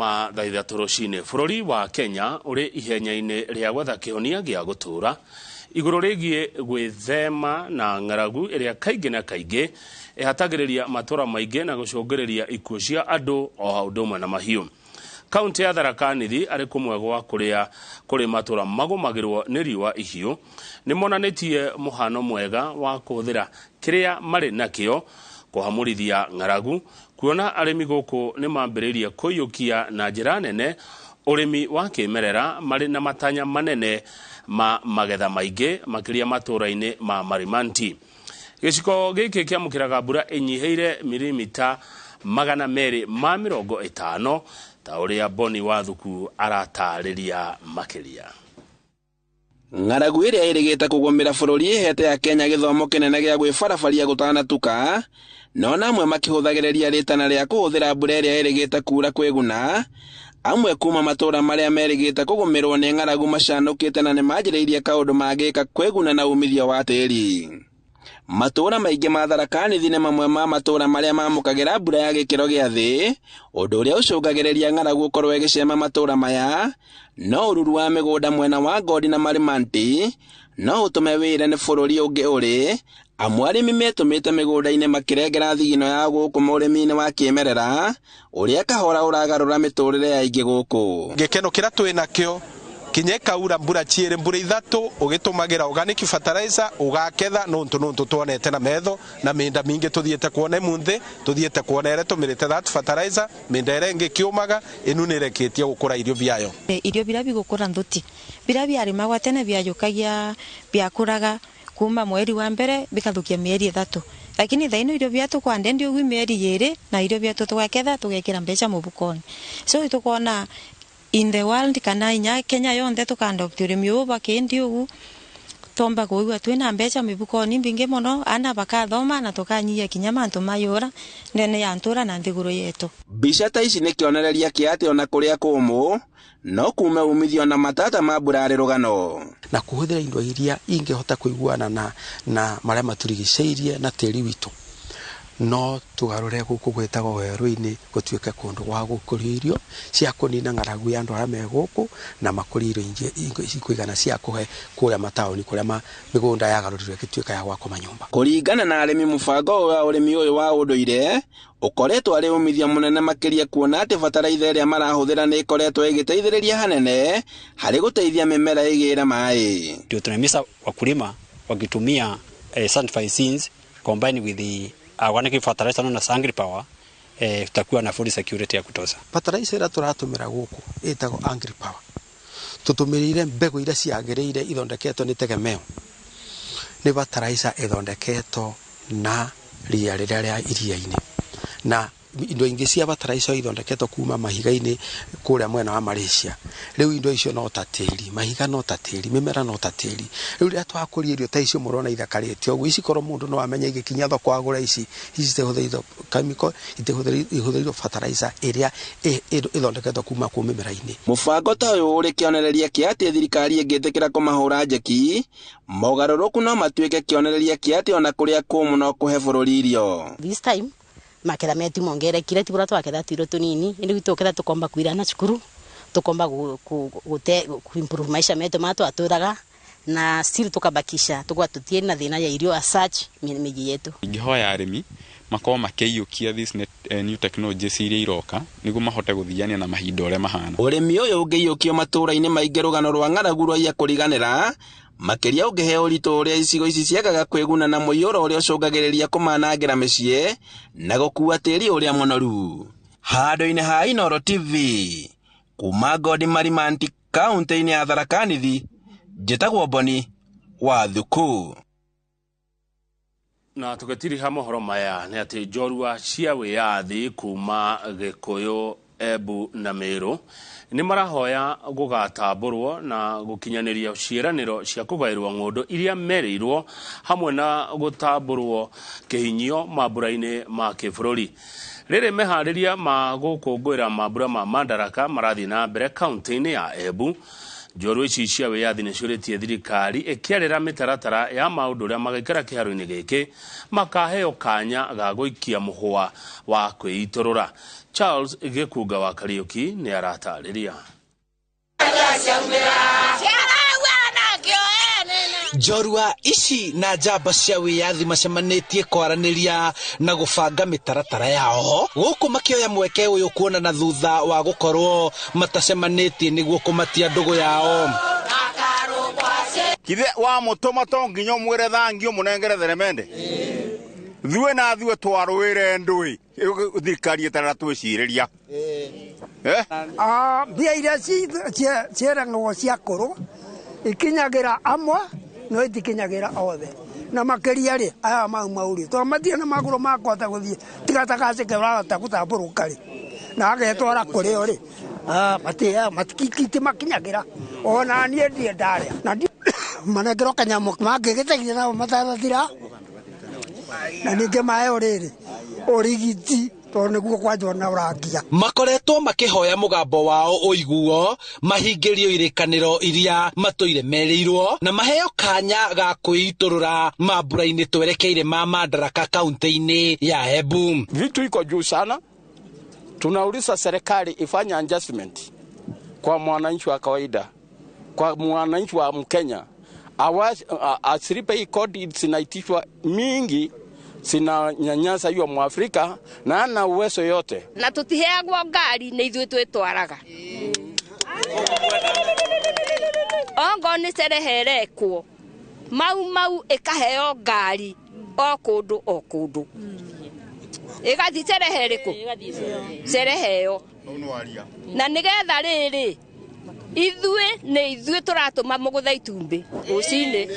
mathaitha toroshine bururi wa Kenya uri ihenya-ini ria gwetha kihonia gia gutura iguru rigie gwithema na ng'aragu iria kaingi na kaingi ihatagiriria matura maingi na gucungiriria ikuo cia andu o hauduma na mahiu. Kaunti ya Tharaka Nithi ari kumwe gwa kuri matura magumagirwo ni riwa ihiu nimonanitie muhano mwega wa kuthira kiria mari nakio kuhamurithia ng'aragu, kuona arimi guku ni mambiririe kuyukia na njira nene urimi wa kimerera mari na matanya manene ma magetha maingi makiria matura-ini ma marimanti. Giciko giki kiamukiraga mbura inyiheire milimita 250 ta uria Boni wa Thuku aratariria makiria. Ng'aragu iria irigite kugumira bururi ihete ya Kenya githomo kinene gia gwibarabaria gutanatuka, no namwe makihuthagireria ritana ria kuhuthira mbura iria irigite kura kwiguna, amwe kuma matura maria merigite kugumirwo ni ng'aragu macanukite na nimajiriirie kaundu magika kwiguna na umithio wa tiri. Matura maingi ma Tharaka Nithi ni mamwe ma matura maria mamukagira mbura ya gikiro gia thi, undu uria ucungagireria ng'aragu ukorwo igicema matura maya, no ururu wa migunda mwena wa Godi na Marimanti no utume wire ni bururi ungi uri amwe arimi metumite migunda-ini makirengera thigino ya guku murimi-ini wa kimerera uria kahora uragarura miturire ya ingi guku. Gikeno kira twinakio kinyeka ura mbura chiere mbura ithatu ugitumagira organic fertilizer ugaketha nuntu twonete na metho na minda mingi tuthiete kuona munthi tuthiete kuona ere tumirite that fertilizer minda ere ngi kiumaga inunereketie gukura irio biayo. Irio birabi gukura nduti birabi ari magwa tene biajukagia biakuraga kuma mweri wa mbere bikathukia mieri 3, lakini thaino irio biatu kwande ndio gwi mieri 2 na irio biatu twaketha tugekira mbeca mubukoni. So tukona in the world kana inya Kenya yonde tukandopt urimi ubu bakendi ugu tomba kuigwa twina mbeca mibukoni mbingi muno ana bakathoma na tukanyia kinya mantu mayura nene ya ntura na nthiguru yetu. Bica ta ici ni kionereria kiate ona kuria kumu no kume umithio na matata ma mbura rugano na kuhuthira indo iria ingehota kuiguana na maria maturigiceirie na tiri witu no tugarure guku gwetagwo werũ-ini gutuike kundu gwa gukuria irio cia kunina ng'aragu ya andu aria me guku na makuria irio ingi kuigana cia kuhe kuria mataoni kuria migunda yagarurirwe gituika ya gwako manyumba. Kuringana na arimi mubango wa urimi uyu wa unduire ukoretwo ari umithio munene makiria kuona ati fertilizer iria marahuthira ni ikoretwo igiteithiriria hanene hari guteithia mimera igira mai. Ndio tunahimiza wakulima wakitumia sunflower combined with the organic fertilizer na Angry Power tutakuwa na food security ya kutosha. Fertilizer ira turatumira guku itago Angry Power tutumirire mbegu ira ciagiriire ithondeketwo ni tegemeo ni fertilizer ithondeketwo na ria riria ria iria-ini na indo ingi cia fertilizer ithondeketwo kuma mahiga-ini kuria mwena wa Malaysia. Riu indo icio no tatiri mahiga no tatiri mimera no tatiri. Riu ria twakuria irio ta icio murona ithakarite ogu ici korwo mundu no amenya igikinya thoko agura ici tehuthirio chemical itehuthirio fertilizer iria ithondeketwo kuma ku mimera-ini. Mubango ta uyu uri kionereria kiati thirikari ingitikira kumahura njeki mogaruruku no matuike kionereria kiati ona kuria kumu no kuhe bururi irio. This time makera metu mongere kire tibura twaketha tiro tunini indi tuketha tukomba kuira na cukuru tukomba improve maisha metu matu aturaga na still tukabakisha tukwa tutie na thina ya irio asach miji yetu. Ingihoya arimi makoma makeyukia this new technology iria iroka niguo mahote guthiania na mahinda uria mahana. Urimi uyu ungiyukio matura-ini maingi rugano rwa ng'aragu rwa iya kuriganira makiria ungiheo uritu uria icigo ici ciagaga kwiguna na muiyuro uria ucungagiriria kumanangira micii na gukua tiri uria munoru. Handu-ini ha Inooro TV kuma Godi Marimanti kaunti-ini ya Tharaka Nithi njitagwo Boni wa Thuku. Na tugetiri ha mohoro maya ni ati njorua cia wiyathi kuma Gikuyu, Embu na Meru ni marahoya gugatamburwo na gukinyaniria ciiraniro cia kugairwo ng'undu iria merirwo hamwe na gutamburwo kihinyio mambura-ini ma kibururi. Riri mehariria ma gukungwira mambura ma Madaraka marathi na mbere kaunti-ini ya Embu. Njorua ici cia wiyathi ni ciuritie thirikari ikiarira mitaratara ya maundu uria magaikara kiharo-ini giki makaheo kanya ga guikia muhwa wa kwiiturura. Charles Gikuga wa Kariuki ni aratarĩria. Njorua ici na njamba cia wiyathi macemanĩtie kwaranĩria na gũbanga mĩtaratara yao gũkũ makĩoya mweke ũyũ kuonana thutha wa gũkorwo matacemanĩtie nĩguo kũmatia ndũgũ yao. Kithe wa mũtũma to nginya mwĩre thangio mũnengere theremende thuwe na thuwe twarũĩre ndũĩ thirikari ĩtarĩ twĩcirĩria mbia iria ciĩranagwo cia kũrũ ikinyagira amwe no itikinyagira othe na makiria ri aya mauri to mathie na maguru makota guthie tigatakacike urahota gutambũrũka ri na agetwara kũrĩ ori matikiti makinyagira ona nie ndie ndaria na manegero kanyamo makigitegia na matarathira na ninge mae oriri origiti niguo kwanjona ũrangia. Makoretwo makihoya mũgambo wao ũiguo mahingĩrio irekanĩro iria matũire merĩirwo na maheo kanya ga kwĩitũrũra mambura-inĩ twerekeire ma Madaraka kaunti-inĩ ya Embu. Vitu iko juu sana, tunauliza serikali ifanye adjustment kwa mwananchi wa kawaida, kwa mwananchi wa Mkenya asilipe hii kodi zinaitishwa mingi sina nyanyasa hiyo Mwafrika na ana uwezo yote na tutiheagwo ngari ni ithuĩ twĩtwaraga ongo ni cereherekwo mau ikaheo ngari o kũndũ igathi cerehereko cereheo na nigetha rĩrĩ ithuĩ tũratũma mũgũtha itumbĩ rũcinĩ.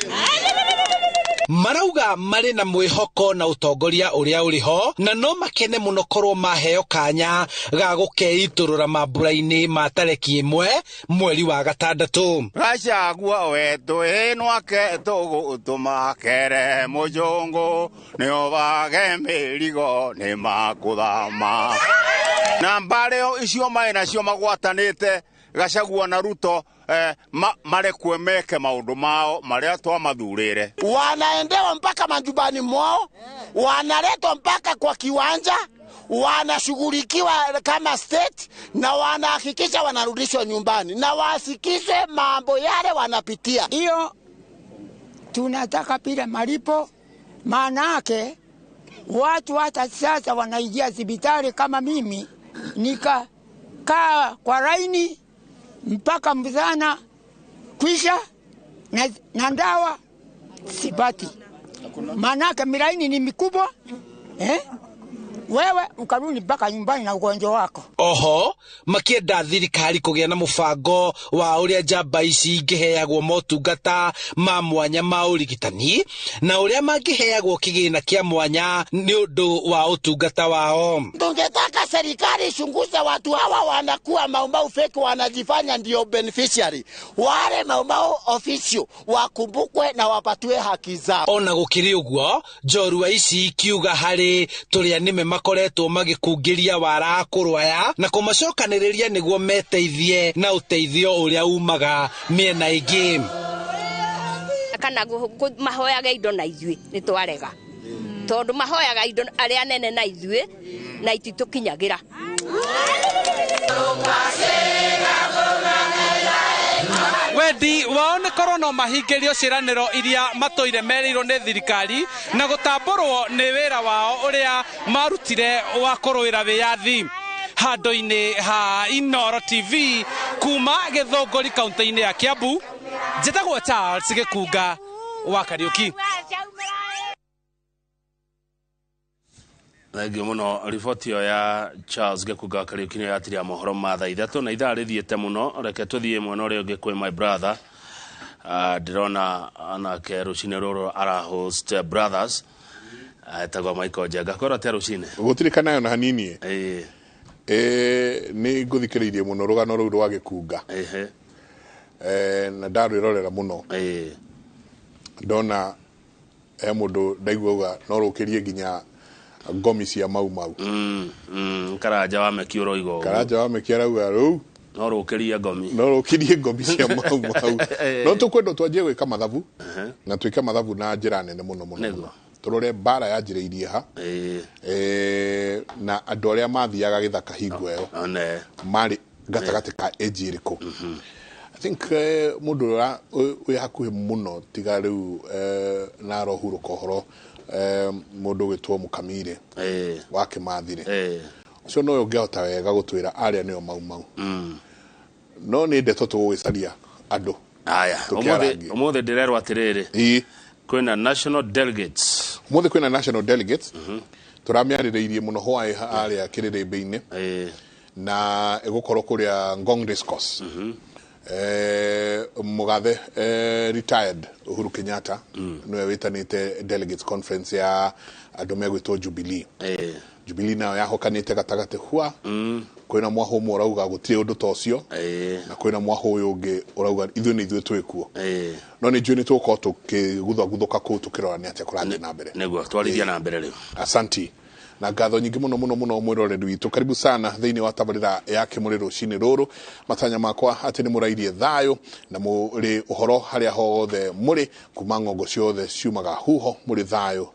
Marauga marĩ na mwĩhoko na utongoria ũrĩa ũrĩ ho na no makene mũno korwo maheo kanya ga gũkeitũrũra mambura-inĩ ma tareki 1 mweri wa gatandatũ. Gacagua wetu ĩnwake tũgũtũma kere mũjũngũ nĩo bage mĩrigo nĩ makũthama na mbarĩo icio maĩ nacio magwatanĩte Gachagua na Ruto marekwe meke maundu mao maria twamathurire. Wanaendewa mpaka majumbani mwao, wanaletwa mpaka kwa kiwanja, wanashughulikiwa kama state na wanahakikisha wanarudishwa nyumbani na wasikizwe mambo yale wanapitia. Hiyo tunataka bila malipo, maana yake watu hata sasa wanaingia hospitali kama mimi nikakaa kwa laini mpaka mzana kwisha na ndawa sipati. Manake miraini ni mikubwa wewe ukarudi mpaka nyumbani na ugonjwa wako. Oho makienda thirikari kũgĩa na mũbango wa ũrĩa njamba ici ingĩheagwo motungata ma mwanya ma ũrigitani na ũrĩa mangĩheagwo kĩgĩna kĩa mwanya nĩ ũndũ wa ũtungata wao. Tungetaka serikali ichunguze watu hawa wanakuwa maumau fake wanajifanya ndio beneficiary. Wale maumau official wakumbukwe na wapatue haki zao. Ona gũkĩrĩ ũguo njorua ici kiuga harĩ tũrĩa nĩme makoretwo magĩkungĩria wara kũrwaya na kũmacokanĩrĩria nĩguo meteithie na ũteithio ũrĩa umaga mĩena ĩngĩ. Kana mahoyaga indo na ithuĩ nĩ twarega tondũ mahoyaga indo arĩa nene na ithuĩ na ititũkinyagira. Wendi wao nĩ korwo no mahingĩrio ciĩranĩro iria matũire merĩirwo nĩ thirikari na gũtambũrwo nĩ wĩra wao ũrĩa marutire wa kũrũĩra wĩyathi. Handũ-inĩ ha Inooro TV kuma Gĩthũngũri kaunti-inĩ ya Kiambu, njĩtagwo Charles Gikuga wa Kariuki. Thengiũ mũno riboti ĩyo ya Charles Gikuga wa Kariuki nĩ yatiria mohoro ma thaa 3 na ithaa rĩthiĩte mũno. Reke tũthiĩ mwena ũrĩa ũngĩ kwĩ my brother ndĩrona anake rũcinĩ rũrũ ara host brothers etagwo Michael Njenga. Korwo atĩa rũcinĩ? Gũtirĩ nayo na hanini nĩ ngũthikĩrĩirie mũno rũgano rũu rwa Gikuga na ndarwĩrorera mũno ndona mũndũ ndaiguaga no rũkĩrie nginya ngomi cia mau Karanja wa meki ũroiga Karanja wa meki arauga rũu no rũkĩrie ngomi cia mau no tũkwenda twanjie gwĩka mathabu na twĩke mathabu na njĩra nene mũno turore bara yanjireirie ha na andu aria mathiaga githaka hingo iyo mari gatagati ka age iriku I think mundu we hakuhi muno tiga riu na rohuru kohoro mundu gitwo mukamire wake mathire so no yongehota wega gutwira aria niyo mau no ni ndeto tugwicaria andu aya omothe ndirerwo atiriri kwina national delegates turamiarireirie muno hwae aria kirirembe-ini na egukorwo kuria Ngong Discourse mugathe retired Uhuru Kenyatta no witanite delegates conference ya andu megwitwo Jubilee nayo yahokanite gatagati hwa kwina mwaho umwe urauga gutire undu tocio na kwina mwaho uyu ungi urauga ithu ni ithu twikuo no ni juni tuko tukiguthuka ku tukirora ni atia kurathi na mbere neguo twarithia na mbere riu asanti na ngatho nyingi muno mwiroreri witu karibu sana thiini wa tabarira yake muri rucini ruru matanya makwa ati ni murairie thayo na muri uhoro haria hothe muri kuma ngongo ciothe ciumaga huho muri thayo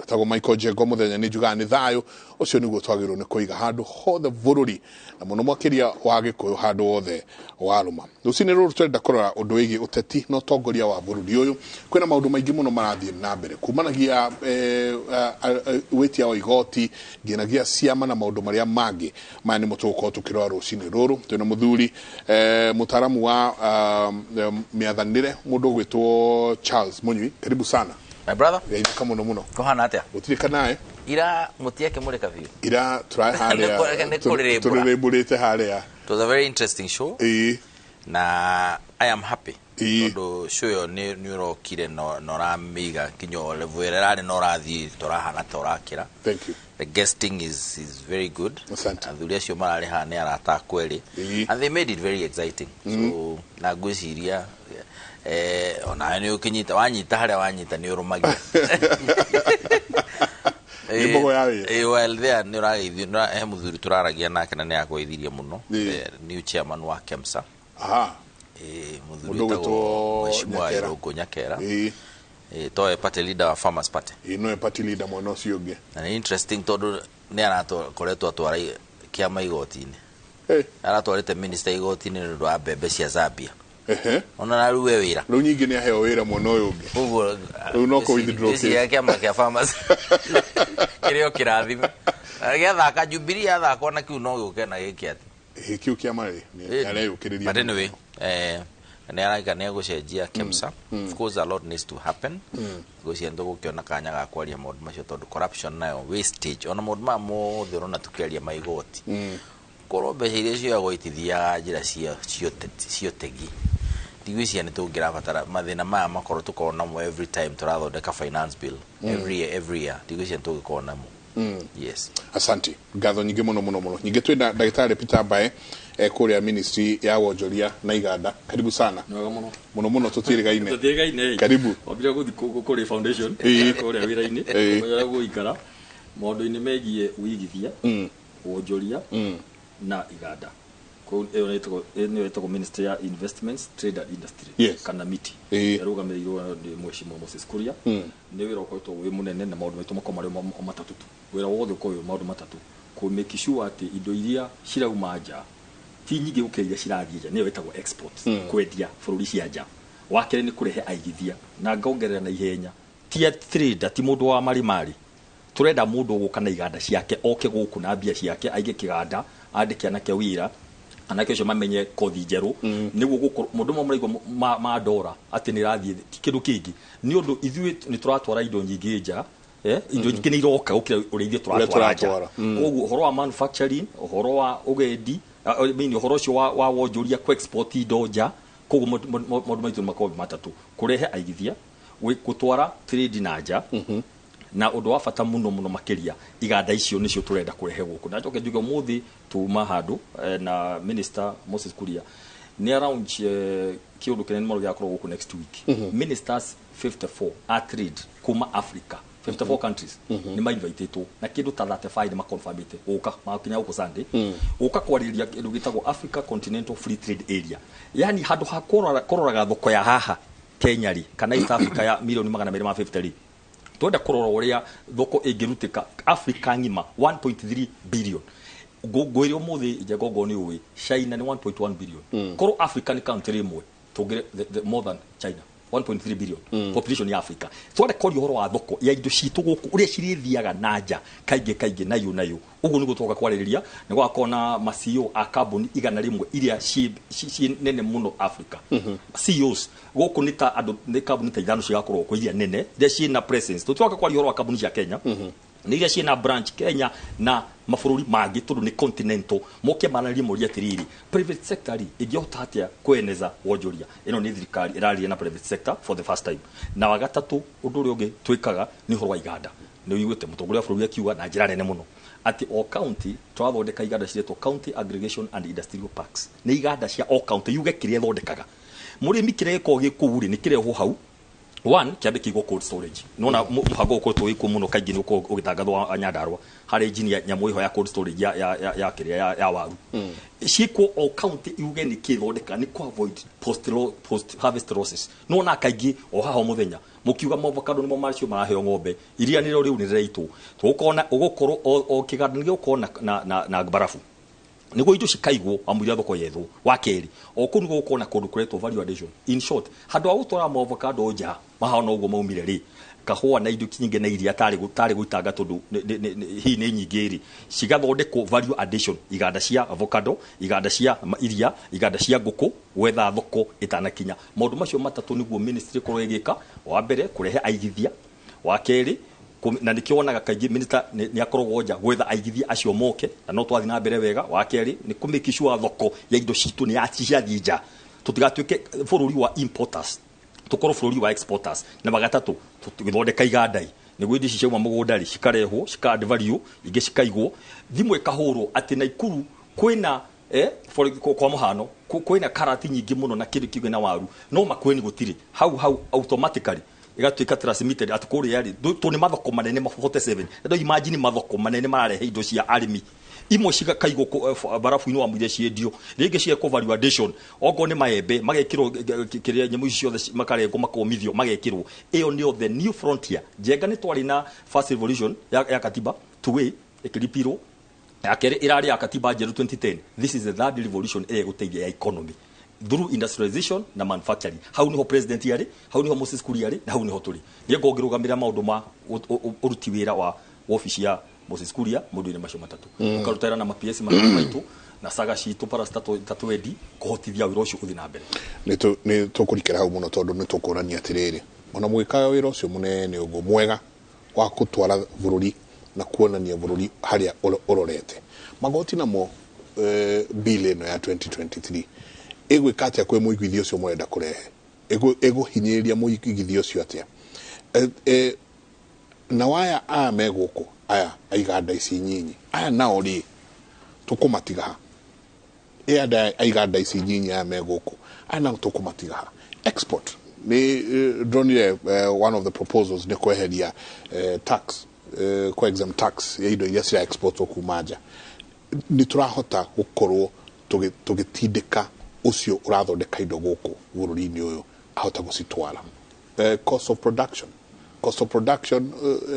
tago Michael Jego muthenya ni juga ni thayo ucio niguo twagirwo ni kuiga handu hothe bururi na muno mwakiria wa gikuyu handu hothe waruma rucini ruru twenda kurora undu wigi uteti no tongoria wa bururi uyu kwina maundu maingi muno marathie na mbere kumanagia wetia igoti ginagia ciama na maundu maria mangi mani mutuko tukirora rucini ruru twina muthuri mutaramu wa miathanire mundu gwitwo Charles Munyui karibu sana my brother geithika muno kohana atia utirika nae ira mutiake muri kaviu ira try haria tureremburite haria it was a very interesting show na I am happy ndo show yo ni urokire no ramiga kinyo level rari no rathi torahana torakira thank you the guesting is very good asante athuri acio marari hane arata kweli and they made it very exciting so na gwiciria ona ni ukinyita wanyita haria wanyita ni urumagia Nibogo yawe well there ni urageithio muthuri turaragia nake na ni agweithirie muno new chairman wa KEMSA muthuri tago Mheshimiwa Irungu Nyakera to party leader wa Farmers Party no party leader mwana ucio ungi na interesting todo ni aratokoretwo atwara kiama igoti-ini aratwarite minister igoti-ini ndu wa mbembe cia Zambia ona na ruwe wira riu nyingi ni aheo wira mwana uyu ungi uguo riu no ko withdraw case ya kiama kia Farmers kirio kirathime agiathaka Jubilee athakwo na kiu no guke na giki ati kiu kiama ni areyukiriria but anyway ni araika ni gucenjia KEMSA of course a lot needs to happen guciendo gukiona kanya ga kwaria maundu macio tondu corruption nayo wastage ona maundu ma mothe urona tukiaria maigoti korwo mbeca iria cio agwitithia njira cio tegi tigwiciria ni tungirabatara mathina maya makorwo tukorwo namo every time turathondeka finance bill every year tigwiciria tungikorwo namo yes asante ngatho nyingi muno nyingi twina ndagitari Peter Mbae kuria ministry ya wonjoria na iganda karibu sana muno tutirigaine karibu wabira guthi kuri foundation kuria wira-ini kuria guikara maundu-ini megie uigithia wonjoria na iganda ni wetagwo Ministry ya Investments Trade and Industry kana miti yarugamirwo ni Mheshimiwa Moses Kuria ni wira ukoretwo wi munene na maundu maitu makomare matatu wira wothe ukoyo maundu matatu ku make sure ati indo iria cirauma nja ti nyingi ukeria cirathie nja ni wetagwo exports kwendia bururi cia nja wakere ni kurehe aigithia na ngongerera na ihenya ti trader ti mundu wa mari turenda mundu guka na iganda ciake oke guku na mbia ciake aige kiganda andike anake wira anake cio mamenye kothi njeru niguo mundu muraigwa madora ati ni rathie kindu kingi ni undu ithui ni turatwara indo nyingi nja indo nyingi ni iroka ukira ureithie turatwara nja koguo uhoro wa manufacturing uhoro wa ugendi mini uhoro cio wa wonjoria ku export indo nja koguo maundu maitu makobi matatu kurehe aigithia gutwara trade na nja na undu wa bata muno makiria iganda icio nicio turenda kurehe guku na njoke njuge muthi tuma handu na minister Moses Kuria ni around kiundu kinene muno giakorwo guku next week ministers 54 are trade kuma Africa 54 countries ni mainvitetwo na kindu ta 35 ma confirmite guka makinya guku Sunday guka kwariria kindu gitagwo Africa Continental Free Trade Area yani handu hakororaga thoko ya haha Kenya ri kana East Africa ya milioni 250 twenda kurora uria thoko ingiruteka Africa ngima 1.3 billion gwire umuthi jagogo ni uwi China ni 1.1 billion koro Africa ni country imwe tugire more than China 1.3 billion population ya Africa twende kori horo wa thoko ya indo citu guku uria cirithiaga nanja kainge nayo ugu niguo twoka kwaririria ni gwakona macio a carbon igana rimwe iria ci nene muno Africa CEOs guku ni ta andu ni carbon ta ithano cigakorwo ko iria nene iria ci na presence twoka kwari horo wa carbon cia Kenya ni iria ci na branch Kenya na mabũrũri mangĩ tondũ nĩ continental moke manarie mũria tiriri private sector ingĩhota atĩa kweneza wonjoria ĩno nĩ thirikari ĩraria na private sector for the first time na wagatatu ũndũ ũrĩa ũngĩ twĩkaga nĩ ũhoro wa iganda nĩ wĩiguĩte mũtongoria wa bũrũri akiuga na njĩra nene mũno atĩ o county twathondeka iganda ciretwo county aggregation and industrial parks nĩ iganda cia o county yuge kĩrĩa thondekaga mũrĩmi kĩreko gĩkũu rĩ nĩ kĩreho hau one kiambe kigo cold storage nona muhango uko twiko muno kaingi ni uko ugitangathwo Nyandarua hari engineer nyamu iho ya cold storage ya kiria ya waru shiko o county yuge ni kithondeka ni ku avoid post harvest losses nona kaingi o haho muthenya mukiuga avocado ni mo marcio maraheo ng'ombe iria ni riu ni reito tukona ugukorwo o kiganda ni ukona na barafu nigo indo cikaigwo amwira thoko yetho wa keri o kunu gukona kundu kuretwo value addition in short handu agutwara avocado nja mahana uguo maumire ri kahua na indo kinyinge na iria tari guitanga tondu hi ni nyingiri cigathondekwo value addition iganda cia avocado iganda cia iria iganda cia nguku wetha thoko itanakinya maundu macio matatu niguo ministry kuregeka wa mbere kurehe aigithia wa keri na nikionaga kaingi minister ni akorwo nja gwetha aigithia acio moke na no twathi na mbere wega wa keri ni kumikishwa thoko ya indo citu ni aciathi nja tutigatuike bũrũri wa importers tukorwo bũrũri wa exporters na magatatu tugithondeka igandai niguo indo ici ciauma mũgũndari cikarehwo cikad value ingi cikaigwo thimwe kahũrwo ati Naikuru kwina kwa muhano kwina karati nyingi muno na kiri kiuge na waru no makweni gutiri hau automatically igatuika transmitted atukuri yari tu ni mathoko manene ma 47 ndo imagine mathoko manene mararehe indo cia arimi imwe cigakaigwo barafu ino amwire ciendio ringi cia value addition ogo ni maembe magekirwo kiria nyemu icio ciothe makarengwo makomithio magekirwo iyo ni the new frontier jenga ni twari na first revolution ya katiba tuwe ekiripiro yakere irari ya katiba jeru 2010 this is the third revolution guteithia ya economy through industrialization na manufacturing hau niho president yari hau niho Moses Kuria yari na hau niho turi ni ngongirugamira maundu ma uruti wira wa office ya Moses Kuria mundu-ini macio matatu ukarutera na PS maitu na saga citu parastato tatuedi kuhotithia wira ucio uthi na mbere ni tukurikira hau muno tondu ni tukurania atiriri ona mwikaga wira ucio munene ugo mwega wa kutwara bururi na kuonania bururi haria urorete magoti namo bill ino ya 2023 ego ikatia kwe muigithio cio mwenda kurehe ego hinyiria muigithio cio atia na waya a meguko aya aiganda ici nyinyi aya nao ri tukumatiga ada aiganda ici nyinyi aya meguko aya nao tukumatiga export ni dronire one of the proposals ni kweheria tax kwa exempt tax ya indo iria cia export okumaja ni turahota gukorwo tugitindika ucio urathondeka indo guku bururi-ini uyu ahota gucitwara cost of production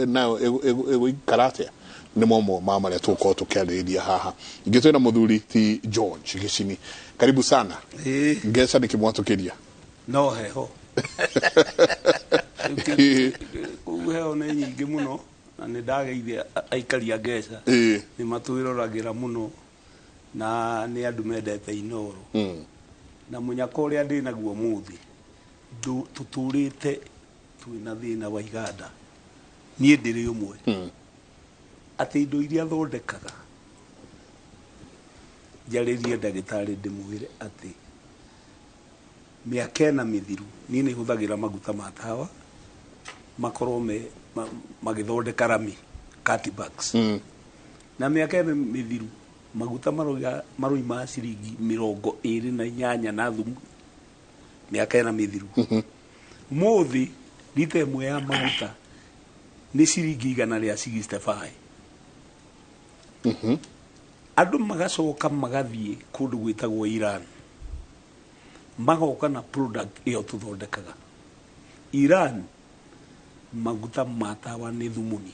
now ego karate ni momo mama ya tuko tukiarĩrĩria haha ingĩ twina muthuri ti George Gicini karibu sana ngesa nikimwatukiria no heho heho nĩ nyingĩ mũno na nĩ ndageithia aikaria ngesa nĩ matwĩroragira mũno na nĩ andu mendete Inooro na munyako ũrĩa ndĩ naguo muthi tuturĩte twina thĩna wa iganda niĩ ndĩrĩ ũmwe atĩ indo iria thondekaga njarĩrie ndagĩtarĩ ndĩmwĩre atĩ mĩaka ĩna mĩthiru niĩ nĩ hũthagĩra maguta ma tawa makorwo magĩthondeka rami cutbacks na mĩaka ĩna mĩthiru maguta maroima ciringi 28 na thumu mĩaka ĩna mĩthiru muthi lita ĩmwe ya maguta nĩ ciringi 165 andu magacoka magathie kundu gwitagwo Iran magoka na product iyo tuthondekaga Iran maguta matawa nĩ thumuni.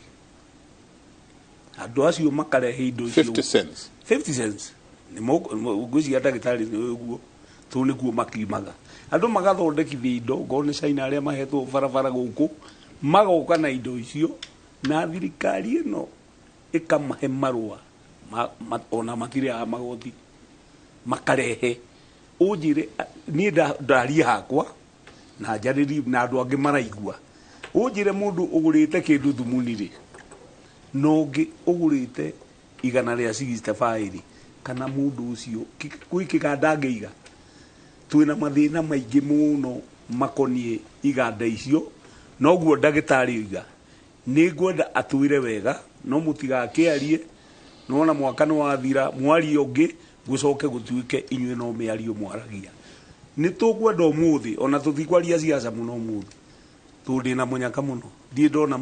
Andũ acio makarehe indo icio 50 cents 50 cents nĩ ngwĩciria ndagĩtarĩ nĩ ũguo tũ nĩkuo makiumaga. Andũ magathondekithia indo ngoro nĩ China arĩa mahetwo barabara gũkũ magoka na indo icio na thirikari ĩno ĩkamahe marũa ona matirĩ a magoti makarehe. Ũnjĩre niĩ ndaria hakwa na njarĩri na andũ angĩ maraigua. Ũnjĩre mũndũ ũgũrĩte kĩndũ thumuni-rĩ no ũngĩ ũgũrĩte 165 kana mũndũ ũcio gwĩ kĩganda angĩiga. Twĩna mathĩna maingĩ mũno makoniĩ iganda icio, noguo ndagĩtarĩ oiga nĩ ngwenda atwĩre wega no mũtigakĩarie nona mwaka nĩ wathira mwario ũngĩ gũcoke gũtuĩke inyuĩ no mĩario mwaragia. Nĩ tũkwenda ũmũthĩ ona tũtikwaria siasa mũno ũmũthĩ tondũ ndĩna mũnyaka mũno ndiĩ ndona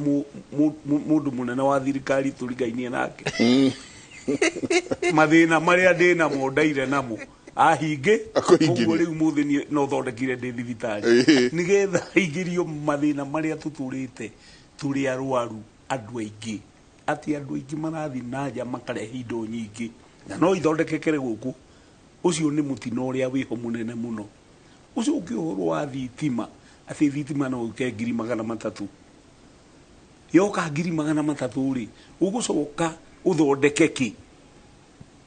mũndũ mũnene wa thirikari tũrigainie nake mathĩna marĩa ndĩnamo ndaire namo ahingĩ ũguo rĩu mũthĩ no thondekire ndĩ thibitarĩ nĩgetha aingĩrio mathĩna marĩa tũtũrĩte tũrĩ arwaru andũ aingĩ atĩ andũ aingĩ marathiĩ na nja makarehe indo nyingĩ na no ithondekekere gũkũ. Ũcio nĩ mũtino ũrĩa wĩho mũnene mũno. Ũcio ũngĩ ũhoro wa thitima atĩ thitima no ũke 300,000 yoka 300,000 ũgũcoka ũthondeke kĩ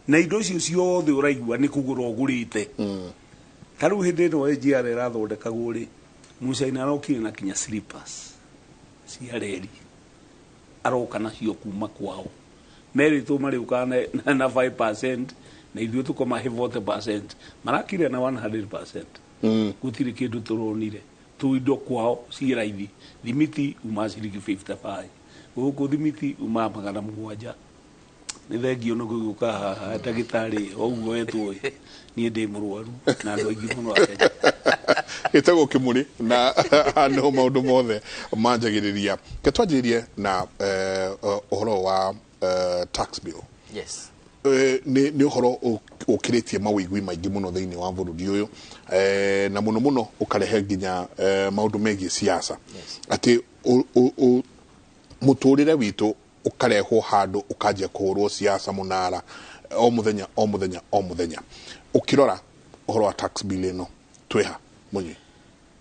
na indo icio ciothe ũraigua nĩ kũgũra ũgũrĩte. Ta rĩu hĩndĩ ĩno NGR ĩrathondekagwo-rĩ Mũcaina arokire na kinya slippers cia reri aroka nacio kuma kwao merĩtwo marĩũkaga na 5% na ithuĩ tũkomahe 40% marakire na 100%. Gũtirĩ kĩndũ tũronire indo kwao ciĩ raithi. Thimiti uma ciringi 55 gũkũ thimiti uma 700. Nĩ thengio nĩ gũgĩũka haha ndagĩtarĩ ũguo wetwo niĩ ndĩ mũrwaru na andũ aingĩ mũno Kenya ĩtagwo kĩmũrĩ na no maũndũ mothe manjagĩrĩria. Ke twanjĩrie na ũhoro wa tax bill. Yes. Nĩ ũhoro ũkĩrĩtie mawĩigwi maingĩ mũno thĩinĩ wa bũrũri ũyũ na mũno mũno ũkarehe nginya maũndũ megiĩ siasa. Atĩ mũtũrĩre witũ ũkarehwo handũ ũkanjia kũhũrwo siasa mũnara o mũthenya o mũthenya o mũthenya. Ũkĩrora ũhoro wa tax bill ĩno twĩha mũnyi.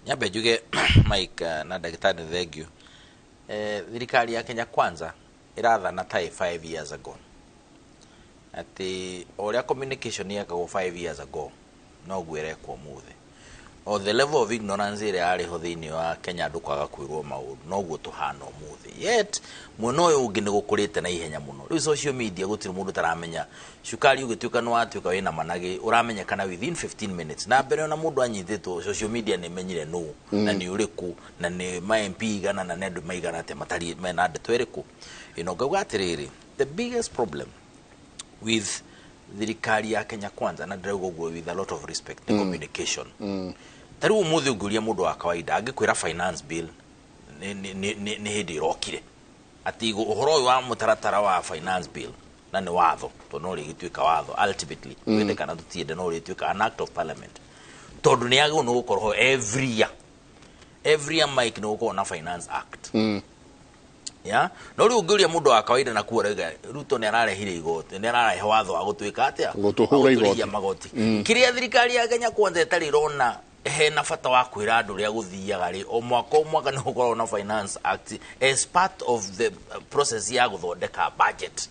Nyambe njuge Mike na ndagĩtarĩ thengio. Thirikari ya Kenya Kwanza ĩrathana ta 5 years ago. Ati oria communication yakagwo 5 years ago no gwerekwo mũthĩ. O the level of ignorance ĩrĩa arĩho thĩinĩ wa Kenya andũ kwaga kwĩrwo maũndũ no guo tũhana ũmũthĩ. Yet mwena ũyũ ũngĩ nĩ gũkũrĩte na ihenya mũno. Rĩu social media gũtirĩ mũndũ taramenya cukari ũgĩtuĩka nĩ watuĩka wĩna managĩ ũramenyekana within 15 minutes. Na mbere ona mũndũ anyitĩtwo social media nĩ menyire no na nĩ ũrĩkũ na nĩ ma MP igana na nĩ andũ maigana atĩ matari mena ndeto ĩrĩkũ. Ngauga atĩrĩrĩ, the biggest problem with thirikari ya Kenya Kwanza na ndĩrauga ũguo with a lot of respect the communication. Tarĩu ũmũthĩ ũngĩũria mũndũ wa kawaida angĩkwĩra finance bill nĩ hĩndĩ ĩrokire atĩ ũhoro ũyũ wa mũtaratara wa finance bill na nĩ watho tondũ no rĩgĩtuĩka watho ultimately wende kana tũtiende no rĩtuĩka an act of parliament tondũ nĩ agĩrĩirwo nĩ gũkorwo every year Mike nĩ gũkorwo na finance act. Ya no rĩu ũngĩũria mũndũ wa kawaida na kuoraga Ruto nĩ ararehire igoti nĩ ararehe watho wa gũtuĩka atĩa gũtũhũra magoti. Kĩrĩa thirikari ya Kenya Kwanza ĩtarĩ rona hena bata wa kwĩra andũ ũrĩa gũthiaga rĩ o mwaka nĩ gũkorwo na finance act as part of the process ya gũthondeka budget.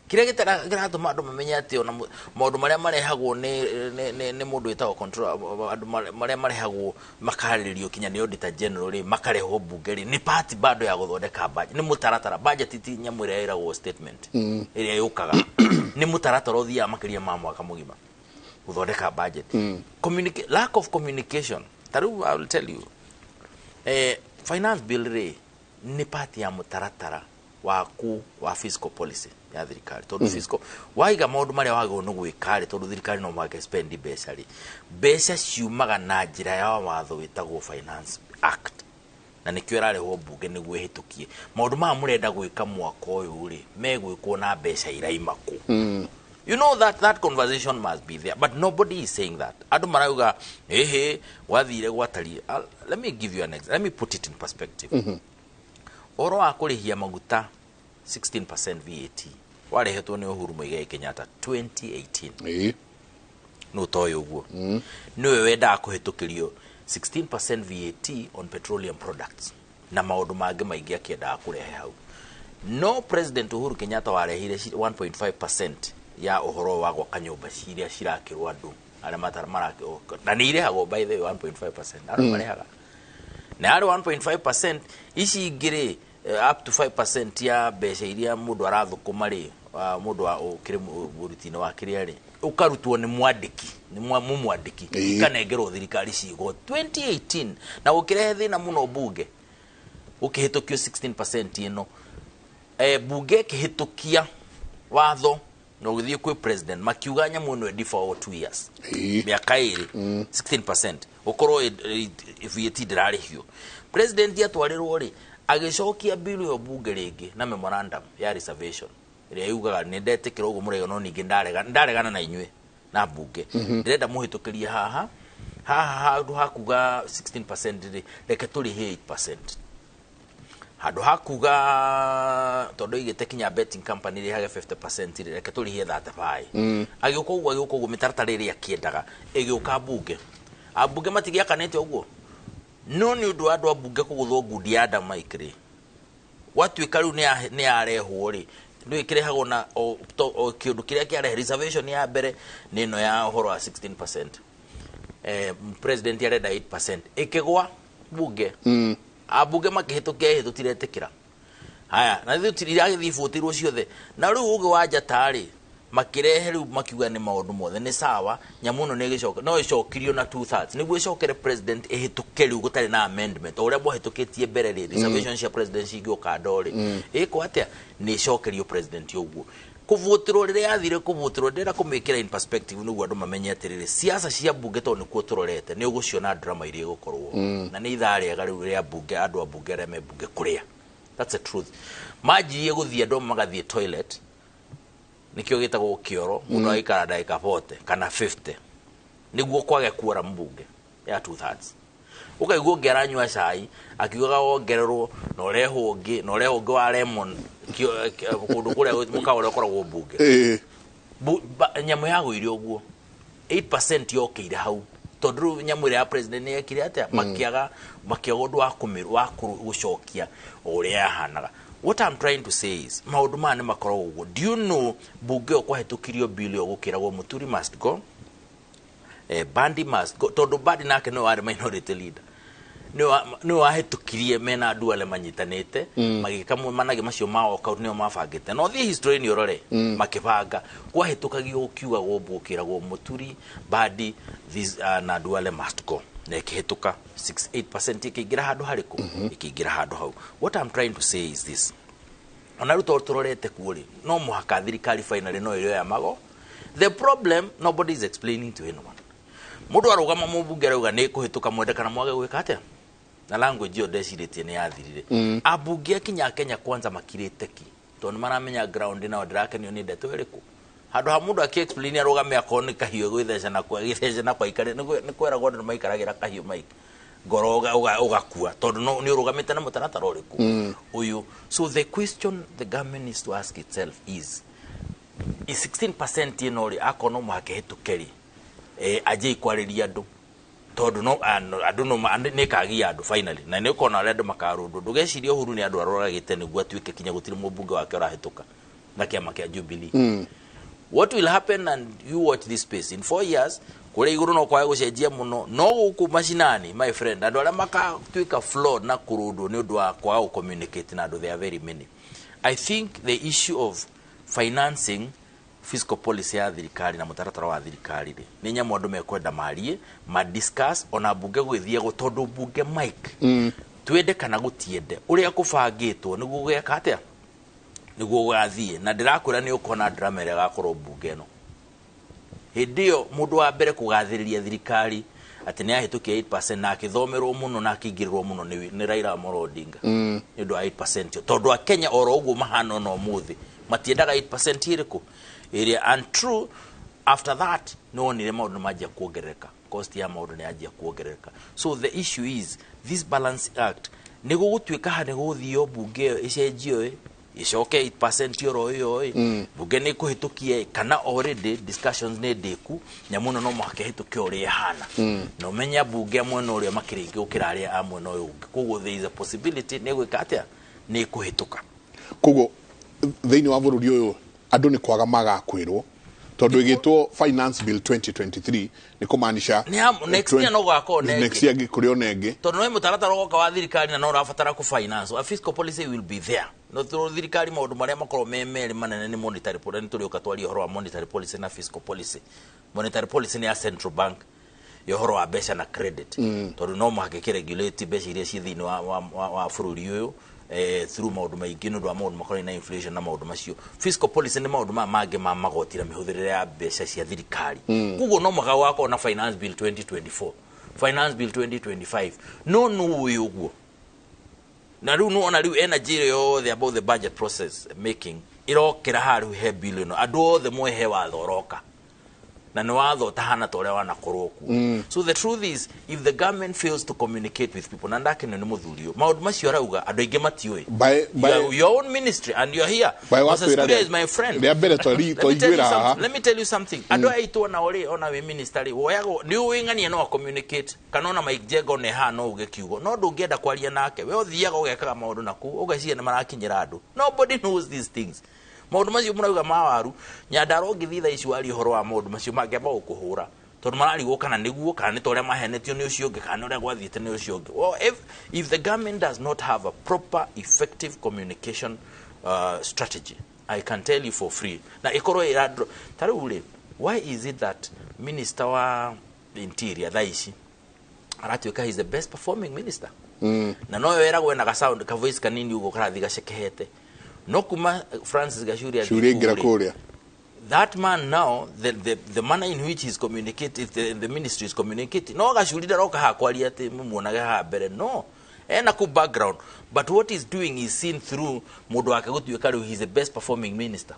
Kĩrĩa gĩtaratũma andũ mamenye atĩ ona maũndũ marĩa marehagwo nĩ mũndũ wĩtagwo control andũ marĩa marehagwo makarĩrĩrio kinya nĩ auditor general rĩ makarehwo bunge rĩ nĩ part bado ya gũthondeka budget. Nĩ mũtaratara budget ti nyamũ ĩrĩa ĩragwo statement ĩrĩa yũkaga nĩ mũtaratara ũthiaga makĩria ma mwaka mũgima gũthondeka budget. Lack of communication. Taru I will tell you finance bill rĩ nĩ part ya mũtaratara waku wa fiscal policy ya thirikari tondũ fiscal waiga maũndũ marĩa wagĩrĩirwo nĩ gwĩka rĩ tondũ thirikari no mwage spend mbeca rĩ mbeca ciumaga na njĩra ya watho wĩtagwo finance act na nĩkĩo ĩrarehwo bunge nĩguo ĩhĩtũkie maũndũ maya mũrenda gwĩka mwaka ũyũ rĩ megwĩkwo na mbeca iraima kũ. You know that conversation must be there, but nobody is saying that. Adu marauga, wathire gwatari. Let me give you an example. Let me put it in perspective. Oro akurihia maguta 16% VAT. Warehetwo ni Uhuru Muigai Kenyatta 2018. No toyo uguo. Niwe wenda kuhitukirio 16% VAT on petroleum products. Na maundu mangĩ maingĩ akienda kurehe hau. No President Uhuru Kenyatta warehire 1.5% ya uhoro wa gwaka nyumba ciria cirakirwo andu aria matarmarake na ni irehagwo by the 1.5% aria marehaga na ari 1.5% ici ingire up to 5% ya mbeca iria mundu arathukuma ri mundu wa ukire burutini wa kiria ri ukarutwo ni mwandiki ni mwandiki ikanengerwo thirikari cigo 2018 na ukirehe thina muno bunge ukihitokio 16% ino bunge kihitokia watho no githie kwi president makiuga nyamu no edi for 2 years miaka iri 16% ukorwo VAT dirarihio president yatwarirwo ri agicokia bill yo bunge ringi na memorandum ya reservation ria yugaga ni ndetikira ugo murego no ningi ndaregana na inywe na bunge ndirenda muhitukirie haha handu hakuga 16% reke turihe 8%. Hado hakuga todo igete kinya betting company ri haga 50% ri reke turi he that buy agiokoguo mitarata riri akiendaga egioka bunge abunge matigi akanete uguo no ni undu andu abunge kuguthwo ngudi ya nda maikiri watuika riu ni arehwo ri ndu ikirehagwo na kindu kiria kiare reservation ya mbere nino ya horo wa 16%. President yarenda 8% ikigwa bunge abunge makihituke tutiretekira haya na ithu tiriragithi futirwo ciothe na riu uge wanja tari makirehe riu makiuga ni maundu mothe ni sawa nyamuno ni gicoka no icokirio na 2/3 niguo icokere president ihituke riu gutari na amendment uria bohitukitie mbere ri reservation cia president cigioka ndori iko atia ni icokerio president uguo kuvutirwo riria yathire kuvutirwo ndira kumikira in perspective niguo andu mamenye atiriri siasa cia bunge to ni kuo turorete ni uguciona drama iria gukorwo na ni ithari aga riu ria bunge andu a bunge reme bunge kuria. That's the truth. Maji guthie andu magathie toilet nikio gitagwo kioro mundu aikara ndaika 40 kana 50 niguo kwage kuora mbunge ya 2/3 ukaiguo ngeranywa cai akiuga wongererwo no reho ungi wa lemon kundu kuria mukaore koragwo bunge nyamu yago irio uguo 8% yokire hau tondu nyamu ya president yekire atia makiaga undu wa kumirwa gucokia uria hanaga. What I'm trying to say is maundu mane makoragwo uguo. Do you know bunge okwahetukirio bill yo gukiragwo Muturi must go, Bandi must go, tondu Bandi nake no ari minority leader no wahetukirie mena andu ale manyitanite magikamwe manage macio mao ka nio mabangite no thi history ni urore makibanga kwahetukagio ukiuga gobukiragwo Muturi Bandi these na andu ale must go na ikihituka 8% ikigira handu hariku ikigira handu hau. What I'm trying to say is this, onaruto turorete kuuri no muhaka thirikari finally no irio ya mago. The problem nobody is explaining to anyone. Mundu arugama mubunge rauga ni kuhituka mwende kana mwage gwika atia na language yo decirite ni yathirire abunge kinya Kenya kwanza makirite ki tondu maramenya ground na odrake ni ndeto iriku handu ha mundu aki explain arugame akoni kahiyo gwithesha na kwa ikare ni kwera gondo maikaragira kahiyo maik goroga ugakua tondu ni urugamite na mutaratara uriku uyu. So the question the government needs to ask itself is 16% inori akono makehitukeri aje ikwariria andu tondu no andu no ne kagia andu finally na ne ukona andu makarundu ndugeciria Uhuru ni andu aroragite niguo atuike kinya gutiri mubunge wake urahituka na kiama kia Jubilee. What will happen, and you watch this space in 4 years kure iguru no kwa gucenjia muno no guku mashinani my friend andu ala makatuika flawed na kurundu ni undu wa kwa communicate na andu they are very many. I think the issue of financing fiscal policy ya thirikari na mutaratara wa thirikari ni nyamu andu mekwenda marie ma discuss ona bunge gwithie gutondu bunge Mike twende kana gutiende uria kubangitwo niguo gweka atia niguo gathie na ndirakwira ni ukona drama ria gakorwo bunge no hindio mundu wa mbere kugathiriria thirikari ati ni ahitukia 8% na akithomerwo muno na akingirwo muno ni Raila Amolo Odinga ni ndu 8% tondu a Kenya oro uguo mahano no muthi matiendaga 8% iriku area and true after that no ni maundu majia kuongereka cost ya maundu ni ajia kuongereka. So the issue is this balance act ni gugutwika ha ni guthio bunge icenjio icoke 8% yoro yo bunge ni kuhitukie kana already discussions ne deku nyamuno no mwake hituke uri hana no menya bunge mwena uri makiringi ukira ari amwe no ungi kugo there is a possibility ne gwika atia ni kuhituka kugo thiini wa bururi uyu andu ni kwaga magakwirwo tondu igitwo finance bill 2023 ni kumaanisha next year no gako next year gikurio nengi tondu no mutaratara goka wa thirikari na no rafatara ku finance a fiscal policy will be there no thirikari maundu maria makoro memeri manene ni monetary policy ni tuli ukatwali horo wa monetary policy na fiscal policy. Monetary policy ni ya central bank yo horo wa besha na credit tondu no mahake regulate besha iria ci thini wa bururi uyu through maundu maingi no ndwa maundu makoro na inflation na maundu macio. Fiscal policy ni maundu mange magotira mihudhirire ya besha cia thirikari kugo no maka wako na finance bill 2024 finance bill 2025 no uyu guo na riu no ona riu energy yo the about the budget process making irokira haru he bill no ado the mo he wa thoroka na no watho tahana tore wana koroku. So the truth is if the government fails to communicate with people na ndake no muthurio maundu macio rauga ando inge matioi your own ministry and you're here Mr. is my friend. Let me tell you something ando aitwa na ori ona we ministry woyago ni uingania no communicate kanona Mike Jego ne ha no uge kiugo no ndungienda kwaria nake we othiaga ugekaga maundu naku ugacie na marakinyira andu. Nobody knows these things. Maundu macio murauga mawaru nyandaro ngithitha icio ari horo wa maundu macio mangeba ukuhura tondu mararigwo kana niguo kana ni tore mahenetio ni ucio ngi kana ure gwathiite ni ucio ngi. Well, if the government does not have a proper effective communication strategy, I can tell you for free na ikoro iradro tarule why is it that minister wa interior thaici aratuika he is the best performing minister na no era gwena ga sound ka voice kanini ugo karathi gacekehete no kuma Francis Gashuria Kuria. That man now the manner in which he's communicating the ministry is communicating no Gashurira roka ha kwaria ati mumuonaga ha bere no ena ku background but what he's doing is seen through mundu wake gutuika riu he's the best performing minister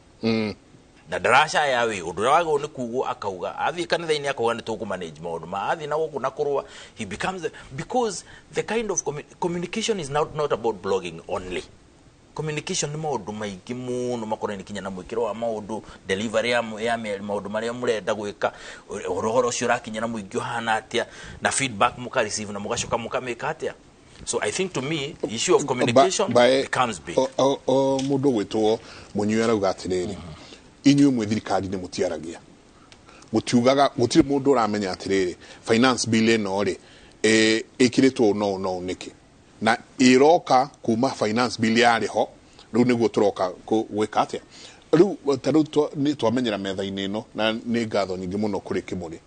na darasha yawe udura wago ni kugo akauga athi kanitha-ini akauga ni tuku manage maundu ma athi na guku na kurwa he becomes because the kind of communication is not about blogging only. Communication ni maundu maingi muno makorani kinya na mwikiro wa maundu delivery ya maundu maria murenda gwika rohoro cio rakinya na mwingi hana atia na feedback muka receive na mugacoka mukameka atia. So I think to me issue of communication becomes big. Mundu gwitwo munyuera ugatiriri inyu mwithirikari ni mutiaragia mutiugaga gutire mundu uramenya atiriri finance bill eno ri ikiritwo no niki na iroka kuma finance bill yariho riu niguo turoka gwika atia riu taru ni twamenyera metha-ini ino na ni ngatho nyingi muno kuri Kimuri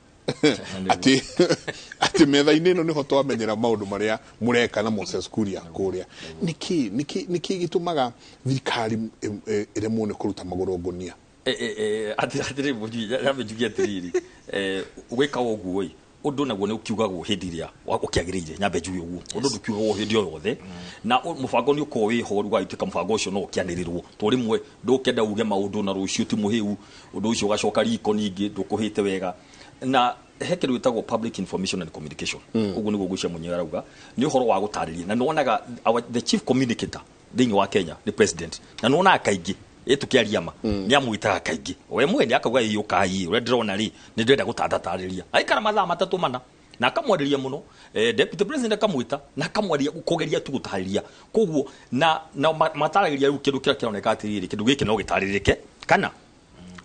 ati metha-ini ino niho twamenyera maundu maria mureka na Moses Kuria kuria niki gitumaga thirikari iremwo ni kuruta maguru ngonia atire muji yabe jugia tiriri gwika oguo undu naguo ni ukiugagwo hindi iria ukiagirire nyambe njuge uguo undu ndukiugagwo hindi o yothe na mubango ni uko wi ho rwa ituka mubango ucio no ukianirirwo to rimwe ndukenda uge maundu na rucio ti muhiu undu ucio ugacoka riko ningi ndukuhite wega na hekeru witagwo public information and communication uguo niguo gwicia munye arauga ni uhoro wa gutariria na nuonaga the chief communicator thini wa Kenya the president na nuona kaingi tukiaria ma ni amuitaga kaingi we mwene akauga yukai ure ndrona ri ni ndenda gutatatariria aikara mathaa matatu mana na akamwariria muno deputy president akamwita na akamwaria kugeria tu gutariria koguo na mataragiria ru kindu kira kironeka atiriri kindu giki no gitaririke kana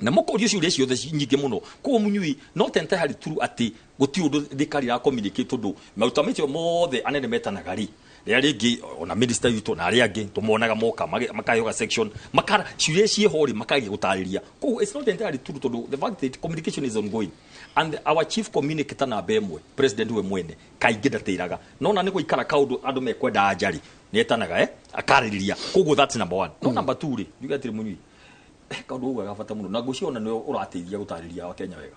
na mukorio ciuria ciothe nyingi muno ko munyui not entirely true ati guti undu thikari ra communicate undu mautamite mothe anene metanaga ri ringi ona minister yuto na ria angi tumonaga moka makayoga section makara ciuria cie hori makagi gutariria ko it's not entirely true to the fact that communication is ongoing and our chief communicator na bemwe president we mwene kaingi ndatiraga nona ni guikara kaundu andu mekwenda ajari ni etanaga akaririria koguo that's number 1 no number 2 ri yugatire munyui kaundu uga gafata muno na guciona ni urateithia gutariria wa Kenya wega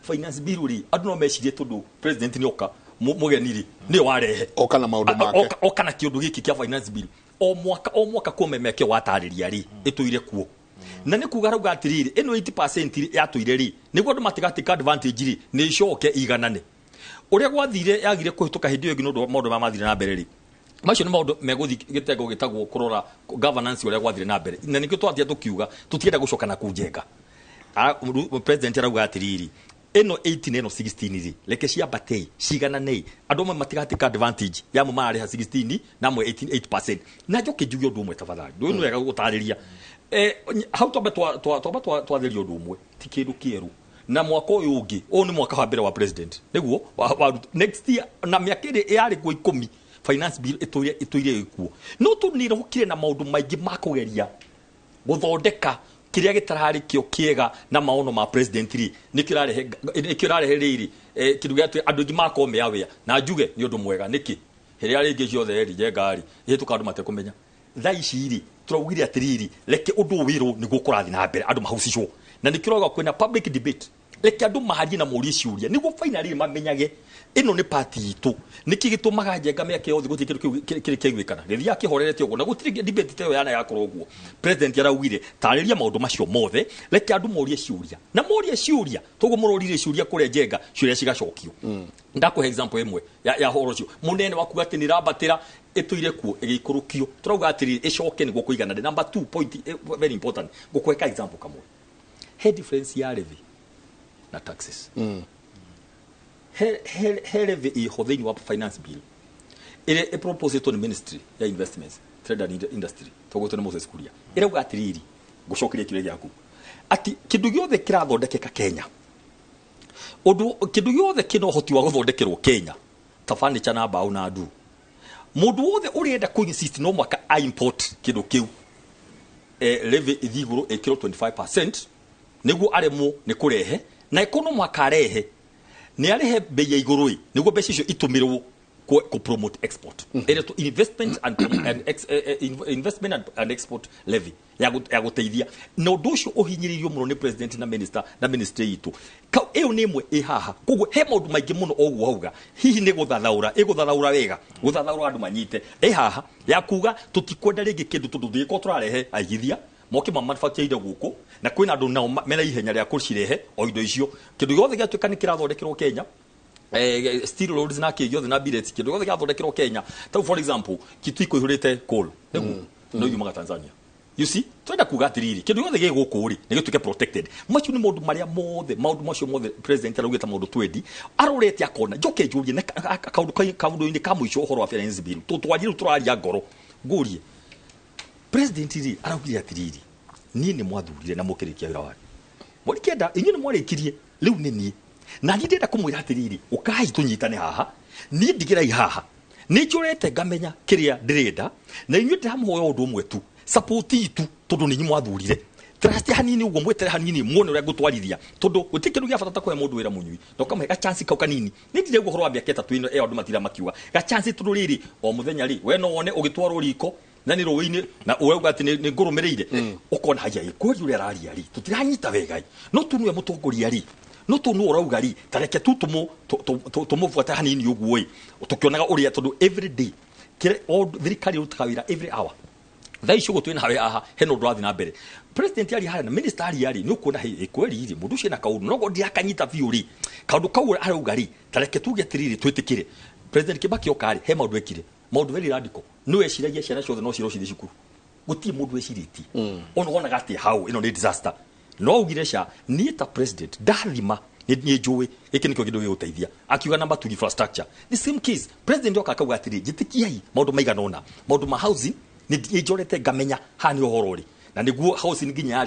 finance bill ri andu no mecirie tundu president ni oka mugeniri ni warehe oka na maundu make oka na kiundu giki kia finance bill o mwaka kuo memeke watariria ri ituire kuo na nä kuga rauga atä rä ä no 80% yatå ri nä guo andå matigatä advantage ri nä icoke iganane å rä a gwathire yagire kå hä tå ka hä ndä ä yo ngä no maå ndå mathire na mbere rä macio nä maå ndå megå thiä gä tengo gä tagwo kå rora governance å rä a gwathire na mbere na nä kä twatia tå kiuga tå tienda gå coka na kå njenga president arauga atä rä rä ä no 18 ä no 16 rä reke ciambatei cigananei andå amwe matigatä advantage yamo mararä ha 16 na amwe 8% na njoke njuge å ndå å mwe tafadhali ndå nä wega gå tarä ria hau twamba twatheria å ndå å mwe ti kä ndå kä erå na mwaka å yå å ngä å nä mwaka wa mbere wa president nä guo next year na mä aka ä rä yarä guo 10 finance bill ä ire ikuo no tå nä rohokire na maå ndå maingä ma kå geria gå thondeka kä rä a gä tararä kä o kä ega na maono ma president ri nä kä rarehe rä rä kä ndå gä atä andå aingä makorwo me aware na njuge nä å ndå mwega nä kä hä rä a rä ngä ciothe ri njengari hä tå ka andå matekå menya tha ici rä tå raugire atä rä rä reke å ndå wä rwo nä guo kå rathi na mbere andå mahaucicwo na nä kä roga kwä na public debate reke andå maharie na må rie ciåria nä guo finally mamenyage ä no nä pati itå nä kä gä tå maga njenga mä ake yothe gå tiä kä rä kä guä kana gä thiä akä horerete å guo na gå tirä debate ta ä yo yana yakorwo å guo president araugire tarä ria maå ndå macio mothe reke andå morie ciåria na morie ciåria tå guo må rorire ciåria kå rä njenga ciåria cigacokio ndakå he example ĩmwe ya horo cio må nene wakuga atä nä rambatä ra ä tå ire kuo ä gä ikå rå kio tå rauga atä rä ä coke nä guo kå iganane number 2 point very important gå kå heka example kamwe he difference ya levy na taxes he levy ä ho thä-inä wa finance bill ä rä ä propositwo nä ministry ya investments trade and industry tågåtwo nä Moses Kuria ä rauga atä rä ri gå cokeria kä rä gäaku atä kä ndå gä othe kä rathondekeka Kenya å ndå kä ndå gä othe kä na å hoti wa gå thondekerwo Kenya ta furniture na mbaå na ndu må ndå wothe å rä enda kå insist no mwaka import kä ndå kä u levy ä thiä igå rå ä kä rwo 25% nä guo aremwo nä kå rehe na ä no mwaka arehe nä arehe mbei ya igå rå nä guo mbeca icio itå mä rwo ku promote export investment and export levy ya guteithia na undu ucio uhinyiririo muno ni president na ministry itu iyo ni imwe haha koguo he maundu maingi muno oguo hauga hihi ni guthathaura wega guthathaura andu manyite haha ya kuga tutikwenda ringi kindu tundu thiko turarehe aigithia moke ma manufacture guku na kwina andu nao mena ihenya ria kucirehe o indo icio kindu gothe giatuika ni kirathondekerwo Kenya steel roads na kä giothe na billets kä ndå gothe gathondekerwo Kenya ta for example kitu iko ihurite coal no yumaga Tanzania you see twenda kuga atiriri kä ndå gothe gä gå kå rä nä gä tuike protected macio nä maundu maria mothe maundu macio mothe president araugä ta maundu twendi arorete akona njoke njũrie na kaundu-inĩ ka mũico ũhoro wa finance bill tũtwarie tũraria ngoro ngũrie president ri araugire atiriri niĩ nĩ mwathurire na mũkĩrĩkia wĩra wanyu mũrikenda inyuĩ nĩ mwarĩkirie rĩu nĩ niĩ na ndenda kũmwĩra atiriri ũkai tũnyitane haha niĩ ndigĩrai haha nĩ njũrete ngamenya kĩrĩa ndĩrenda na inyuĩ ndĩramũhoya ũndũ ũmwe tu support itu tondũ nĩ inyuĩ mwathurire trust hanini uguo mwetere hanini muone ũrĩa ngũtwarithia tondũ gũtirĩ kĩndũ gĩa bata ta kũhe mũndũ wĩra mũnyui na ũkamũhe gachance kau kanini nĩ ndire ũhoro wa mĩaka ĩtatũ ĩno andũ matira makiuga gachance tondũ rĩrĩ o mũthenya rĩ we no wone ũgĩtwarwo riko na nĩ rũĩ-inĩ na ũrauga atĩ nĩ ngũrũmĩrĩire ũkona haya kweri ũrĩa araria rĩ tũtiranyita wega no tu nĩwe mũtongoria rĩ no tu nũ ũrauga rĩ tareke tu tũmũbuate hanini ũguo ĩ tũkĩonaga ũrĩa tondũ every day thirikari ĩrutaga wĩra every hour thaa icio gũtwĩ nawe haha hena ũndũ ũrathiĩ na mbere president ari harĩa na minister ari arĩ nĩ ũkuona kweri rĩ mũndũ ũcio na kaũndũ no ndirakanyita biũ rĩ kaũndũ kau arauga rĩ tareke tuge atĩrĩrĩ twĩtĩkĩre president Kibaki oka rĩ he maũndũ ekire maũndũ very radical nĩ weciragia ciana ciothe no cirwo cithiĩ cukuru gũtirĩ mũndũ wecirĩtie ona wonaga atĩ hau ĩno nĩ disaster no ugire ca niĩ ta president ndathima nĩ njũĩ gĩkĩ nĩkĩo kĩndũ gĩgũteithia akiuga number 2 infrastructure the same case president oka akauga atĩrĩ njĩtĩkiai maũndũ maigana ũna maũndũ ma housing nĩ njorete ngamenya haha nĩ ũhoro rĩ na nĩguo housing nginya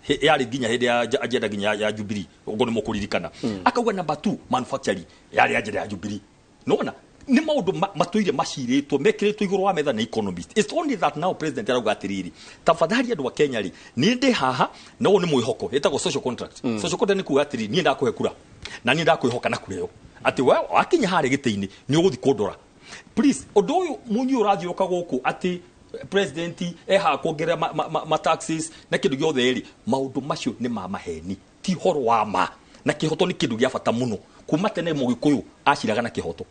yarĩ nginya hĩndĩ ya agenda nginya ya Jubilee ũguo nĩ mũkũririkana akauga number 2 manufacturing yarĩ agenda ya Jubilee nona nĩ maũndũ matũire macirĩtwo mekĩrĩtwo igũrũ wa metha na economist it's only that now president arauga atĩrĩrĩ tafadhali andũ a Kenya rĩ niĩ ndĩ haha no nĩ mwĩhoko ĩtagwo social contract social contract nĩ kuga atĩrĩ niĩ ndakũhe kura na niĩ ndakwĩhoka na kura ĩyo atĩ we wakinya harĩ gĩtĩ-inĩ nĩ ũgũthiĩ kũndora please ũndũ ũyũ mũnyi ũrathiũka gũkũ atĩ president eha kuongerera ma taxes na kĩndũ gĩothe rĩ maũndũ macio nĩ ma maheni ti horo wa ma na kĩhoto nĩ kĩndũ gĩa bata mũno kuma tene Mũgĩkũyũ aciraga na kĩhoto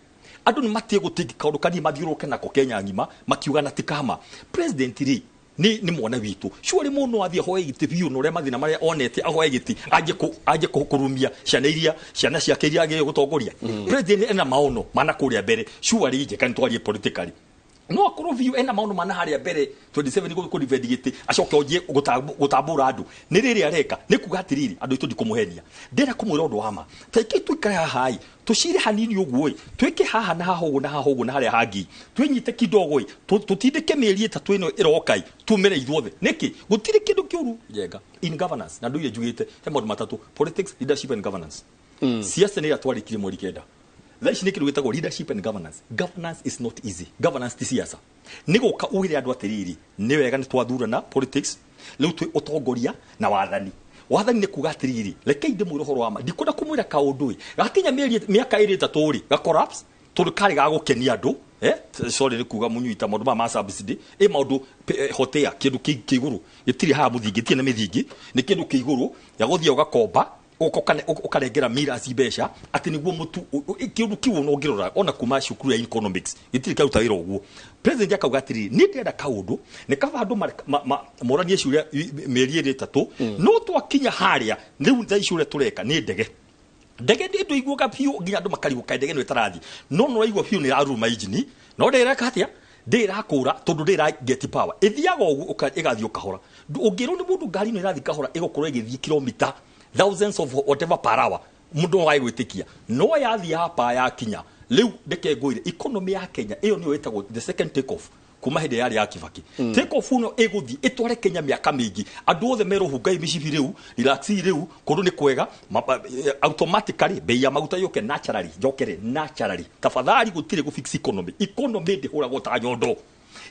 andũ nĩ matie gũtĩngĩ kaũndũ kanini mathiũrũrũke nako Kenya ng'ima makiuga na tikama president ri ni mwana witu shuri muno athie hoe giti biu no re mathina maria onete ahoe giti aje kurumia ciana ciake iria age gutongoria president ena maono mana kuria mbere shuri je kan twarie politically no akorwo view ena maono mana haria mbere 27 niguo ku defend giti acoke oje gutambura andu ni riri areka ni kuga atiriri andu itu ndikumuhenia ndera kumwira undu wama taiki twikara hai tushire hanini uguo twike haha na haho na haria hangi twinyite kidogo tutindike mieri itatu ino irokai tumere ithuothe niki gutire kindu kiuru jega in governance na nduye jugite he maundu matatu politics leadership and governance siasa ni atwarikire mweri kenda Thaici nä kä rå gä tagwo leadership and governance. Governance is not easy. Governance ti siasa. Nä gå ka å andå atä nä wega nä twathurana politics rä u twä å tongoria na wathani nä kuga atä rä rekei ndä mwä ra å horo wama ndikwenda kå mwä ra kaå ndå gakinya mä aka ä rä tatå rä gakorapse tondå karä gagå kenia andå sorry nä kuga må nyuita maå ndå ma subsidy maå ndå hotea kä ndå kä igå rå gä tirä haha må thingä tie na mä thingä nä kä ndå kä igå rå ya gå thiä å gakomba ukarengera miraci mbeca ati niguo mutu kiundu kiu no ngirora ona kuma cukuru ya economics gitiri karuta wira uguo president akauga atiri ni ndenda kaundu ni kaba andu moranie ciuria meri iri tatu no twakinya haria riu thaicure tureka ni ndege ndi iguoka piu nginya andu makariuka ndege no itarathi no igua piu ni aruma injini no ndireka atia ndirakura tondu ndira get power ithiaga uguo igathi ukahora ungirwo ni mundu ngari no irathi kahora igukorwo igithii kilomita thousands of whatever per hour mundu wa gwitikia no yathi hapa ya kinya riu ndeke ngwire economy ya Kenya iyo niyo etagwo the second take off kuma hindi yari ya Kibaki take off no iguthi itware Kenya miaka mingi andu othe merohu ngai micibi riu relax riu kundu ni kwega automatically bei ya maguta yoke naturally jokere naturally tafadhali gutire ku fix economy ndi huragwo ta nyondo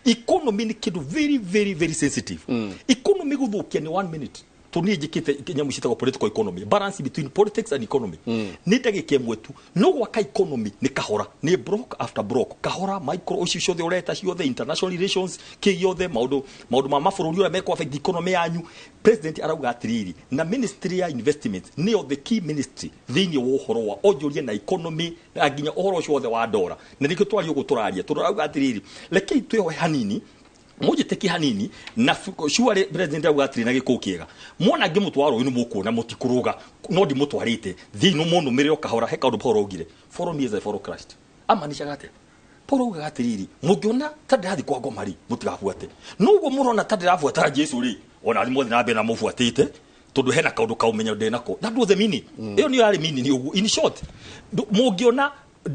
economy ni kindu very very very sensitive economy guthukia ni 1 minute tuni jikite kinyamu citagwo political economy balance between politics and economy ni ndagike mwetu no gwaka economy ni kahora ni block after block kahora micro issues ciothe ureta ciothe international relations kiyothe maudu ma mafururi ora meko affect economy yanyu president arauga atiriri na ministry ya investment ni the key ministry thini wo horo wa onjoria na economy aginya ohoro ciothe wa dora na nikyo twari uguturaria turauga atiriri lekei tweho hanini mujiteki hanini na shuare president agwatiri na gikuo kiega mona ngimutwaro inu mukuona mutikuruga no ndi mutwarite thino muno mere okahora he kaundu Paul ogire follow me as I follow Christ amanisha gate Paul oga gatiriri mugiona tadirathi kwa ngomari mutigafuate nugo murona tadirafuata Jesu ri ona ali mothe na be na mufuatite tondu hena kaundu kaumenya ndenako that was the meaning iyo ni yari meaning ugu in short mugiona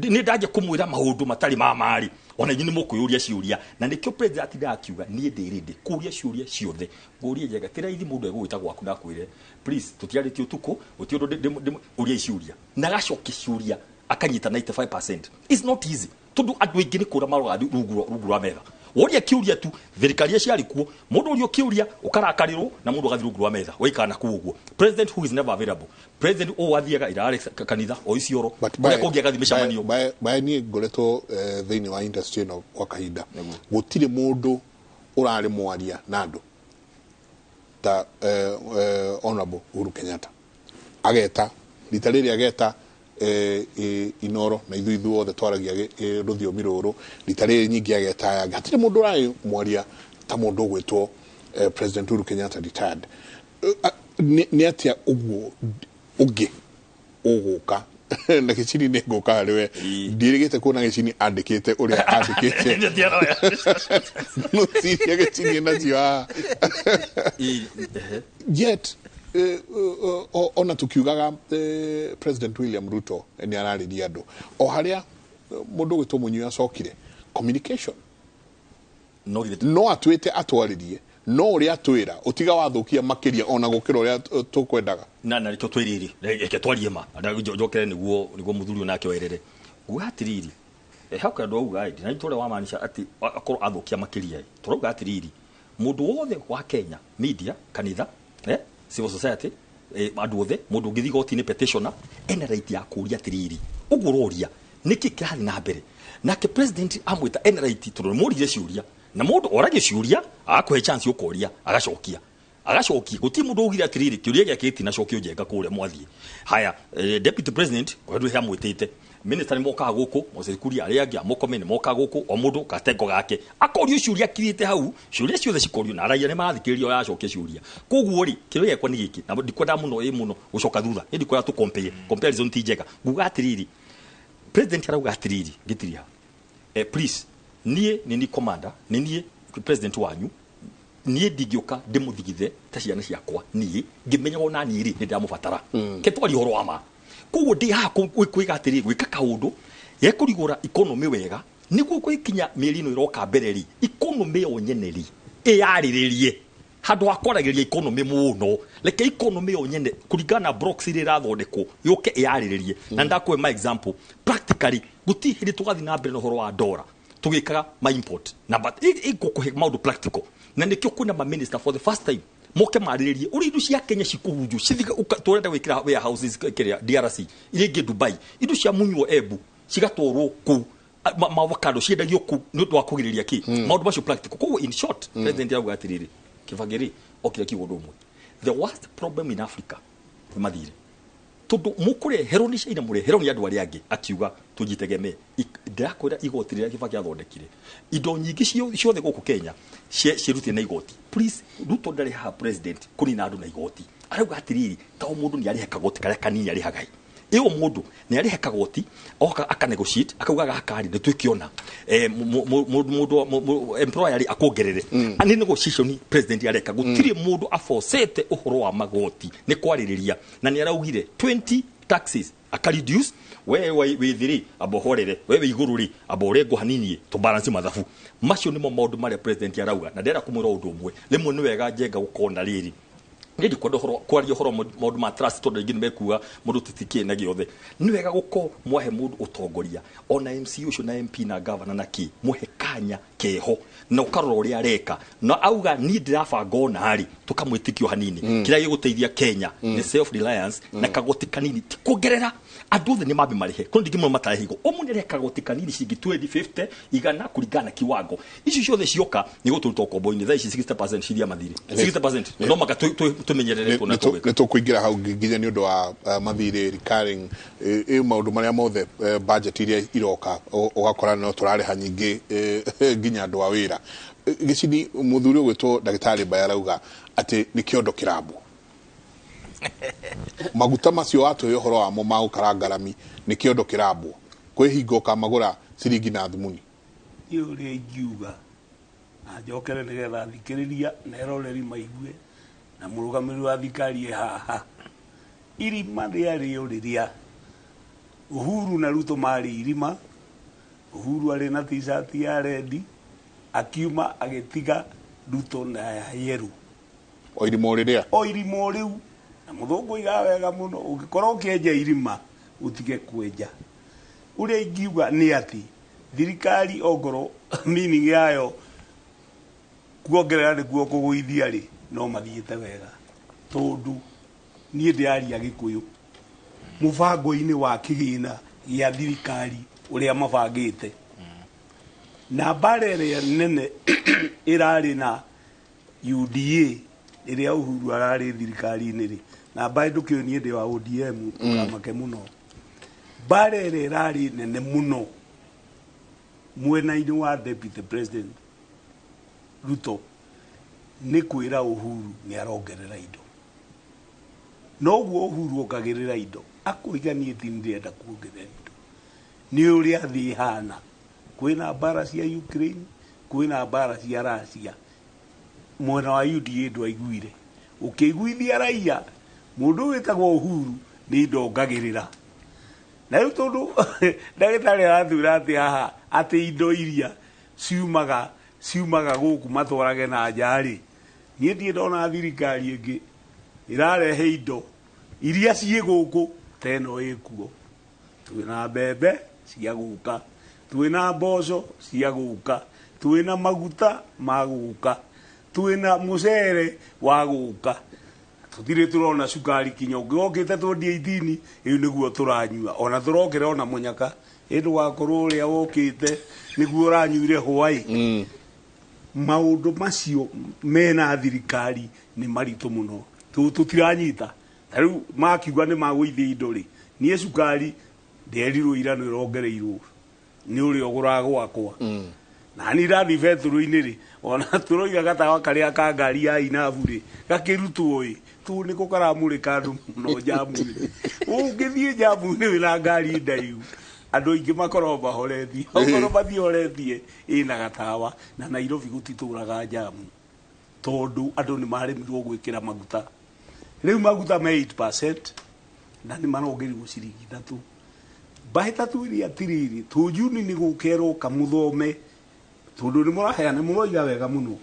ni ndaje kumwira maundu matari mamari ona nyini mukuyuria ciuria na nikyo president ndakiuga ni ndirinde kuria ciuria ciothe ngurie njega tira ithi mundu egwita gwaku ndakwire please tutiariti utuko utiondo uria ciuria na gacoki ciuria akanyita 95% it's not easy tondu andu ingi ni kura maroga rungu rwa metha woria kiuria tu thirikari ciari kuo mundu urio kiuria ukarakarirwo na mundu gathi rungu rwa metha waikana kuuguo president who is never available president o wathiaga ira kanitha o icioro uria kongia gathi mishamanio bae ni ngoretwo thini wa industry no kwa kahinda gutire mundu urari mwaria na andu ta honorable Uhuru Kenyatta ageta litariri ageta Inooro na ithu othe twaragia ruthiomi ruru ritariri nyingi ageta gatire mundu rai mwaria ta mundu gwetwo president Uhuru Kenyatta retired ni atia uguo ugi uguka na gicini ni nguka hariwe ndirigite kuona gicini andikite uria andikite no siria gicini na cia yet ona tukiugaga president William Ruto ni arariria andu o haria mundu gwitwo munyu acokire communication no atwite atwaririe no uria atwira utiga wathukia makiria ona gukira uria tukwendaga na rikyo twiriri reke twarie ma njokere niguo muthuri onake werere guatiriri hauka ndo uga na itore wa maanisha ati akoro athukia makiria turoga atiriri mundu wothe wa Kenya media kanitha civil society andu othe mundu ngithi goti-ini petitioner ena right ya kuria atiriri uguroria niki kirathi na mbere nake president amwita ena right tondu murire ciuria na mundu oragie ciuria akwe chance ukoria agacokia guti mundu ugira atiriri kiuria giake iti na cokio njenga kuria mwathie haya deputy president wendu he amwitite minister ni moka guku mosekuri aria angi amokome ni moka guku o mundu katengo gake akorio ciuria kirite hau ciuria ciothe cikorio na raia ni mathikiririo yacoke ciuria koguo ri kiro yekwa ni giki na ndikwenda muno muno gucoka thutha ndikwenda tu comparison ti njega nguga atiriri president arauga atiriri ngitiria please nie ni commander nie president wanyu nie ndingioka ndimuthigithe ta ciana ciakwa nie ngimenya ona nie ri ndamubatara ketwari horo ama koguo ndi ha kwiga atiri gwika kaundu yekurigura economy wega niguo gwikinya mieri ino iroka mbereri economy yo nyeneri yariririe handu akoragiria economy muno leke economy yo nyene kurigana blocks iri rathondeko yoke yariririe na ndakwe my example practically guti hindi tugathi na mbere no horo wa dollar tugikaga my import na but igukuhe maundu practical na nikyo kuna ma minister for the first time moke mariririe uri indu cia Kenya cikuhunju cithiga turenda wikira warehouses kiria DRC iringi Dubai indu cia munywo ebu cigatwarwo ku mavocado ciendagio ku ni undu wa kugiriria ki maundu macio practical koguo in short president yauga atiriri kivagiri okira kigundu umwe the worst problem in Africa ni mathire tondu mukure heroni cia ina mure heroni andu ari angi akiuga tujitegemee ndakwira igoti riria kibaki athondekire indo nyingi ciothe guku Kenya cirutie na igoti please Ruto ndari ha president kuni na andu na igoti arauga atiriri ta mundu ni ari hekagoti karia kanini ari hagai iyo mundu ni ari hekagoti oka aka negotiate akauga gakari ne twikiona mundu employer ari akongerere ani negotiation president ari hekagutiri mundu afosete uhoro wa magoti ni kwaririria na ni araugire 20 taxes akareduce wewe withiri abohorere wewe igururi aborengo hanini to balance mathafu macio nimo maundu mari president arauga na ndera kumura undu umwe rimwe ni wega njenga gukona riri ndi kwenda horo kwario horo maundu ma trust tondu ingine mekuga mundu titikie na giothe ni wega guko mwahe mundu utongoria ona MC ucio na MP na governor na ki muhe kanya keho na ukarora uria areka na auga ni ndirabanga ona hari tukamwitikio hanini kira giguteithia Kenya ni self reliance na kagoti kanini tikugerera andu the ni mabi marihe kondi gimo matahigo omunere kagoti kanini cingi 2050 igana kurigana kiwango icio ciothe cioka ni guturuta komboini tha ici 60% ciria mathire 60% no maka tumenyerere tuna ni tukuingira hau nginya ni undu wa mathire recurring maundu maria mothe budget iria iroka ugakora no turare hanyingi nginya andu a wira gicini muthuri gwitwo ndagitari bayarauga ati ni kiondo kirabu maguta macio atoyo horo wa mo mau karangarami ni kiondo kirabu kwihingo kamagura ciringi na thumuni yuri ngiuga na njokere nigetha thikiriria na eroreri maigue na murugamiri wa thikari haha irima riari uriria Uhuru na Ruto mari irima Uhuru ari na t-shirt ya red akiuma agetiga Ruto na yeru oirimo riu na muthungu iga wega muno ugikorwo ukienja irima utige kwenja uria ingiuga ni ati thirikari ongoro meaning yayo kuongerera ni guo kuguithia ri no mathiete wega tondu nie ndiaria gikuyu mubango-ini wa kigina ya thirikari uria mabangite na barere nene irari na UDA iria Uhuru arari thirikari-ini ri na bado kionie ndi wa ODM tukamake muno barere irari nene muno mwena-ini wa deputy president Ruto ni kwira Uhuru ni arongerera indo noguo Uhuru okagirira indo akuiganie tindirenda kuongerera indo ni uria thi hana kwina bara cia Ukraine kwina bara cia Russia mwena wa UDA ndwaiguire ukiguithia raia mundu witagwo Uhuru ni ndongagirira na riu tondu ndagitari arathura ati haha ati indo iria ciumaga guku matwarage na njari nie ndie ndona thirikari ingi irarehe indo iria ciĩ guku teno ikuo twina mbembe cia guka twina mboco cia guka twina maguta ma guka twina mucere wa guka tutire turona sukari kinyonge okite 2018 iyo niguo turanyua ona turokera ona munyaka indu wakorwo uria wokite niguo uranyuire hwai maundu macio mena thirikari ni maritu muno tutiranyita riu makiuga ni magwithia indo ri nie sukari nderirwo ira nä rongereirwo nä å rä a å gå raga gwakwa na nä rathi betå-inä rä ona tå roiga gatawa karä a ka ngari ya inabu rä gakä rutwo ä tå nä ko karamå rä ka andå må no njamu-inä å ngä thiä njamu-inä wä na ngari ndaihu andå aingä makorwo mahoretie okorwo mathihoretie ä na gatawa na Nairobi gå titå raga njamu tondå andå nä maremirwo gwä kä ra maguta rä u maguta me 8% na nä marongerirwo ciringi 3 bahita twiri atiriri tujuni ni gukerwo kamuthome tondu ni muraheana muroiga wega muno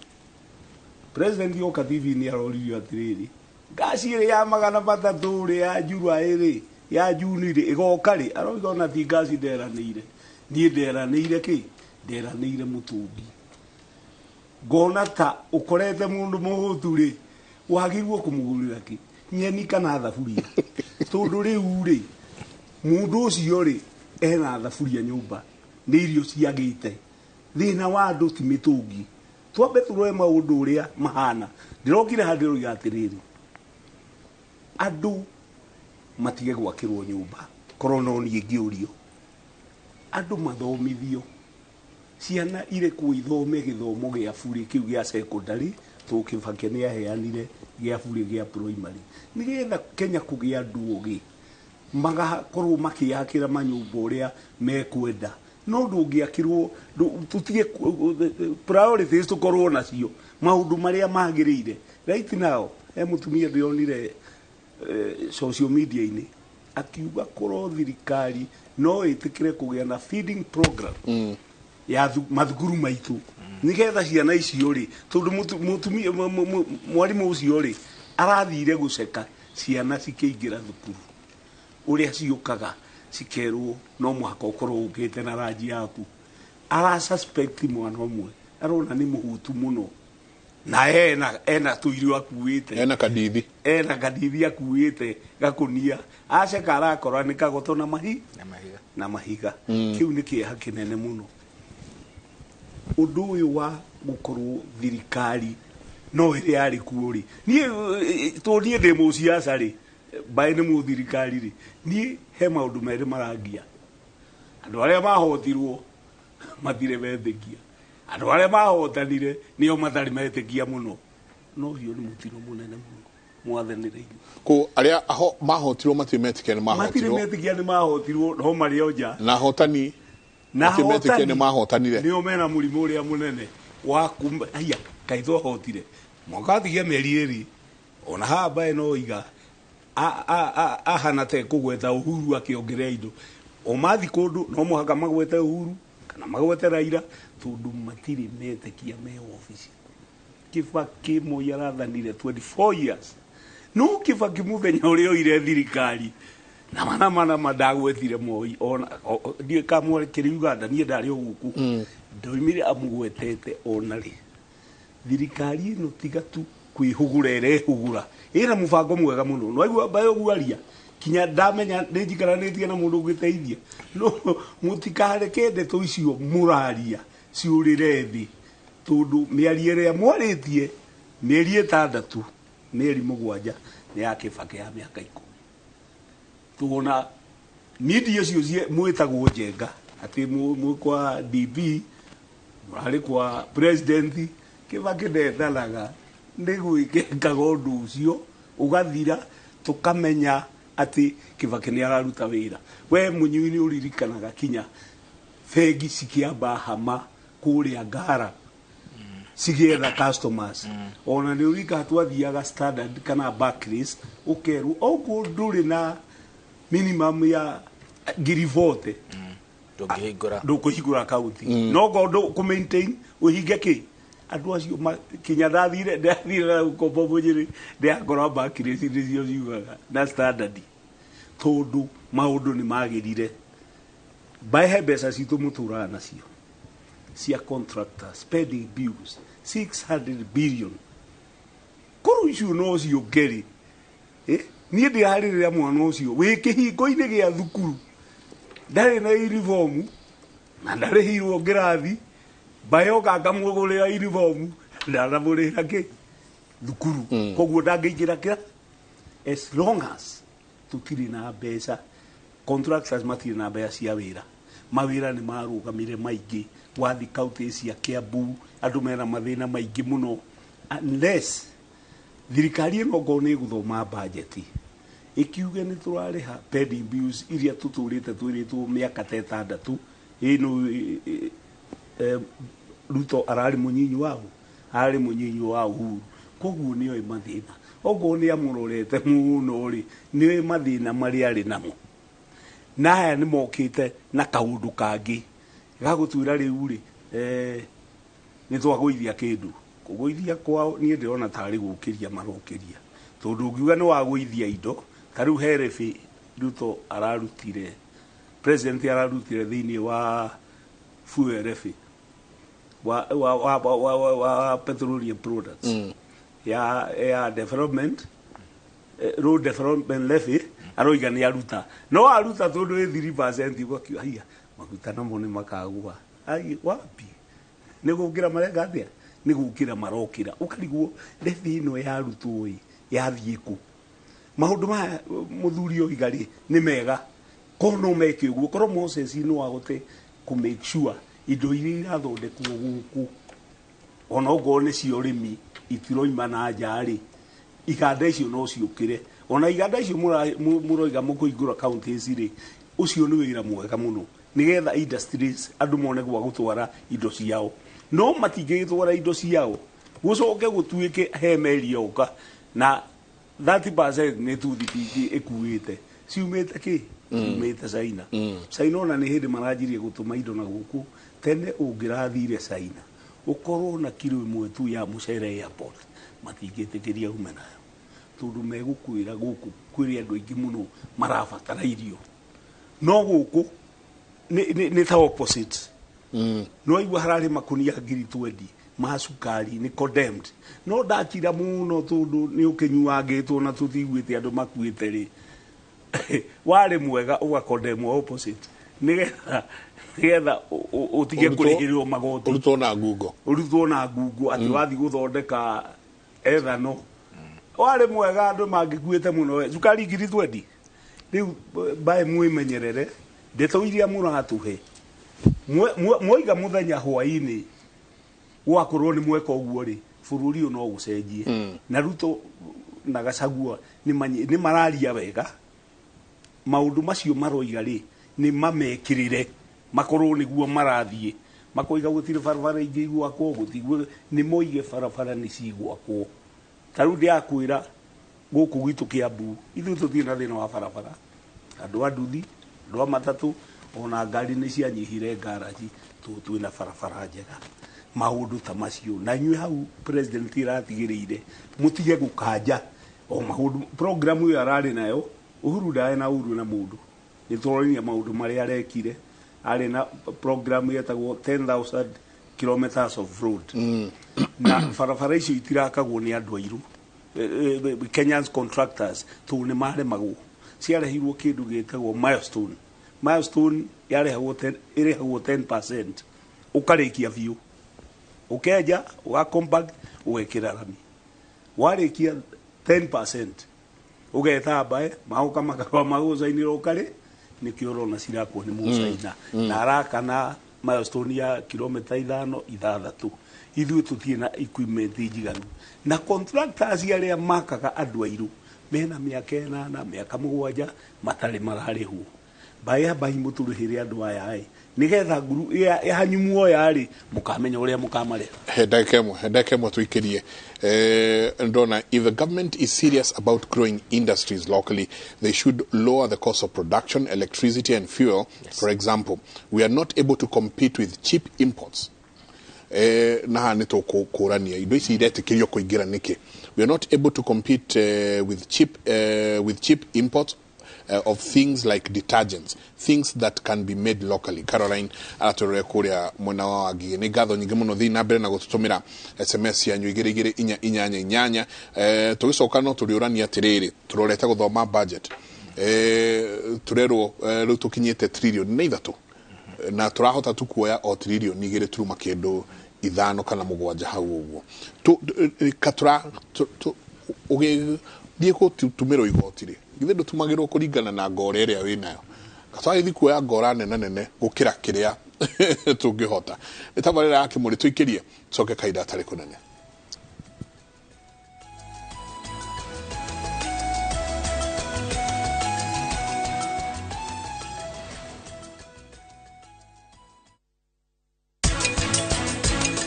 president yoka TV ni aroririo atiriri ngasi iri ya 300 ri ya jura iri ya juni ri igoka ri aroiga ona ti ngasi nderanire ni nderanire ki nderanire mutumbi ngona ta ukorete mundu muhutu ri wagirwo kumugurira ki nyeni kana thaburia tondu riu ri mundu ucio ri ena thaburia nyumba ni irio ciagite thina wa andu ti mitungi twambe turoe maundu uria mahana ndirokire handiro ya atiriri andu matige gwakirwo nyumba korona ni ngiurio andu mathomithio ciana ire ku ithome githomo gia buri kiu gia secondary tukibake ni aheanire gia buri gia primary nigetha Kenya kugia andu ugi magakorwo makiakira manyumba uria mekwenda no ndungiakirwo tutige priorities tukorwo nacio maundu maria magirire right now mutumia ndionire social media ini akiuga korwo thirikari no itikire kugia na feeding program ya mathukuru maitu nigetha ciana icio ri tondu mutumia mwarimu ucio ri arathire guceka ciana cikiingira thukuru uria ciukaga cikerwo no mwaka ukorwo ukite na rangi yaku ara suspect mwana umwe arona ni muhutu muno na ena tuirio akuite ena kadithi akuite gakunia aceka arakora ni kagoto na mahiga kiu ni kieha kinene muno undu uyu wa gukorwo thirikari no iri ari kuuri ni tondie ndi muciaca ri bae ni muthirikari ri ni he maundu meri marangia andu aria mahotirwo mathire methekia andu aria mahotanire nio mathari methekia muno no hiyo ni mutino munene muno mwathanire ko aria aho mahotirwo matimetekia ni mahotirwo no mari oja na hotani matimetekia ni mahotanire nio mena murimu uria munene wa kumba aya kaitho hotire mwakathigia meriri ona haba no iga ahana te kugweta Uhuru akiongerea indo o mathi kundu no muhaka magwete Uhuru kana magwete Raila tondu matiri metekia me office Kibaki moyarathanire 24 years no Kibaki muthenya uria ire thirikari na mana madagwetire moi ona die kamwe kiri Uganda nie ndari oguku ndoimire amugwetete ona ri thirikari no tigatu kwihugura hugura ira mubango mwega muno no aigua bayo guaria kinya ndamenya ndijikaranetie na mundu giteithia no mutikare kende to icio muraria ciurire thi tondu miariere ya mwaritie mieri 6 mieri 7 ni ya Kibaki ya miaka 10 tuona media cio mwitagwo njenga ati kwa DB murari kwa president Kibaki ndethanaga ndigwikaga undu ucio ugathira tukamenya ati Kibaki ni araruta wira we munyuini uririkanaga kinya fegi cikiamba hama kuria Ngara cigetha customers ona ni urika twathiaga Standard kana Barclays ukeru ogu nduri na minimum ya ngirivote ndukihingura account no gondo ku maintain uhinge ki andu acio kinya ndathire ukombo mujiri ndiakora Barclays ndicio ciugaga na Standard tondu maundu ni magirire bae mbeca citu mutura nacio cia contractors spending bills 600 billion kuru icio no cio ngeri nie ndihaririria mwana ucio wi kihingo-ini gia thukuru ndari na uniform na ndarihirwo ngirathi bayo gakamugurira uniform ndaramurira ki thukuru koguo ndangĩingĩra kira as long as tutiri na mbeca contractors matirĩ na mbeca cia wĩra mawĩra nĩ marũgamire maingĩ wathi kaunti cia Kiambu andũ mena mathĩna maingĩ mũno unless thirikari ĩno ngo nĩ gũthoma budget ikiuge nĩ tũrarĩha pending bills iria tũtũrĩte twĩrĩtwo mĩaka 6 ĩno Ruto ararĩ mũnyinyi wa Uhuru koguo nĩoĩ mathĩna ogo nĩ amũrorete mũno rĩ nĩoĩ mathĩna marĩa arĩ namo na aya nĩ mokĩte na kaũndũ kangĩ gagũtwĩra rĩu rĩ nĩ twagũithia kĩndũ kũgũithia kwao niĩ ndĩrona tarĩ gũkĩria marokĩria tondũ ũngiuga nĩ wagũithia indo tarĩu herebi Ruto ararutire president ararutire thĩinĩ wa fuel refi wa petroleum products ya development road development levy aroiga nĩ aruta no aruta tondũ 3% gwakiwa hiya maguta namo nĩ makagua ai wapi nĩ gũkĩra marenga atĩa nĩ gũkĩra marokĩra ũkarigwo levy ĩno yarutwo yathiĩ kũ maũndũ maya mũthuri oiga rĩ nĩ mega kono meke ũguo korwo Moses no agote ku make sure indo iria irathondekwo gũkũ ona ũgoo nĩ cio ũrĩmi itiroima na njarĩ iganda icio no ciũkĩre ona iganda icio mũroiga mũkũingũra counties rĩ ũcio nĩ wĩra mwega mũno nigetha industries andũ mone gwa gũtwara indo ciao no matingĩgĩtwara indo ciao gũcoke gũtuĩke he meri yoka na 30% nĩ tuthibiti ĩkuĩte ciumĩte kĩ ciumĩte China China ona nĩ hĩndĩ maranjirie gũtũma indo na gũkũ tene ũngĩrathire China ukorwo na kilo ĩmwe tu ya mũcere airport matingĩtĩkĩria ume nayo tondũ megũkwĩra gũkũ kwĩrĩ andũ aingĩ mũno marabatara irio no gũkũ nĩ ta opposite no igua hararĩ makunia 20 ma cukari nĩ condemned no ndakira mũno tondũ nĩ ũkĩnyuangĩtwo na tũtiguĩte andũ makuĩte rĩ warĩ mwega ũgakondemn opposite nigetha utige kũrĩhĩrwo magoti ũrutwo na ngungo atĩ wathi gũthondeka ethano warĩ mwega andũ mangĩkuĩte mũno cukari 20 rĩu bae mwĩmenyerere ndeto iria mũratũhe mwoiga mũthenya hwaĩ-inĩ gwakorwo nĩ mweka ũguo rĩ bũrũri no gũcenjie na Ruto na Gachagua nĩ mararia wega maũndũ macio maroiga rĩ nĩ mamekĩrĩre makorwo nĩguo marathiĩ makoiga gũtirĩ barabara ingĩ igwakwo gũtigwo nĩ moige barabara nĩ cigwakwo tarĩu ndĩakwĩra gũkũ gwitũ Kiambu ithuĩ tũtirĩ na thĩna wa barabara andũ a nduthi andũ a matatũ ona ngari nĩ cianyihire ngaraji twĩna barabara njega maũndũ ta macio na inyuĩ hau president iratigĩrĩire mũtige gũkanja o maũndũ program ĩyo ararĩ nayo Uhuru ndae na uru na mũndũ nĩ tũrorania maũndũ marĩa arekire arĩ na program yetagwo 10,000 kilometers of road na barabara icio itirakagwo nĩ andũ airũ Kenyans contractors tu nĩ maremagwo ciarehirwo kĩndũ gĩtagwo milestone yarehagwo 10% ũkarĩkia biũ ũkenja ũgacompact ũgekĩra rami warĩkia 10% ugeta bae maoka makarwa magũcainĩra ũkarĩ nĩkĩo ũrona cirakwo nĩ mũcaina na arakana milestone ya kilomita 5-6 ithuĩ tũtirĩ na equipment njiganu na contractors arĩa makaga andũ airũ mena mĩaka 8 mĩaka 7 matarĩ mararĩhwo bae mũtũrĩhĩre andũ aya nigetha nguru yanyumwo yarĩ mukamenya ũrĩa mukamarĩha hendekemwe tuikirie ndona if the government is serious about growing industries locally they should lower the cost of production electricity and fuel for example we are not able to compete with cheap imports na nĩ tũkũrania indo ici iretĩkĩrio kũingĩra nĩkĩ we are not able to compete with cheap imports of things like detergents, things that can be made locally. Caroline aratũrore kũrĩa mwena wa Wangige nĩ ngatho nyingĩ mũno thiĩ na mbere na gũtũtũmĩra SMS yanyu 22488 tũgĩcoka no tũrĩũrania atĩrĩrĩ tũrorete gũthoma budget turerwo rĩu tũkinyĩte trillion na 3 na tũrahota tu kuoya o trillion 2.5 kana 7 hau ũguo katura ũgĩthiĩ gũtũmĩrwo igoti rĩ ithe ndũtumagĩrwo kũringana na ngore ĩrĩa wĩ nayo gatwaithi kuoya ngora nene gukira kiria tungihota itabarira yake muri tuikirie coke kaida tari kunene.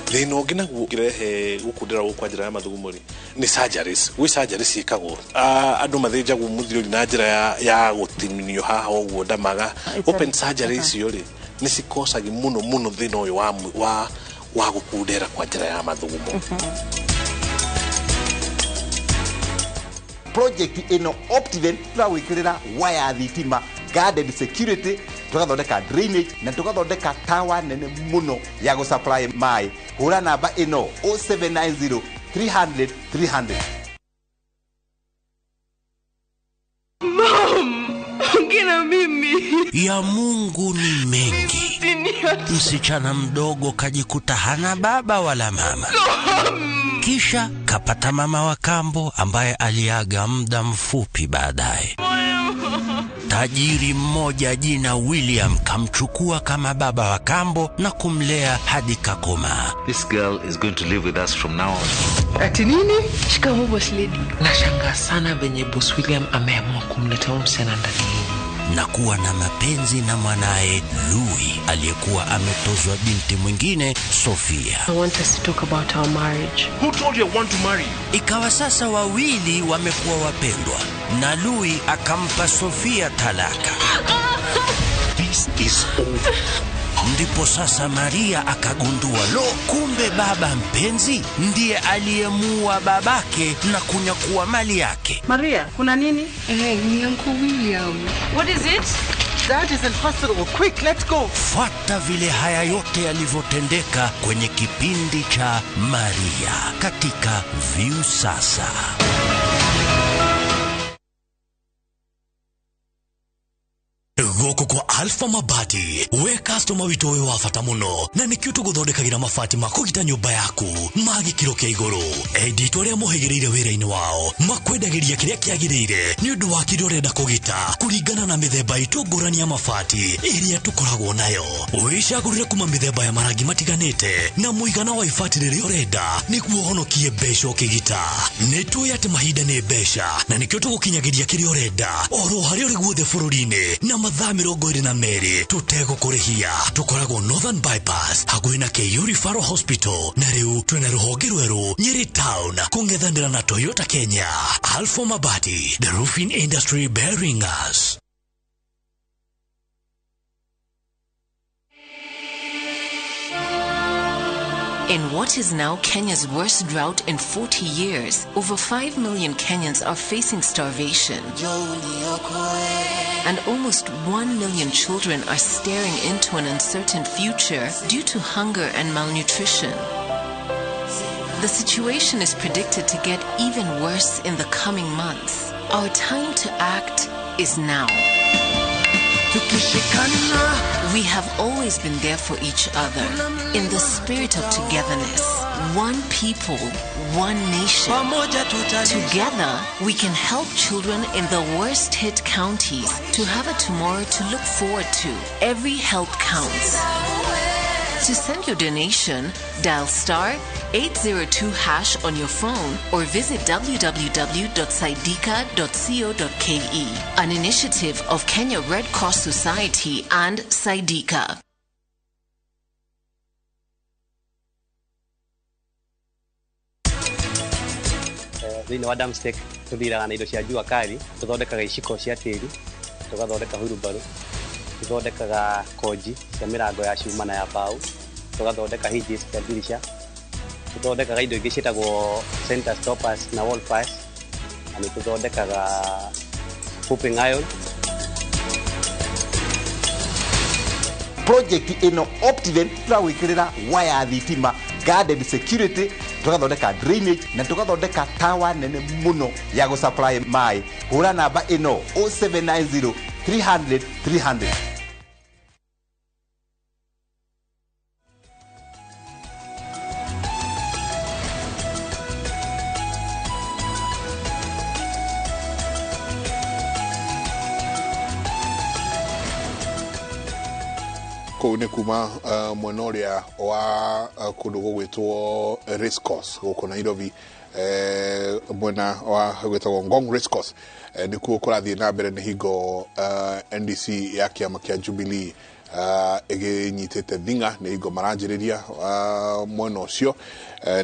Thina ngina gukirehe gukundira gukwa njira ya mathugumuri ni surgeries we surgeries ikagwo andu mathinjagwo muthiri na njira ya gutinio haha uguo ndamaga open surgeries yori ni sikosagi muno thina uyu wa gukundira kwa njira ya mathugumo. Project ino Optiven twawikirira wire thitima guarded security tugathondeka drainage na tugathondeka tawa nene muno ya go supply mai. Hura namba ino 0790 300 300. Mom, ongea mimi. Ya Mungu ni mengi. Msichana mdogo kajikuta hana baba wala mama. Kisha kapata mama wa kambo ambaye aliaga muda mfupi baadaye. Tajiri mmoja jina William kamchukua kama baba wa kambo na kumlea hadi kakoma. This girl is going to live with us from now on. Ati nini? Shikamoo boss lady. Nashangaa sana venye boss William ameamua kumleta msichana ndani. Na kuwa na mapenzi na mwanae Louis aliyekuwa ametozwa binti mwingine Sofia. I want us to talk about our marriage. Who told you I want to marry? Ikawa sasa wawili wamekuwa wapendwa na Louis akampa Sofia talaka. This is over. Ndipo sasa Maria akagundua kumbe baba mpenzi ndiye aliyemuua babake na kunyakua mali yake. Maria, kuna nini? Ni Uncle William. What is it? Dad is in hospital. Quick, let's go. Fuata vile haya yote yalivyotendeka kwenye kipindi cha Maria katika View Sasa. Goko kwa Alpha Mabati we customer wito we wafata muno na nikyo tuguthondekagira mabati makugita nyumba yaku magikiro kia iguru edit uria muhigireire wira-ini wao makwendagiria kiria kiagirire ni undu wa kiria urenda kugita kuringana na mithemba itu ngurani ya mabati iria tukoragwo nayo wicagurire kuma mithemba ya marangi matiganite na muigana wa ibati riria urenda niguo honokie mbeca ukigita nituoy ati mahinda ni mbeca na nikyo tugukinyagiria kiria urenda oro haria uri guothe bururi-ini na mathaa 22 tutegũkũrĩhia tukoragwo Northern Bypass hakuhĩ na KU Referral Hospital na rĩu twĩna rũhonge rwerũ Nyeri Town kũng'ethanĩra na Toyota Kenya. Alpha Mabati, the roofing industry bearing us. In what is now Kenya's worst drought in 40 years, over 5 million Kenyans are facing starvation. And almost 1 million children are staring into an uncertain future due to hunger and malnutrition. The situation is predicted to get even worse in the coming months. Our time to act is now. We have always been there for each other in the spirit of togetherness. One people, one nation. Together, we can help children in the worst hit counties to have a tomorrow to look forward to. Every help counts. To send your donation, dial *802# on your phone or visit www.saidika.co.ke, an initiative of Kenya Red Cross Society and Saidika. Thĩinĩ wa Damstek tũthiraga na indo cia njua kali, tũthondekaga iciko cia tĩri, tũgathondeka hurubaru, tũthondekaga koji cia mĩrango ya cuma na ya mbao, tũgathondeka hinges cia dirisha, tũthondekaga indo ingĩ ciĩtagwo center stoppers na wall fires, na nĩ tũthondekaga hooping iron. Project ino Optiven twawikirira wire thitima guarded security tugathondeka drainage na tugathondeka tawa nene muno ya go supply mai. Hura namba ino 0790 300 300. kou ni kuma mwena uria wa kundu gugwitwo race course guko Nairobi mwena wa gwitagwo Ngong race course nikuo kurathie na mbere ni hingo NDC ya kiama kia Jubilee iginyitite thinga ni hingo maranjiriria mwena ucio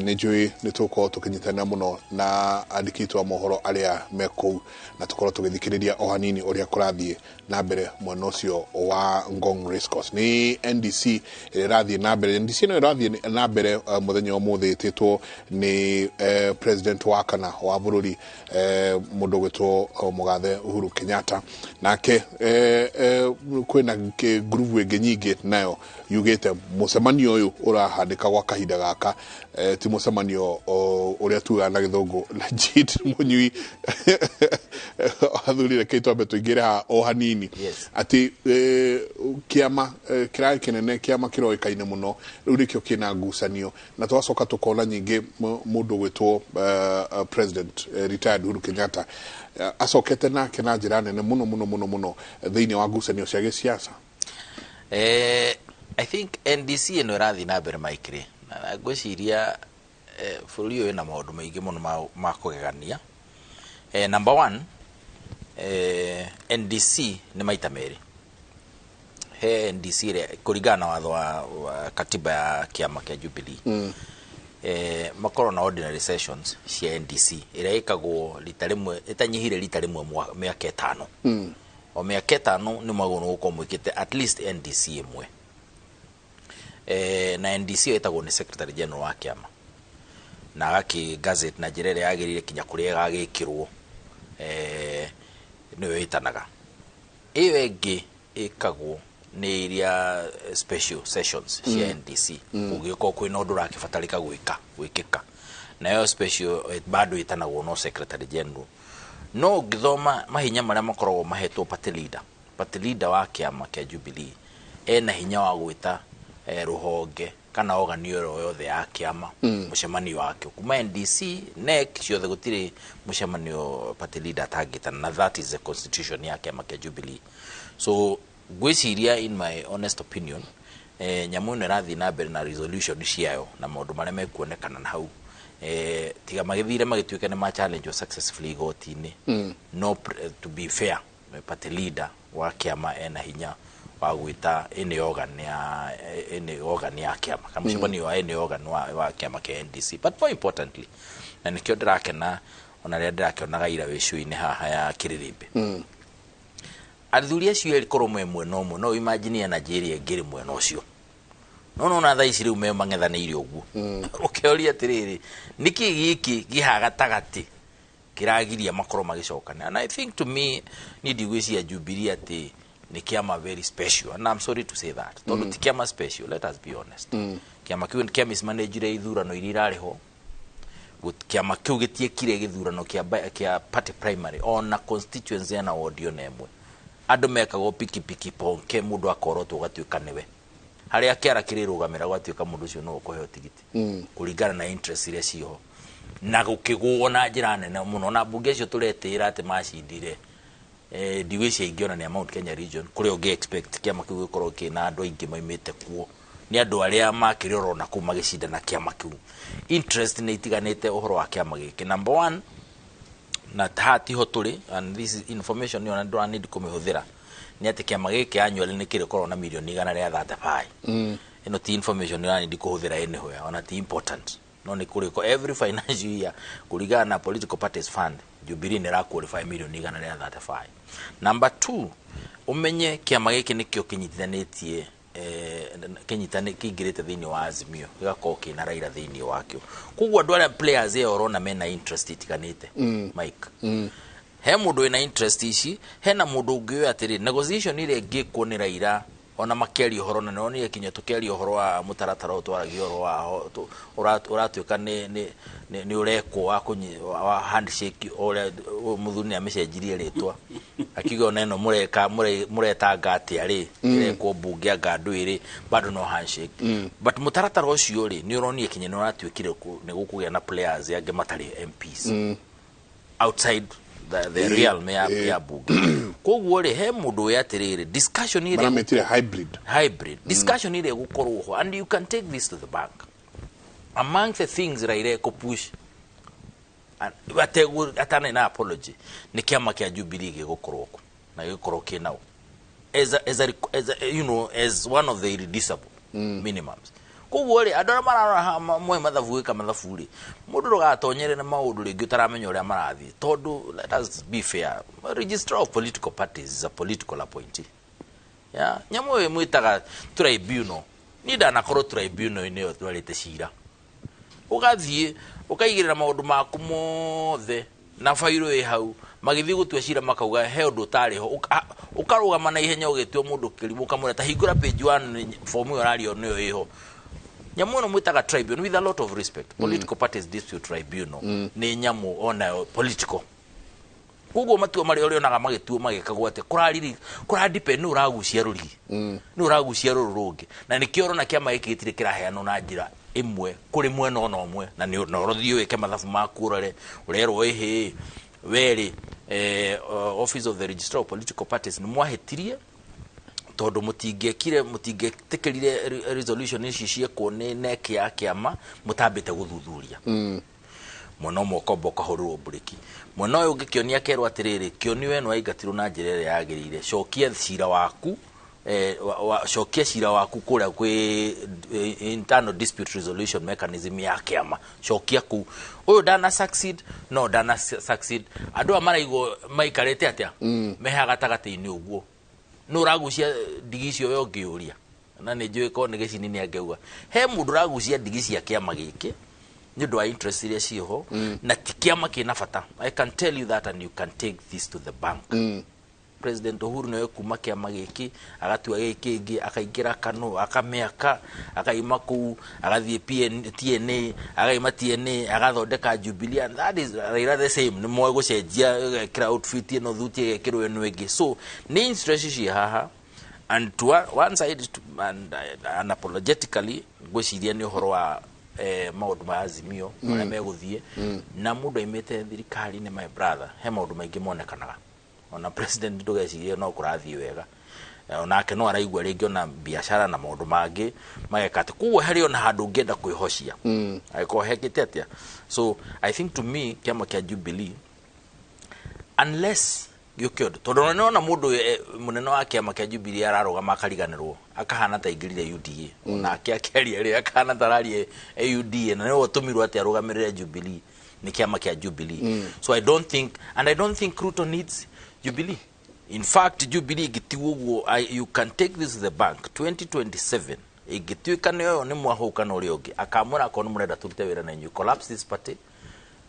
ni njui ni tuko tukinyitana muno na andikitwo a mohoro aria mekou na tukoro tugithikiriria o hanini uria kurathie na mbere mwena ucio wa Ngong race course ni NDC irathie na mbere NDC no irathie na mbere muthenya umuthi titwo ni president wa kana wa bururi mundu gwitwo mugathe Uhuru Kenyatta nake kwina groove enge nyingi nayo yugite mucemanio uyu urahandika gwa kahinda gaka ti mucemanio uria tuga na githungu legit munyui athurire kitwambe tuingire ha o hanini ati kiama kirai kinene kiama kiroikaine muno riu nikio kina ngucanio na twacoka tukona nyingi mundu gwitwo president retired Uhuru Kenyatta acokete nake na njira nene muno thiini wa ngucanio cia gisiasa. I think NDC ino irathi na mbere maikire na ngwiciria bũrũri ũyũ na maũndũ maingĩ mũno ma kũgegania. Number one, NDC nĩ maita merĩ. He NDC ĩrĩa kũringana na watho wa katiba ya kĩama kĩa Jubilee makorwo na ordinary sessions cia NDC ĩrĩa ĩkagwo rita rĩmwe ĩtanyihire rita rĩmwe mĩaka ĩtano. O mĩaka ĩtano nĩ magũrũ gũkorwo mwĩkĩte at least NDC ĩmwe. Na NDC ĩtagwo nĩ Secretary General wa kĩama na agaki gazette na njĩra ĩrĩa yagĩrĩire kinya kũrĩa gagĩkĩrwo nĩyo ĩtanaga. Ĩyo ĩngĩ ĩkagwo nĩ iria special sessions cia NDC ũgĩkorwo kwĩna ũndũ ũrakĩbatarĩka gwĩkĩka nayo special bado ĩtanagwo no Secretary General. No ngĩthoma mahinya marĩa makoragwo mahetwo party leader wa kĩama kĩa Jubilee ena hinya wa gwĩta ruhonge kana organio yothe ya kĩama mucemanio wake kuma NDC NEC ciothe gũtirĩ mucemanio party leader atangĩtana na that is the constitution ya kĩama kĩa Jubilee. So gwĩciria in my honest opinion nyamu ĩno ĩrathiĩ na mbere na resolution ciayo na maũndũ marĩa mekuonekana na hau tiga magĩthire magĩtuĩka nĩ ma challenge successfully igoti-inĩ. No to be fair party leader wa kĩama ena hinya wa gwĩta ene organ ya kĩama kana mũcemanio wa ene organ wa kĩama kĩa NDC. But more importantly na nĩkĩo ndĩrakena ona rĩrĩa ndĩrakĩonaga ira wĩcũ-inĩ haha ya Kĩrĩrĩmbĩ athuri acio erĩ korwo mwena ũmwe no imagine Nigeria ngĩrĩ mwena ũcio no na thaa ici rĩu me mang'ethanĩire ũguo ũkĩoria atĩrĩrĩ nĩkĩ gĩkĩ gĩha gatagatĩ kĩragiria makorwo magĩcokana. And I think to me nĩ ndigwĩciria Jubilee atĩ ni kiama very special and I'm sorry to say that tondu ti kiama special, let us be honest. Kiama kiu ni kiama mismanagire ithurano iria irariho kiama kiu gitiekire githurano kia party primary ona constituency na audio nemwe andu mekagwo piki ponke mundu akorotwo gatuika niwe haria kiara kirirugamira gwatuika mundu ucio no kuheo tigiti kuringana na interest iria ciho na gukigwo na njira nene muno na bunge cio turetira ati macindire ndiwĩcia ingĩona nĩ Mount Kenya region kũrĩa ũngĩ expect kĩama kĩu gĩkorwo kĩna andũ aingĩ maimĩte kuo nĩ andũ arĩa makĩrĩ oro na kũu magĩcindana kĩama kĩu. Interest nĩ itiganĩte ũhoro wa kĩama gĩkĩ. Number one na hatiho tũrĩ and this is information yona ndũ need kũmĩhũthĩra nĩ atĩ kĩama gĩkĩ annually nĩ kĩrĩ korwo na milioni 135. Ĩno ti information yona need kũhũthĩra anywhere ona ti important no nĩ kũrĩ every financial year kũringana na political parties fund Jubilee nĩ ra-qualify milioni 135. Number 2 umenye kĩama gĩkĩ nĩkĩo kĩnyitithanĩtie kĩingĩrĩte thĩinĩ wa Azimio gĩgakorwo kĩna Raila thĩinĩ wakĩo. Koguo andũ arĩa players ũrona mena interest itiganĩte Mike. He mũndũ wĩna interest ici hena mũndũ ũngĩ atĩrĩ negotiation ĩrĩa ĩngĩkwo nĩ Raila ona makĩaria ũhoro na nĩ kinya tũkĩaria ũhoro wa mũtaratara ũtwaragio ũhoro wa ũratuĩka nĩ ũrekwo wa handshake ũrĩa mũthuri nĩ amĩcenjirie rĩtwa akiuga ona ĩno mũretanga atĩa rĩ ĩrekwo mbunge anga andũ ĩrĩ bado no handshake. But mũtaratara ũcio rĩ nĩ ũronire kinya nĩ ũratuĩkire nĩ gũkũgĩa na players angĩ matarĩ MPs outside the realm ya bunge. koguo ri he mundu we atiriri discussion ire marametire hybrid discussion ire gukorwo ho, and you can take this to the bank. Among the things raire ko push atane na apology ni kiama kia Jubilee gigukorwo ko na gigukorwo kinao as you know, as one of the irreducible minimums. Koguo ri andora marara mwe mathabu ka mathabu ri mundu rugatonyere na maundu ringi utaramenya uria marathi tondu let us be fair, registrar of political parties is a political appointee. Yeah, nyamu we mwitaga tribunal ni dana koro tribunal ine yo twarite cira ugathie ukaigirira maundu maku mothe na fairo e hau magithi gutua cira makauga he undu tari ho ukarugama na ihenya ugitio mundu kirimu kamura ta hingura page 1 form yo radio niyo iho nyamu no mwitaga tribunal with a lot of respect. Political parties dispute tribunal ni nyamu ona political. Kugo matua mari ori onaga magituo magikagwo ate kuradipe no ragucia ruri no ragucia rurungi na nikio na kiama ikitire kiraheano na njira imwe kuri mwena ona omwe na ni rothio weke mathabu makurore urero ehe weri office of the registrar of political parties ni mwahetirie tondu mutingetekerire resolution ici ciekwo ni neki ya kiama mutambite guthuthuria mono mokombo kahorwo buriki mono uyu ngikionia kerwa atiriri kioni we no aigatirwo na njirere yagirire cokia cira waku cokia cira waku kuria kwi internal dispute resolution mechanism ya kiama cokia ku uyu dana succeed no dana succeed andu amaraigo maikarete atia mehaga tagati-ini uguo no ragucia digicio yo ngiuria na ni njui ko ni gicini ni angeuga he mundu ragucia digicia kiama giki ni do interest iria ciho na tikiama kina bata. I can tell you that, and you can take this to the bank. President Uhuru no kuma kiama giki agatua giki ingi akaigira kanu akameaka akaima ku agathie TNA agaima TNA agathondeka Jubilee, and that is the same ni mwe gucenjia kira outfit no thutie gekirwe no egi. So ni interest ci haha, and to one side and unapologetically gwiciria ni uhoro wa maundu ma azimio na meguthie na mundu aimete thirikari ni my brother he maundu maingi monekanaga ona president ndugecirie no kurathie wega onake no araigua ringi ona biashara na maundu mangi magekate kuwa heri ona handu ngenda kwihocia aiko hekite atia. So I think to me kiama kia Jubilee unless yukiodo tondu nona mundu munene wa kiama kia Jubilee ararugama akariganirwo akahana ta ingirire UDA ona akiakeria ri akahana tarari UDA na no tumirwo ati arugamirire Jubilee ni kiama kia Jubilee. So I don't think Ruto needs Jubilee. In fact Jubilee gitiwo you can take this to the bank 2027 igituika nayo ni mwahuka no riogi akamura kono murenda turute wira na you collapse this party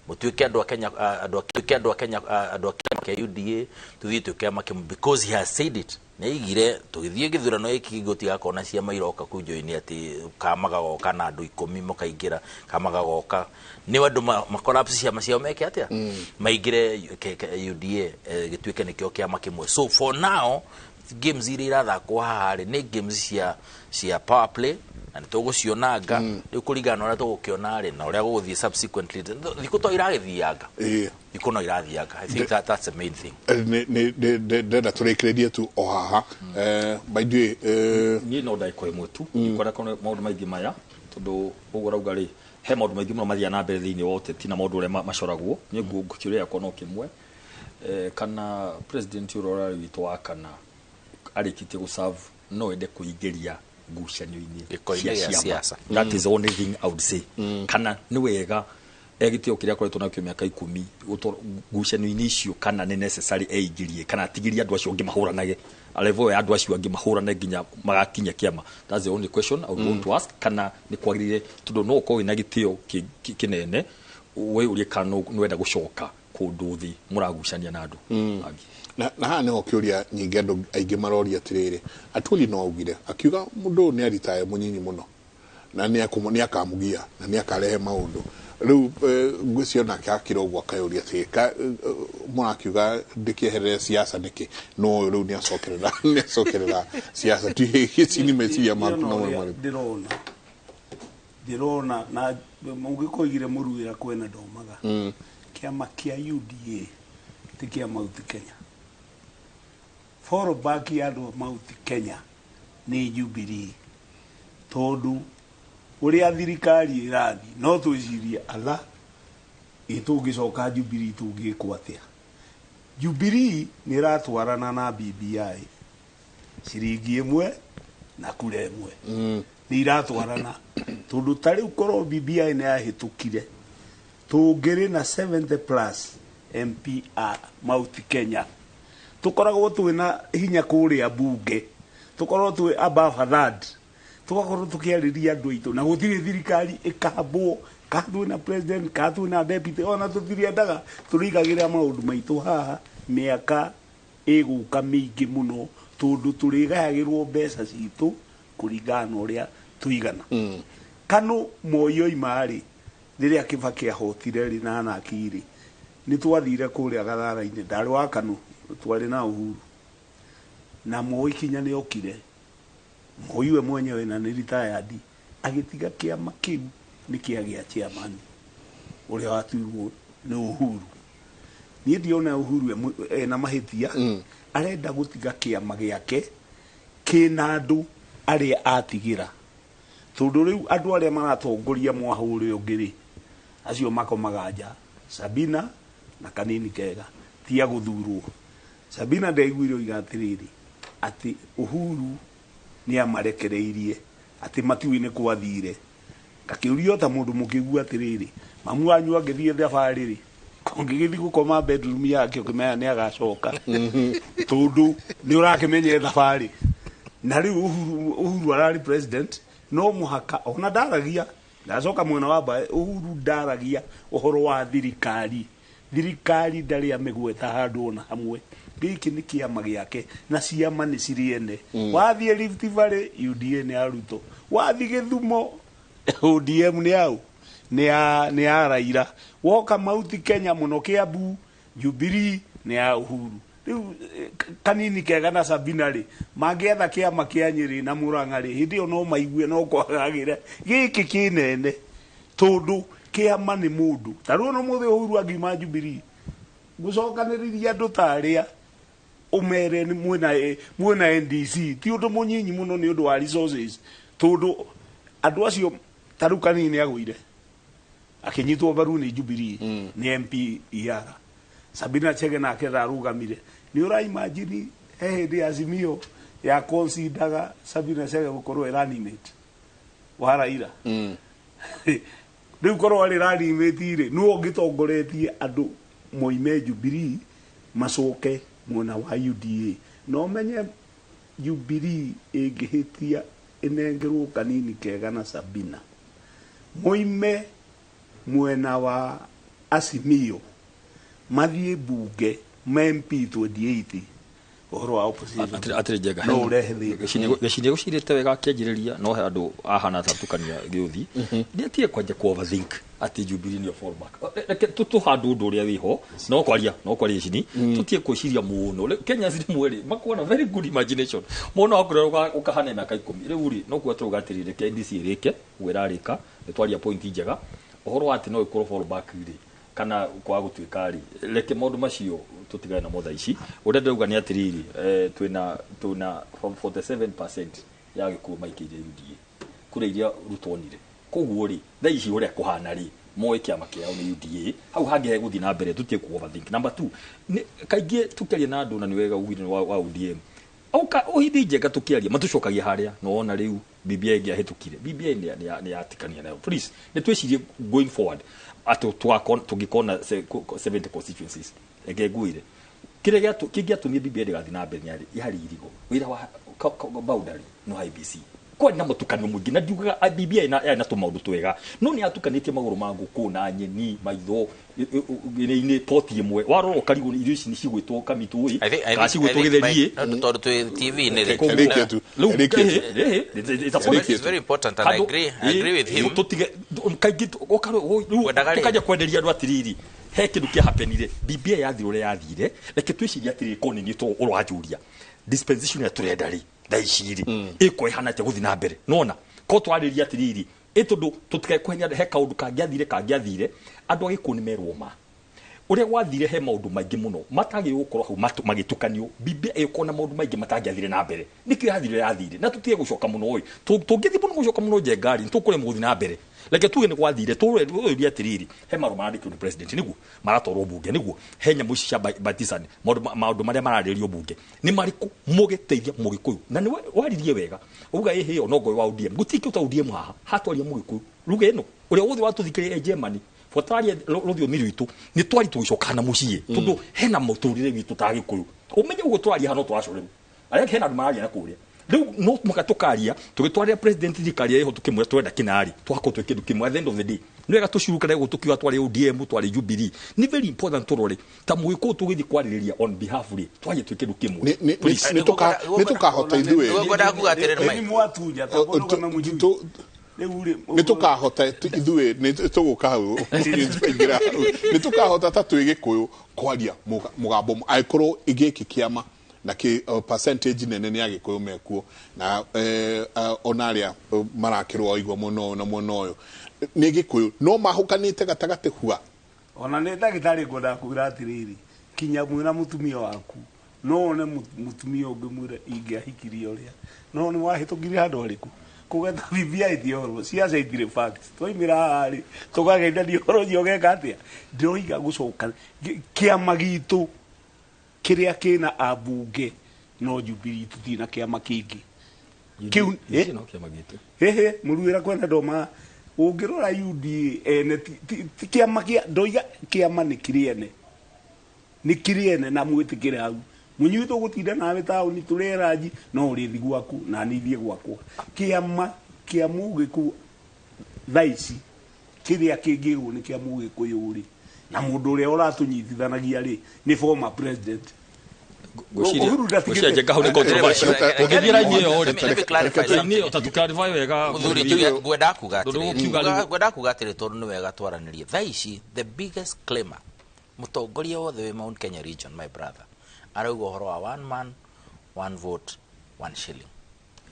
mutuike andu Kenya kia UDA tuthite kiama kim because he has said it na igire tugithie githurano iki gotiga kona cia mairoka kujoini ati kamaga goka na andu 10 mukaingira kamaga goka ni wandu makolapse cia macio meke atia maigire UDA gituike nikio kiama kimwe. So for now games ira thakwa hari ni games cia power play and tugucionanga ikuringana ora tugukiona ri na uria guthie subsequently thikuto iragithianga ikono irathianga. I think that's the main thing. Ndenda turekererie tu ohaha by the way ni no dai ko imwe tu ikora kono maundu maingi maya tondu ugora ugari he maundu maingi muno mathia na mbere thiini wote tina maundu ure macoragwo ni ngukiuria kono kimwe kana president urora witu wa kana arikitie gu serve no ende kuingiria ngucanio-ini cia siasa. That is the only thing I would say. Kana ni wega egitio kiria koretwo na kio miaka 10 ngucanio-ini icio kana ni necessary eigirie kana tigiria andu acio ngimahuranage level ya andu acio ngimahurana nginya magakinya kiama. That's the only question I would want to ask. Kana ni kwagirire tundu no ko ina gitio kinene we uri kana nwenda gucoka kundu thi muragucania na andu na ha neho kiuria nyingi andu aingi maroria atiriri atuli no augire akiuga mundu ni aritaye munyinyi muno na ni akamugia na ni akarehe maundu riu ngwicio na kakirogwo akayuria tika murakiuga ndikieherere siasa niki no riu ni acokerera siasa tu hicini mecia maku no mari dirona na mungikoigire muruira kwena ndomaga kiama kia UDA tikia mauti Kenya fallback ya andũ Mount Kenya nĩ Jubilee tondũ ũrĩa thirikari ĩrathi no twĩcirie ala itũngĩcoka Jubilee tũngĩkwo atĩa. Jubilee nĩ ĩratwarana na BBI ciringi ĩmwe na kura ĩmwe nĩ iratwarana tondũ ta rĩu korwo BBI nĩ yahĩtũkire tũngĩrĩ na 70+ MP Mount Kenya tukoragwo twina hinya kuria bunge tukorwo twi above that tukorwo tukiariria andu aitu na gutiri thirikari ikambwo kathu na president kathu na deputy ona tutiriendaga turigagira maundu maitu haha miaka iguka mingi muno tondu turigayagirwo mbeca citu kuringana uria tuigana kanu moyo imari riria Kibaki ahotire ri na anakiri ni twathire kuria gathara-ini ndari wa kanu twari na Uhuru na Moi kinya ni okire Moi we mwenyewe na ni retired agitiga kiama kiu ni kiagia chairman uria watuirwo ni Uhuru ni ndiona Uhuru na mahitia arenda gutiga kiama giake kina andu aria atigira tondu riu andu aria maratongoria mwahuri ungiri acio makomagaja Sabina na kanini kega tia guthurwo Sabina ndaiguire igatiriri ati Uhuru ni amarekereirie ati matiwi ni kwathire ngakiurio ta mundu mukigua atiriri mamu wanyu angithie thabarĩ ri kongigithi gukoma bedroom yake ukimenya ni agacoka tondu ni urakimenye thabarĩ na riu Uhuru arari president no muhaka ona ndaragia ndacoka mwena wa ba Uhuru ndaragia uhoro wa thirikari ndari amigweta handu ona hamwe giki ni kiama giake na ciama ni ciriene wathie Rift Valley UDA ni aruto wathi Githumo ODM ni au ni ya Raila woka Mount Kenya muno Kiambu Jubilee ni ya Uhuru riu kanini kega na Sabina ri mangietha kiama kia Nyeri na Murang'a ri hindi yo no maigue no kwagagire giki kinene tondu kiama ni mundu taru no muthe Uhuru agima Jubilee gucokaniriria andu taria umere ni mwena NDC ti undu munyinyi muno ni undu wa resources tondu andu acio taru kanini agwire akinyitwo baru ni Jubilee ni MP iara Sabina Chege na aketha arugamire ni ura imagine hindi Azimio ya consideraga Sabina Chege gukorwo running-mate wa Raila riu korwo ari running-mate ri no ngitongoretie andu moime Jubilee macoke mwena wa UDA no menye Jubilee ingihitia inengerwo kanini kega na Sabina moime mwena wa Azimio mathie bunge MP 28 uhoro wa opposition atire njega no urehe thina gicini gucirite wega kianjiriria no he andu ahana tatukania giuthi ni atie kwanja ku overthink ati Jubilee ni fallback reke tuhandu ndu uria wiho no kwaria gicini tutie kuciria muno Kenya ziri mweri makona very good imagination muno akurera ukahana miaka 10 riu ri no kuwa tugatirire KDC rike wirarika nitwaria point njega uhoro ati no ikorwo fallback ri kana kwa gutwikari reke maundu macio tutigane na motha ici urenda uga ni atiriri twina from 47% ya gikuo maikire UDA kura iria rutonire koguo ri tha ici uria kuhana ri moe kiama kiao ni UDA hau hange guthi na mbere tutie ku overthink number 2 kaingi tukiaria na andu na ni wega ugire wa UDM auka uhithi njega tukiaria matucokagia haria no ona riu BBI ngiahitukire BBI ni yatikania nayo please ni twicirie going forward atu tugikona 70 constituencies egeguire kire kingiatumia BBI gathi na mbere nyari ihari irigo wira wa boundary no IBC kwa na mutukano mwingi na ndiugaga BBI na tumaundu twega no ni atukanitie maguru mangu kuna nyeni maitho ni poti imwe waroro karigo irio ici ni cigwitwo kamitui kasi gwitwo githerie tondu twi TV ni it's very important and I agree with him tutige kaingi tukaja kwenderia andu atiriri he kindu kia happenire BBI yathire uria yathire reke twiciria atiriri koni ni to urwajuria dispensation ya turendari daishiri iko ihana te guthi na mbere nona ko twariria atiriri tondu tutike kwenya he kaundu kangiathire andu agikuni merwo ma uria wathire he maundu maingi muno matagi gukorwo hau magitukanio bibia ikona maundu maingi matangiathire na mbere niki yathire na tutige gucoka muno oi tungithi muno gucoka muno jengari tukure muguthi na mbere like tuge ni gwathire turia tiriri he maruma andikio ni president niguo maratorwo bunge niguo he nyamu cia batizani maundu maria mararirio bunge ni mariku mugiteithia mugikuyu na ni waririe wega uga ehe yo nogo wa ODM gutiki uta ODM haha hatwaria mugikuyu ruga ino uria wothe watuthikiria Germany Fotari rodio miruitu ni twari tuicokana mucie tundu hena muturire witu tagikuyu umenye ugo twari hano twacuremu aria hena maria na kuria riu no mukatukaria tugitwarira president thikaria yeho tukimwe twenda kinari twakotwe kindu kimwe at the end of the day nwega tucirukana gutukiwa twari ODM twari Jubilee ni very important turore ta muiko tugithi kwaririria on behalf ri twaje twe kindu kimwe ni tukahota ithuĩ ngoda kugaterera mai ni mwatuja tabono na mujuto ni tukahota ithuĩ ni tuguka hau ni tukahota ta twĩgĩkũyũ kwaria mugambo aikorwo igiki kiama na ki percentage nene ni agikuyu mekuo na onaria marakirwo igwa muno na muno uyu ni gikuyu no mahukanite gatagate hua ona ni ndagitari ngoda kugira atiriri kinya mwira mutumia waku no ne mutumia ungimwira ingiahikiria uria no ni wahitugire handu ariku kugetha bibia ithioro ciaca itire facts twaimira ari tugageithia dioro jogeka atia ndoiga gucoka kiama gitu kiria kina abunge no Jubilee tutina kiama kingi kiu no kiama gitu muruira kwenda ndoma ungirora UDA ene kiama kia ndoiga kiama ni kiriene na mwitikire hau munyuto gutinda nawe tauni tureraji no urithi gwaku na nithie gwakwa kiama kia mugiku thaici kiria kingirwo ni kia mugiku yuri na mundu uria uratunyitithanagia ri ni former president Goshia jega hone controversial ogithira nyeyo ore ni utatuklarify wega muthuri gwenda kuga atiri tondu ni wega twaranirie thaici the biggest claimer mutongoria wothe we Mount Kenya region my brother arauga horo wa one man one vote one shilling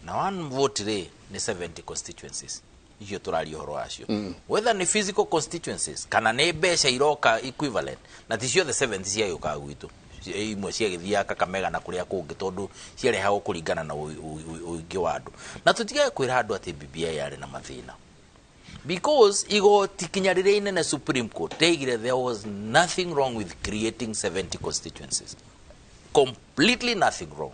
na one vote ri ni 70 constituencies hiyo turari horo acio whether ni physical constituencies kana ni besha iroka equivalent na ticio the 70 cia yuka gwitu imwe cia githia Kakamega na kuria kungi tondu ciareha kuringana na uingi wa andu na tutigae kwira andu ati BBI yari na mathina because igoti kinyarire inene Supreme Court teigire there was nothing wrong with creating 70 constituencies completely nothing wrong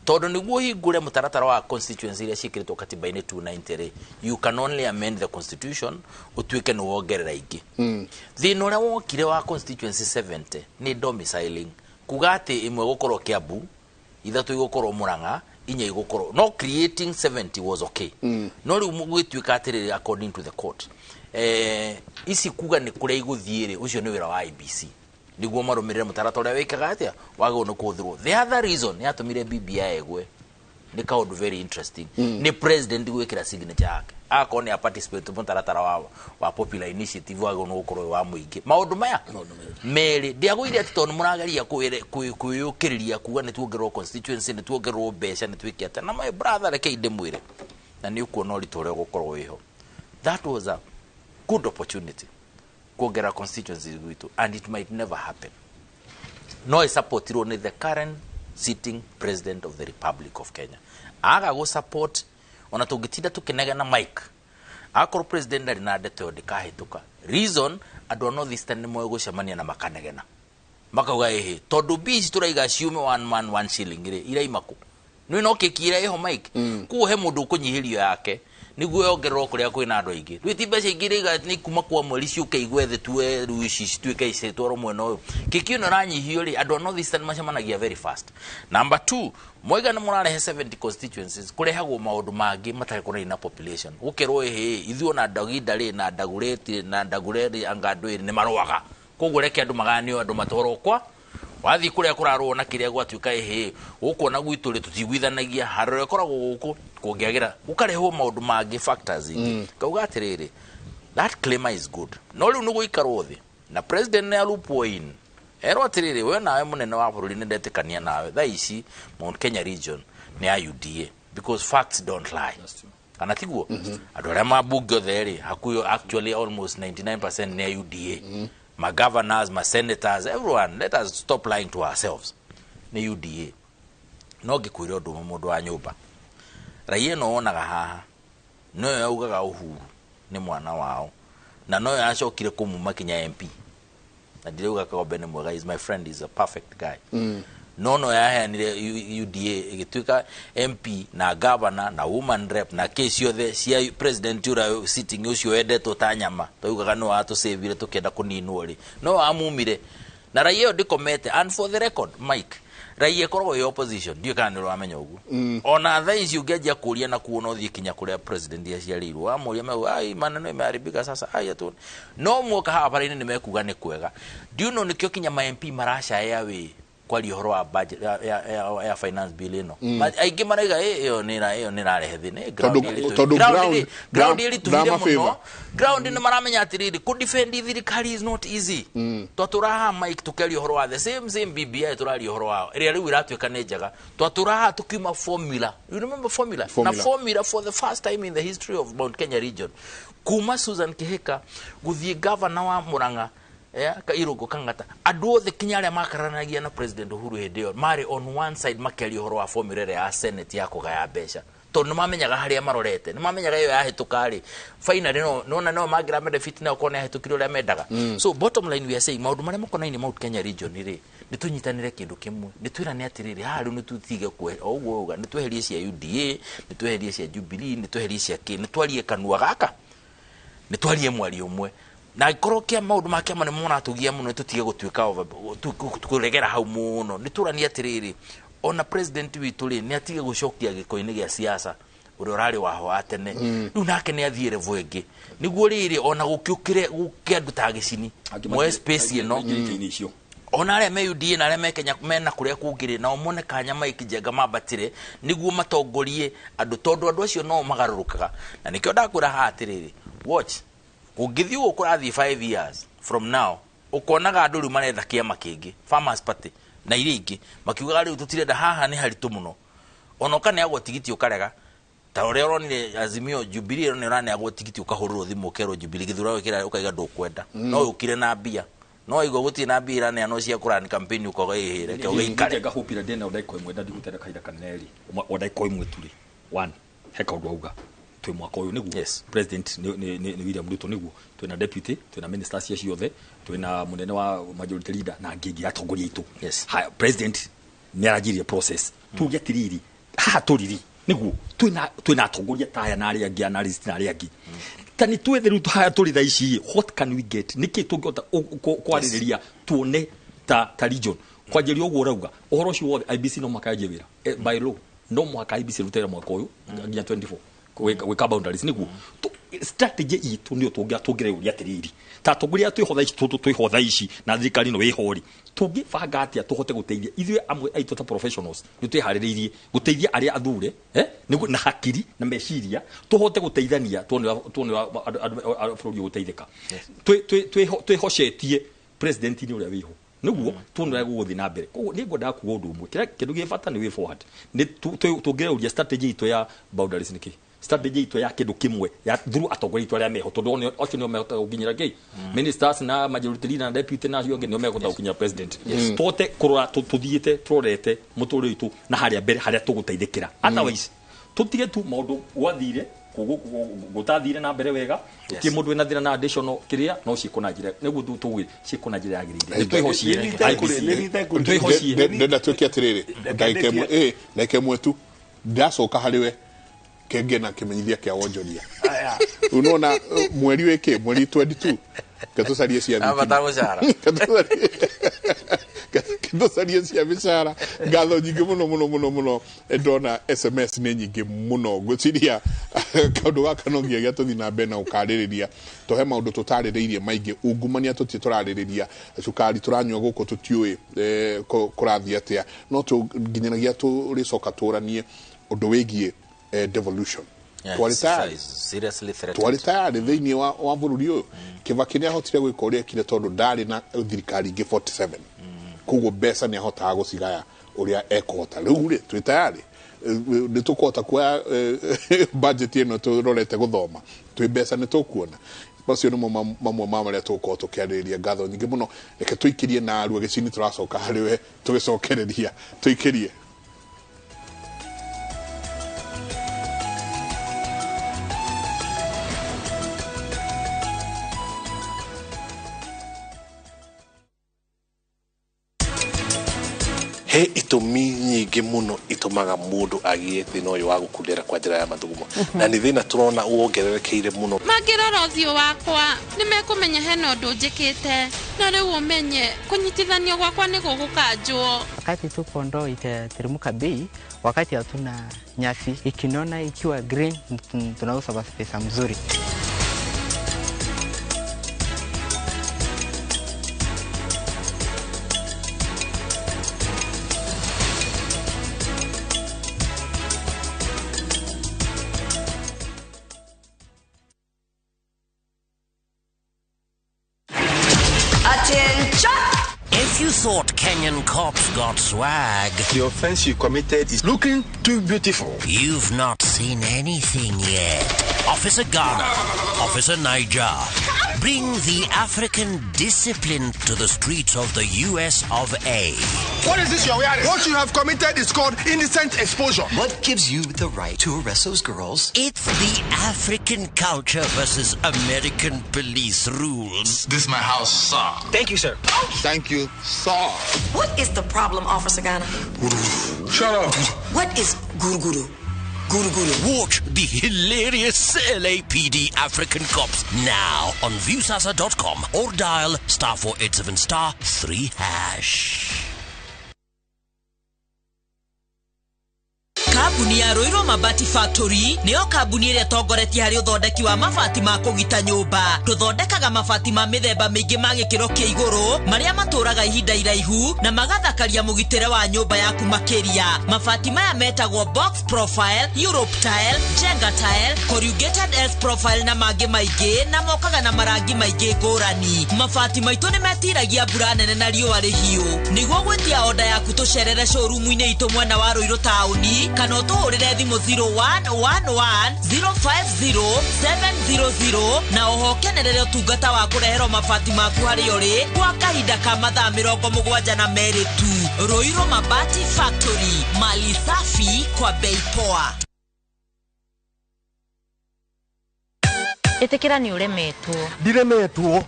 tondu niguo hingure mutaratara wa constituency iria cikiritwo katiba-ini 290 you can only amend the constitution utuike ni wongerera ingi thina uria wokire wa constituency 70 ni domiciling kuga ati imwe gukorwo Kiambu ithatu igukorwo Murang'a inya igukorwo no creating 70 was okay no riu mugituika atiriri according to the court isi kuga ni kuria iguthiire ucio ni wira wa IBC niguo marumirire mutaratara uria wikaga atia wago no kuthirwo the other reason yatumire BBI egwe ni kaundu very interesting ni president gwikira signature yake akone a participate mutaratara wa popular initiative wago no gukorwo wa muingi maundu maya meri ndiagwire ati tondu murageria kuyukiriria kuga ni tuongerwo constituency ni tuongerwo besha ni twikiate na my brother reke inde mwire na ni ukuona uritu gukorwo wiho that was a good opportunity kuongera constituency gwitu and it might never happen no I support it the current sitting president of the Republic of Kenya aga go support ona tungitinda tukinega na Mike akoro president ari na ndeto ndikahituka reason andu no this time mwe gucemania na makanegena makauga ehe tondu bici turaiga ciume one man one shilling ri iraimako no kikira eho Mike kuhe mundu kunyihirio yake niguo yongererwo kuria kwina andu aingi rwiti mbeca ingiriga ni kuma kwa mweri ciuke igwethe tuwe ruici tuike icetwaro mwena uyu kikino ranyihio ri andu no this time macemanagia very fast number 2 moiga ni murarehe 70 constituencies kurehagwo maundu mangi matari kuna ina population ukirwo ehe ithuo na ndagida ri na ndagureti na ndagureri angandu iri ni marwaga koguo reke andu maganio andu matoro kwa wathi kuria kurarwo na kiria gwatuika ehe ukuona gwitu ri tutigwithanagia harore koragwo guku kungiagira ukarehwo maundu mangi factors ingi kauga atiriri that claim is good no riu nugu ikarwo thi na president ne alupo in ero atiriri we nawe munene wa bururi ni ndetikania nawe thaici Mount Kenya region ni UDA because facts don't lie kana tiguo andu aria mabunge othe ri hakuyo actually almost 99% ni UDA my governors, my senators, everyone, let us stop lying to ourselves. Ni UDA. No gikwiro ndu mundu wa nyumba. Raia no onaga haha. No yaugaga Uhuru ni mwana wao. Na no yacokire kumuma kinya MP. Na ndiuga Kagobe ni mwega, is my friend, is a perfect guy. No yaheanire UDA igituika MP na governor na woman rep na case yothe cia president ura sitting ucio endetwo ta nyama toigaga no atusevire tukenda kuninwo ri no amumire na raia ndikomete. And for the record, Mike, raia korwo yo opposition ndio kana niro amenya ugu ona tha ici ungeja kuria na kuona uthie kinya kuria president yaciarirwo amuria me ai maneno imeharibika sasa ai atu no mwoka hapa pale ni mekuga ni kwega ndio no nikio kinya ma MP marasha yawe kwa lihoro wa budget ya finance bill ino aingi maraiga iyo nirarehe thine ground ili tuvire muno ground ni maramenya atiriri ku defend thirikari is not easy twaturaha Mike tukeli horo wa the same BBI turali horo wa ria riu iratweka ne njaga twaturaha tukima formula. You remember formula na formula for the first time in the history of Mount Kenya region kuma Susan Kihika guthie governor wa Muranga Kairugo Kangata adu the Kinyale makaranagia na President Uhuru Hedeo mari on one side makeli horo wa formula ya Senate yako gaya besha to no mamenyaga haria marorete no mamenyaga iyo yahetukari finally no magira benefit na ukone yahetukiro ria mendaga. So bottom line we are saying maundu maria makona ni Mount Kenya region ri nitunyitanire kindu kimwe nitwirane atiriri haru nitutige kwe ogwo nitweherie cia UDA nitweherie cia Jubilee nitweherie cia ki nitwarie kanua gaka nitwarie mwari umwe na ikorokia maundu make amane mona tugia muno tutige gutwika tukuregera hau muno niturani atiriri ona president witu ri ni atige gucokia gikoini gia siasa uri urari waho atene riu nake ni athiire vuengi niguo riri ona gukiukire gukiandu ta gicini mwe space ino ona aria me UDA na aria me Kenya mena kuria kungiri na omone kanya Mike Njenga mabatire niguo matongorie andu tondu andu acio no magarurukaga na nikio ndakura ha atiriri watch ungithio ukurathi 5 years from now ukonaga andu riu maretha kiama kingi farmers party na iria ingi makiuga riu tutirenda haha ni haritu muno onoka ne agwo tigiti ukarega ta uria uronire Azimio Jubilee ne urane agwo tigiti ukahururo thimu kero Jubilee githura ukira ukaiga ndukwenda no ukire na mbia no igo guti na mbia ne ano cia kurani campaign ukoga ihere ke ugaikare ngahupira ndena udaiko imwe ndandi gutera kaida kaneli udaiko imwe tuli one heka udauga twi mwaka uyu niguo president ni William Ruto niguo twina deputy twina minister cia ciothe twina munene wa majority leader na ngigi atongoria itu president ni arajirie process tugia tiriri ha turiri niguo twina atongoria taya na aria ngi analyst na aria ngi tani twethe riu haya turi tha ici what can we get niki tungota kwaririria tuone ta region kwajeria uguo rauga uhoro cio wothe IBC no makaje wira by law no mwaka IBC rutera mwaka uyu nginya 24 weka boundaries niguo strategy itu ndio tungire uria tiriri ta tunguria twihotha ici twihotha ici na thirikari no wihori tungibanga atia tuhote guteithia ithuĩ amwe aitu ta professionals nitwihaririirie guteithia aria athure niguo na hakiri na meciria tuhote guteithania tuone bũrũri guteithika twihocetie president ni uria wiho niguo tuonera guthi na mbere koguo ni ngwenda kuwa undu umwe kindu gibata ni way forward ni tungire uria strategy itu ya boundaries niki strategy itu ya kindu kimwe ya through atongoria itu aria meho tondu oni ocio ni mehota gukinyira gei ministers na majority leader na deputy na cio ngi ni mehota gukinyira president tote kurora tuthiite turorete muturire itu na haria mbere haria tuguteithikira otherwise tutige tu maundu wathire gutathire na mbere wega ukie mundu ena thira na additional kiria no cikona njira niguo tuwe cikona njira yagirire twihocie twihocie ndenda tukia tiriri ndake mwe tu ndacoka hariwe kenge na kimenyithia kia wonjoria unaona mweri weke mweri 22 katusarie cia katusarie cia bicara ngatho nyingi muno ndona SMS ni nyingi muno gwiciria kaundu gaka no ngia tuthi na mbena ukaririria tohe maundu tutaririirie maingi ungumania tutie turaririria cukari turanywa guku tutiui kurathi atia no nginyanagia turicoka turanie undu wigie devolution seriously threatened twalitayari thiini wa bururi uyu Kibaki ni ahotire gwika uria kire tondu ndari na thirikari ngi 47 kugo besa ni ahotaga gucigaya uria ekota riu ri twitayari ni tukota kwa budget ino turorete guthoma twi besa ni tukuona macio nimo mamwe ma maria tuko tukiarĩrĩria ngatho nyingĩ mũno reke tuikirie na aru gĩcini turacoka harĩ we tugicokereria tuikirie he itumi nyingĩ mũno itumaga mundu agie thina uyu wa gukundira kwa njira ya mathugumo na ni thina turona uongererekeire muno mangirora uthio wakwa nimekumenya hena undu njikite na riu umenye kunyitithanio gwakwa ni gugukanjwo wakati tuko ndoo itateremka bei wakati hatuna nyasi ikinona ikiwa green tunauza basi pesa mzuri. If you thought Kenyan cops got swag, the offense you committed is looking too beautiful. You've not seen anything yet. Officer Ghana, Officer Niger, bring the African discipline to the streets of the US of A. What is this you're wearing? What you have committed is called indecent exposure. What gives you the right to arrest those girls? It's the African culture versus American police rules. This is my house, sir. Thank you, sir. Thank you, sir. What is the problem, Officer Ghana? Shut up. What is guru guru? Guru guru. Watch the hilarious LAPD African Cops now on viewsasa.com or dial *487*3#. Kabuni ya Roiro Mabati Factory niyo kabuni iria tongoretie hari uthondeki wa mabati ma kugita nyumba. Tuthondekaga mabati ma mithemba mingi ma gikiro kia iguru maria maturaga ihinda iraihu na magathakaria mugitire wa nyumba yaku makiria. Mabati maya metagwo box profile, Europe tile, Jenga tile, corrugated S profile na mangi maingi na mokaga na marangi maingi ngurani. Mabati maitu ni metiragia mbura nene na riũa rĩhiũ. Niguo gwetia oda yaku tucerere showroom-inĩ itu mwena wa Roiro tauni kana tuhurire thimu 0111050700 na uhokenerere utungata wa kureherwo mabati maku hari uri kwa kahinda ka mathaa 72 tu. Roiro Mabati Factory, mali safi kwa bei poa. Itikira ni uremetwo. Ndiremetwo.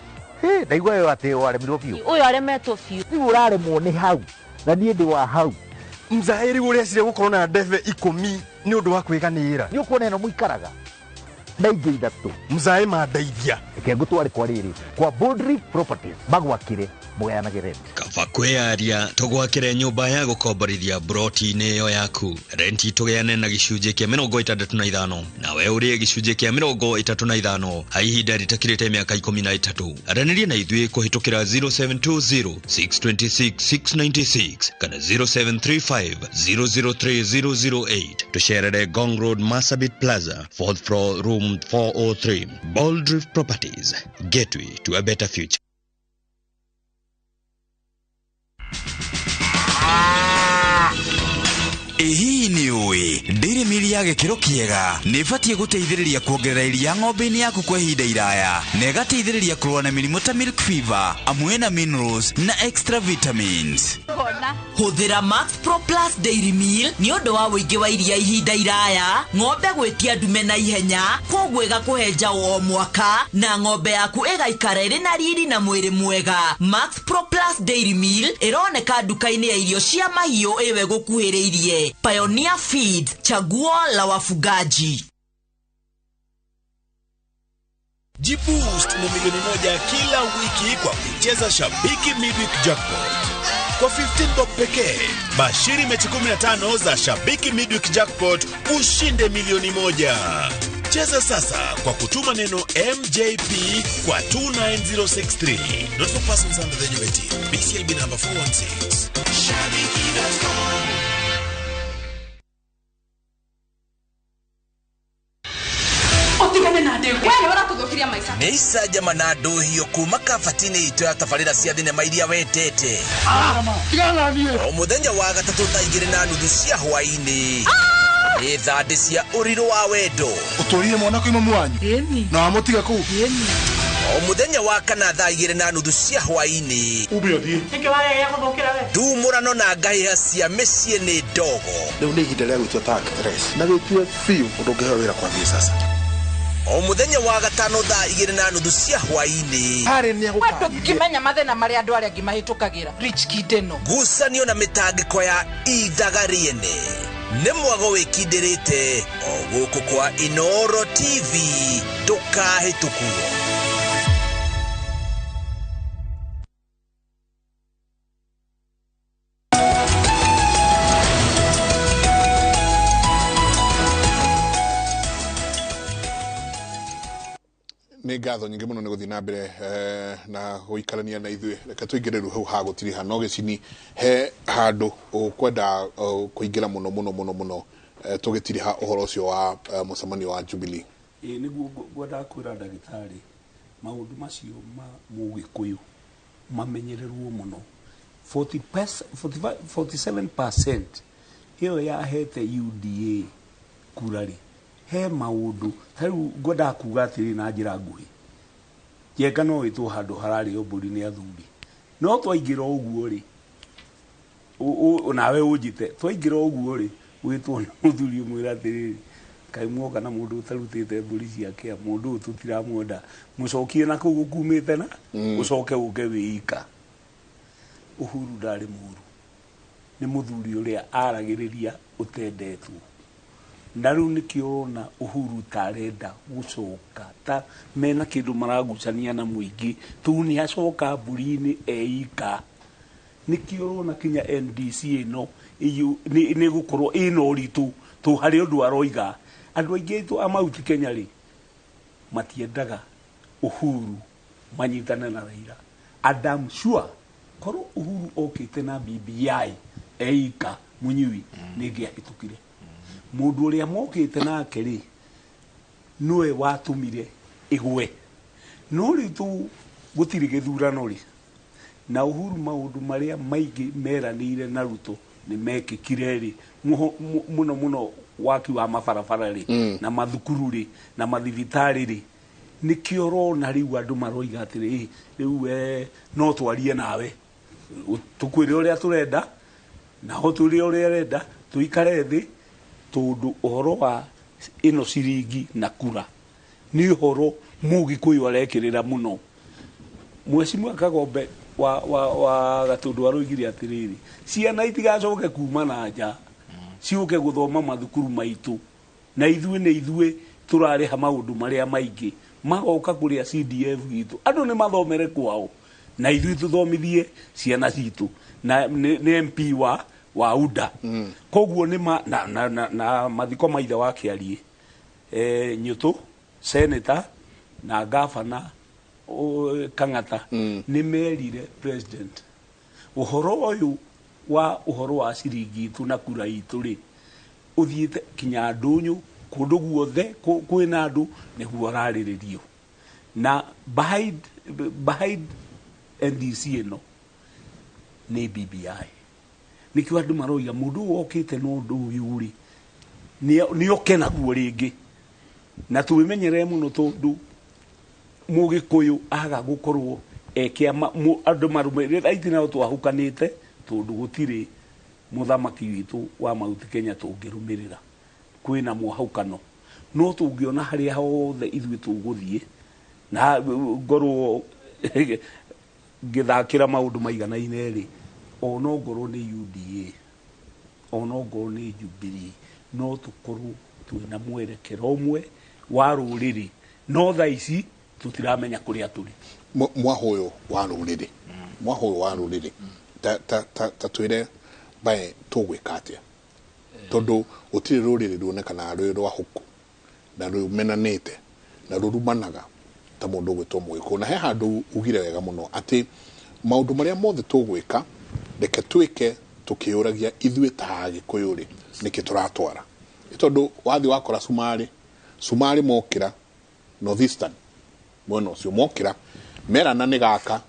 Ndaigua yo ati waremirwo biu. Uyu aremetwo biu. Ni uraremwo ni hau. Na nie ndi wa hau. Mzairi uria cire gukorwo na ndeve 10 ni undu wa kwiganira. Ni ukuona eno muikaraga. Ndaige ithatu. Mzai mandeithia. Reke ngutware kwa riri. Kwa Boldrick Properties. Bagwakire mugayanagire. Kaba kweyaria tugwakire nyumba ya gukomborithia broti-ini yo yaku. Renti tugeane na gicunjĩ kia 65 nawe urie gicunjĩ kia 35 ha ihinda ritakirite miaka 13. Aranirie na ithuĩ kuhitukira 0720 626 696 kana 0735 003008. Tucerere Gong Road Marsabit Plaza 4th floor room 403. Boldrick Properties, gateway to a better future. Hii ni uwi Dairy Mill ya gikiro kiega ni batie guteithiriria kuongerera iria ng'ombe-ini yaku kwa ihinda iraya na igateithiriria kurua na mirimu ta milk fever amwe na minerals na extra vitamins. Huthira Max Pro Plus Dairy Meal ni undu wa wingi wa iria ihinda iraya, ng'ombe gwetia ndume na ihenya, kogwo igakuhenja o mwaka na ng'ombe yaku igaikara iri na riri na mwiri mwega. Max Pro Plus Dairy Meal ironeka duka-ini ya irio cia mahiũ iwe gukuhĩrĩirie. Pioneer Feeds, chaguo la wafugaji. Jiboost na milioni 1 kila wiki kwa kucheza Shabiki Midweek Jackpot. Kwa 15 bob pekee, bashiri mechi 15 za Shabiki Midweek Jackpot ushinde milioni 1. Cheza sasa kwa kutuma neno MJP kwa 29063. Not for persons under the age of 18. BCLB number 416. Shabiki.com. Nisa jamana ndohio kuma kafatini ito ya tafarira cia thinema iria wetete. O muthenya wa gatatu ta 2:30 cia hwaini. Ithandi cia uriro wa wendo. Utorire mwana kwa imamu wanyu. Na wamutiga kuu. o muthenya wa kana thaa 2:30 cia hwaini ndumurano na ngahĩha cia mĩciĩ nĩ ndogo rĩu nĩ ihinda rĩa gwĩtio tax rest na wĩtio biũ ũndũ ũngĩheo wĩra kwambia sasa o muthenya wa gatano thaa 2:30 cia hwaini tukimenya mathĩna marĩa andũ arĩa angĩ mahĩtũkagĩra rich kid ĩno ngucanio na mĩtangĩko ya ithaga rĩene nĩ mwago wĩkindĩrĩte o gũkũ kwa Inooro TV ndũkahĩtũkuo. nĩ ngatho nyingĩ mũno nĩ gũthiĩ na mbere na gũikarania na ithuĩ reke tũingĩre rĩu hau ha gũtirĩ hana ũgĩcini he handũ ũkwenda kũingĩra mũno tũgĩtirĩ ha ũhoro ũcio wa mũcemanio wa Jubilee. Nĩguo ngwenda kwĩra ndagĩtarĩ maũndũ macio ma mũgĩkũyũ mamenyererwo mũno 47% ĩyo yahete UDA kurarĩ he maũndũ tarĩu ngwenda kuga atĩrĩ na njĩra nguhĩ njenga no ĩtwo handũ hararĩ mbũri nĩ athuri no twaingĩra ũguo rĩ nawe ũnjĩte twaingĩra ũguo rĩ wĩtwo nĩ mũthuri ũmwĩra atĩrĩrĩ kaĩ muoka na mũndũ ũtarutĩte mbũri ciake mũndũ ũyũ tũtiramwenda mũcokie na kũu gũkumĩte na ũcoke ũke wĩika. Uhuru ndarĩ mũru nĩ mũthuri ũrĩa aragĩrĩria ũtendetwo na rĩu nĩkĩo na Uhuru tarenda gũcoka ta mena kĩndũ maragucania na mũingĩ tu nĩ acoka mbũri-inĩ eika nĩkĩo na kinya NDC ĩno nĩ gũkorwo ĩna ũritũ tu harĩ ũndũ aroiga andũ aingĩ tu amauti Kenya rĩ matiendaga Uhuru manyitane na Raila Adam sure korwo Uhuru okĩte na BBI eika mũnyui nĩngĩahĩtũkire mũndũ ũrĩa mokĩte nake rĩ nĩwe watũmire ĩgwe no rĩ tu gũtirĩ gĩthurano rĩ na Uhuru maũndũ marĩa maingĩ meranĩire na Ruto nĩ mekĩkire rĩ mũno waki wa mabarabara rĩ na mathukuru rĩ na mathibitarĩ rĩ nĩkĩo ũrona rĩu andũ maroiga atĩrĩ rĩu no twarie nawe tũkwĩre ũrĩa tũrenda naho tũrĩ ũrĩa arenda tũikare thĩ tondũ ũhoro wa ĩno ciringi na kura nĩ ũhoro mũgĩkũyũ arekĩrĩra mũno. Mheshimiwa Kagombe wa Gatũndũ aroigire atĩrĩrĩ ciana itigacoke kuma na nja ciũke gũthoma mathukuru maitũ na ithuĩ tũrarĩha maũndũ marĩa maingĩ magoka kũrĩa CDF gitu andũ nĩ mathomere kwao na ithuĩ tũthomithie ciana citũ na nĩ MP wa UDA koguo nĩ na mathiko maithe wa Kĩariĩ Nyũtũ senator na gavana Kang'ata nĩ merire president ũhoro ũyũ ũhoro wa ciringi itũ na kura itũ rĩ ũthiĩte kinya Ndũnyũ kũndũ guothe kwĩna andũ nĩguo ararĩrĩrio na behind NDC ĩno nĩ BBI nĩkĩo andũ maroiga mũndũ wokĩte na ũndũ ũyũ rĩ nĩ oke naguo rĩngĩ na tũmenyerere mũno tondũ mũgĩkũyũ aga gũkorwo ekĩama andũ marũmĩrĩra aiti nao twahukanĩte tondũ gũtirĩ mũthamaki witũ wa Mount Kenya tũngĩrũmĩrĩra kwĩna mũhaukano no tũngĩona harĩa hothe ithuĩ tũgũthiĩ na ngorwo ngĩthakĩra maũndũ maiganaine rĩ ona ngorwo nĩ UDA ona ngorwo nĩ Jubilee no tũkorwo twĩna mwerekero ũmwe wa rũrĩrĩ no thaa ici tũtiramenya kũrĩa tũrĩ mwahoyo wa rũrĩrĩ ta twĩre bae tũgwĩka atĩa tondũ gũtirĩ rũrĩrĩ ruonekana rwĩ rwa huku na rũmenanĩte na rũrumanaga ta mũndũ gwĩtwo Mũgĩkũyũ na he handũ ugire wega mũno atĩ maũndũ marĩa mothe tũgwĩka reke twĩke tũkĩũragia ithuĩ ta Agĩkũyũ rĩ nĩkĩ tũratwara tondũ wathi wakora Sumarĩ mokĩra North Eastern mwena ũcio mokĩra merana nĩ gaka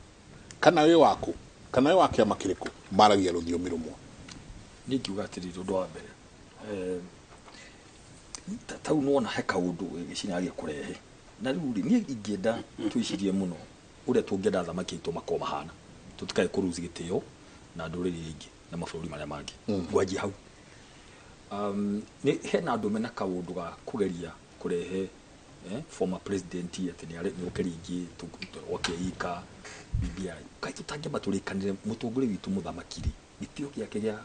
kana wĩ waku kana wĩ wa kĩama kĩrĩkũ maragia rũthiomi rũmwe nĩ kiuga atĩrĩ ũndũ wa mbere tau nona he kaũndũ gĩcinyagia kũrehe na ruri ni ingenda tuicirie muno uria tungenda thamaki itu makoma hana tutikae kuruzi gitio na nduriri ingi na mabũrũri maria mangi ngwaji hau ni hena andu mena kaundu ga kugeria kurehe former president ati ni ari ukeringi okeika BBI kai tutangia maturikanire mutunguri witu muthamakiri gitio giake gia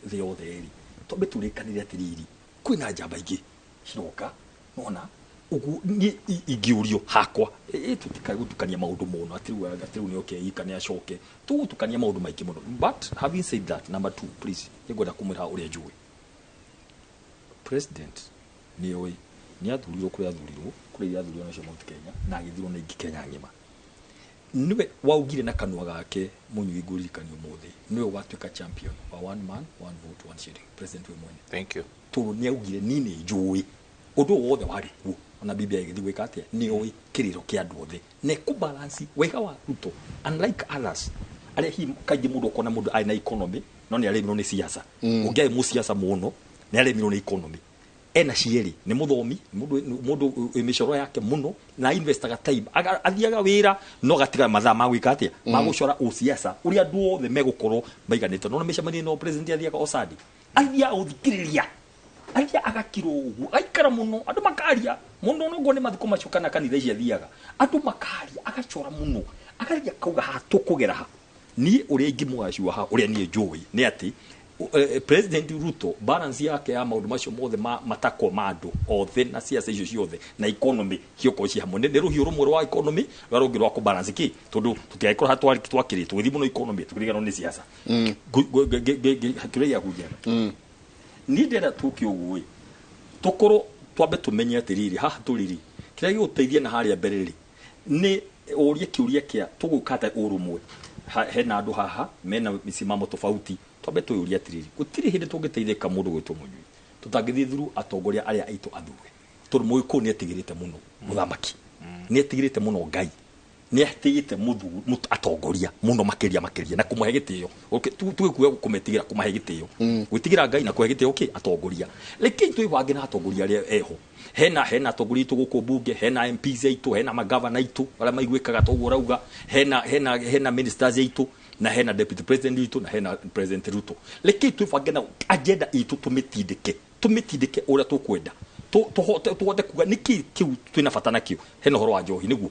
thĩ yothe eri tombe turikanire atiriri kwina njamba ingi ciroka nona ugu ni igiurio hakwa tutikae gutukania maundu muno atiru ni okeika ni acoke tugutukania maundu maingi muno. But having said that, number 2 please ngwenda kumira uria njui president ni oi ni athurirwo kuri athurirwo nacio Mount Kenya na agithirwo na ingi Kenya ngima niwe waugire na kanwa gake munyui ngurikanio muthi niwe watuika champion wa one man one vote one shilling president we mwene. Thank you. Tu ni augire nini njui undu wothe wari kuo ona BBI githi gwika atia ni oi kiriro kia andu othe ne ku balance wega wa Ruto unlike others ale hi kaji mundu kona mundu aina economy no ni ale ni siasa ungia mu siasa muno ni ale ni economy ena cieri ni muthomi mundu emishoro yake muno na investaga time athiaga wira no gatiga mathaa ma gwika atia magucora usiasa uria andu othe megukorwo maiganite no mecemania no president athiaga osadi athia uthikiriria athia agakiro ugu aikara muno andu makaria mundu no ngone mathiko macukana kanitha ici athiaga andu makaria agacora muno akaria kauga hatukugera ha ni uria ingimwacua ha uria ni njui ni ati President Ruto balance yake ya maundu macio mothe matako mandu othe na siasa icio ciothe na economy hioko ci hamwe ne ruhio rumwe rwa economy rwarungirwa ku balance ki tondu tutiaikora hatwari twakiri twithi muno economy tukirigano ni siasa hakire ya kujana ni ndera tuki ugui tukoro twambe tumenye atiriri haha turiri kiria giguteithia na haria bereri ni uria kiuria kia tugukata urumwe hena andu haha mena misimamo tofauti twambe tuyuria atiriri gutiri hindi tungiteithika mundu gwitwo munyui tutangithi thuru atongoria aria aitu athure tondu muiku ni atigirite muno muthamaki ni atigirite muno ngai ni atigite mutu atongoria muno makiria na kumuhe gitio tuikuwa kumetigira kumuhe gitio gwitigira ngai na kuhe gitio atongoria leki tuibange na atongoria aria eho hena atongoria itu guku bunge hena MPs aitu hena magavana aitu aria maigwikaga toguo rauga hena ministers aitu na hena deputy president itu na hena president Ruto leki tuibange na agenda itu tumitindike uria tukwenda tuhote kuga niki kiu twina fatana kiu hena horo wa njohi niguo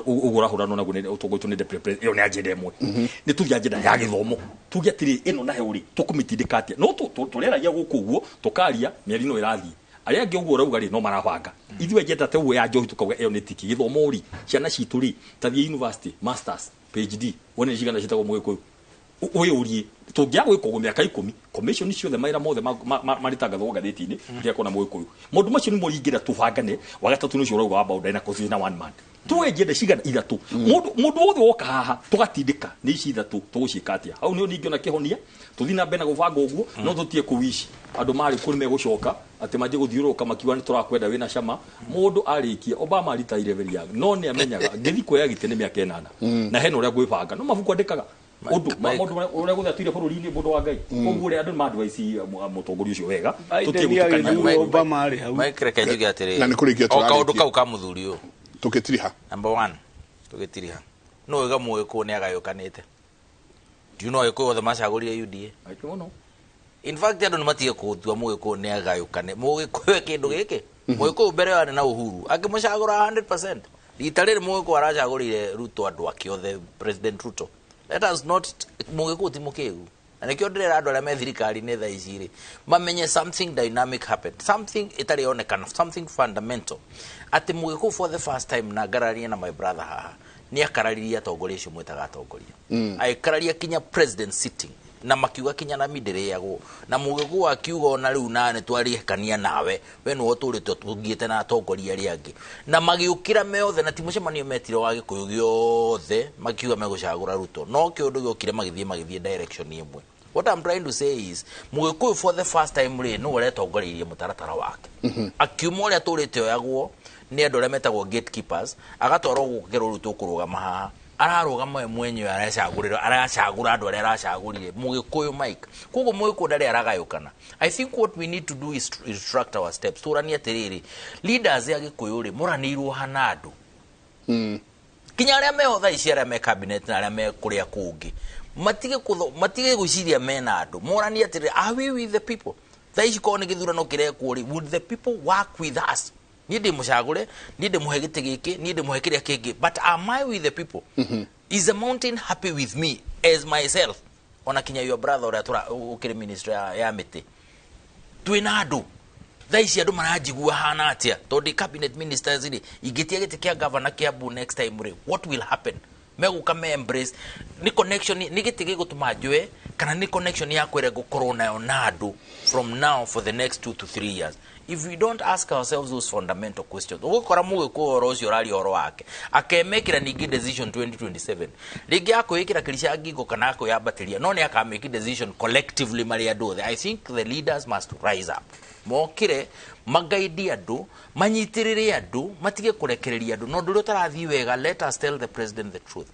ugura hurano naguo ne utongoitwo ni deputy president iyo ni agenda imwe ni tugia agenda ya githomo tugia tiri ino na heuri tukumitindika atia no tureragia guku guo tukaria mieri no irathi aria angi uguo rauga ri no marabanga ithuĩ agenda te uwe ya njohi tukauga iyo ni tiki githomo ri ciana citu ri tathie university masters PhD wone cigana citagwo mwikuyu uyurie tungia gwikwo miaka 10 commission ciothe maira mothe maritangathwo ngathĩti-inĩ ndia kona mwikuyu maundu macio ni moringira tubangane wagatatu ni cio rauga wa baunda na kuthi na one man tuwe jende cigana ithatu mundu wothe woka haha tugatindika ni ici ithatu tugucika atia hau ni ningiona kihonia tuthi na mbena gubanga uguo no tutie kuwici andu mari kuri megucoka ati maje guthiuruka makiwa ni turakwenda wina cama mundu arikia Obama aritaire veri yake no ni amenyaga ngithi kuya gitene miaka 8 na hena uria gwibanga no mabuku andikaga undu maundu uria guthatire bururi-ini mundu wa ngai koguo ri andu ma advice mutongoria ucio wega tutie gutukania Obama ari hau maikire kenjuge atiri na ni kurikia turarikia kaundu kau ka muthuri uyu tukitiriha number 1 tukitiriha no wega muiku ni agayukanite do you know eko the macagurire UDA aikimuno in fact andu nimatige kuthua muiku ni agayukane muiku kindu giki muiku mbere ya na Uhuru akimucagura 100% ritarire muiku aracagurire Ruto andu akiothe president Ruto let us not muiku timukigu anekio ndira andu aria me thirikari ni tha iciri mamenye something dynamic happened something itari onekana something fundamental ati mugiku for the first time na ngararia na my brother haha ni akarariria atongoria cio mwetaga atongoria aikararia kinya president sitting na makiuga kinya na midere yago na mugiku akiuga ona riu nane twarihekania nawe we no turite tungiete na atongoria aria angi na magiukira meothe na timucemanio metire wa gikuyu giothe makiuga megucagura Ruto no kiundu giokire magithie direction imwe. What I'm trying to say is mugiku for the first time ri no uretongoririe mutaratara wake akiuma uria turite oyagwo ni andu aria metagwo gatekeepers agatwarwo gukero Ruto kurugama haha ararugama we mwenyewe aracagura andu aria aracagurire Mugikuyu Mike koguo Mugikuyu ndari aragayukana. I think what we need to do is to instruct our steps. Turania atiriri leaders ya Gikuyu ri muranirwo hana andu kinya aria meho thaa ici aria me cabinet na aria me kuria kungi matige guciria mena andu murania atiriri are we with the people? Thaa ici ko ni githurano kirekwo ri would the people work with us? Nide mushagure nide muhegite giki nide muhekiria kingi, but am I with the people? Is the mountain happy with me as myself? Ona kinya your brother ora tura ukire ministry ya miti twina andu thaa ici andu maranjigua hana atia tondi cabinet ministers ri igitia gite kia governor kia bu next time ri what will happen? Meguka me embrace ni connection ni gitigi gutuma njwe kana ni connection ya kwere gukorwo nayo na andu from now for the next 2 to 3 years. If we don't ask ourselves those fundamental questions, ugukora Mugikuyu oro ucio rari oro wake akemekira ningi decision 2027 rigi akoikira kirisha ngingo kana akoyambatiria no ni akamake decision collectively mari andu. I think the leaders must rise up mokire magaidi andu manyitirire andu matige kurekereria andu no ndu tarathi wega. Let us tell the president the truth.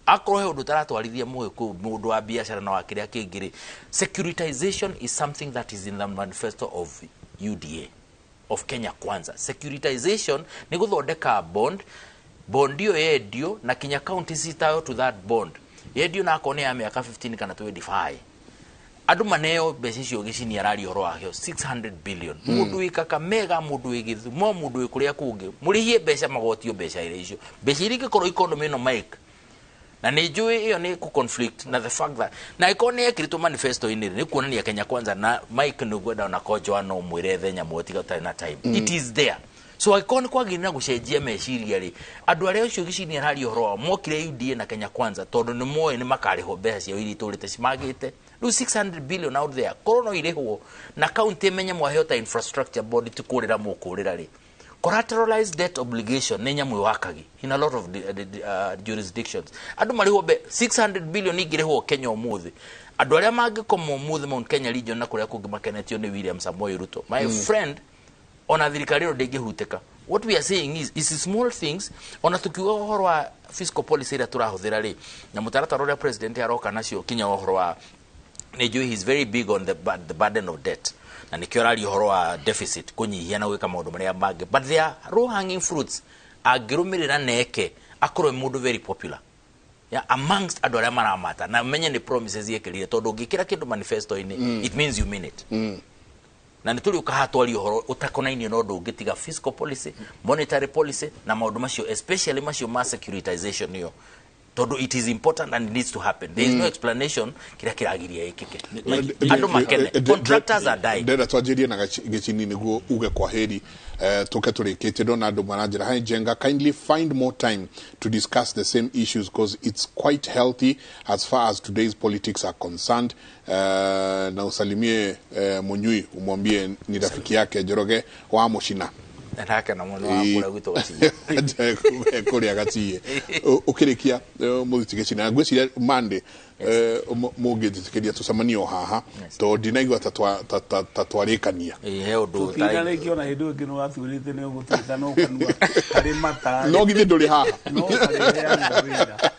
Akrohe undu taratwarithia Mugikuyu mundu wa biashara na wakiria kingiri. Securitization is something that is in the manifesto of UDA of Kenya Kwanza. Securitization ni guthondeka bond iyo yedio na Kenya county sitayo to that bond yedio na akone ya miaka 15 kana 25 andu maneo mbeca icio gicini arari horo wahio 600 billion mundu ikaka mega mundu igithumo mundu ikuria kungi murihie mbeca magotio mbeca ile icio mbeca ile gikorwo economy no Mike na ni njui iyo ni ku conflict na the fact that na ikone ekirito manifesto ini ni kuonania Kenya Kwanza na Mike nugwenda na kojo no mwire thenya motiga tari na time it is there. So ikone kwagirina gucenjia meciria ri andu aria ucio gicini arari horo mokire UDA na Kenya Kwanza tondu ni moe ni makariho mbeca cia iri turite cimagite do 600 billion out there korono irihwo na county menye mwahota infrastructure board tukurira mukurira ri collateralized debt obligation nenya mwakagi in a lot of jurisdictions andu mariho 600 billion igirihwo Kenya umuthi andu aria mangikomo umuthi Mount Kenya region na kuria kungi makenetio ni William Samoei Ruto my friend ona thirikari ro ndingihuteka. What we are saying is small things ona tukiuga horo wa fiscal policy ira turahuthira ri na mutaratara ria president aroka nacio kinya horo wa nejo he is very big on the burden of debt na nikio rari horo wa deficit kunyihia na gwika maundu maria mangĩ but there are low hanging fruits agirumirira neke akorwo mundu very popular amongst andu aria maramata na menye ni promises yekirire tondu ngikira kindu manifesto ini it means you mean it na nituri ukahatwari horo utakonaini no ndu ngitiga fiscal policy monetary policy na maundu macio especially macio ma securitization yo todo it is important and it needs to happen. There is no explanation kiragiria ikike andu makene contractors are dying ndera twajirie na gicini niguo uge kwa heri tuke turikite ndona andu manajira hai jenga kindly find more time to discuss the same issues because it's quite healthy as far as today's politics are concerned. Na usalimie Munyui umwambie ni rafiki yake Njoroge wa Mushina ndaka na mwana wa kula gwito gaciye kuria gaciye ukirikia muthikeci na ngwiciria Monday mugithikĩria tucemanio haha to ndinaigua tatwarĩkania he undu tukirane kiona hindu ngino wathurite ni ugutita no kanua kari mata no githi nduri haha no kari ya wira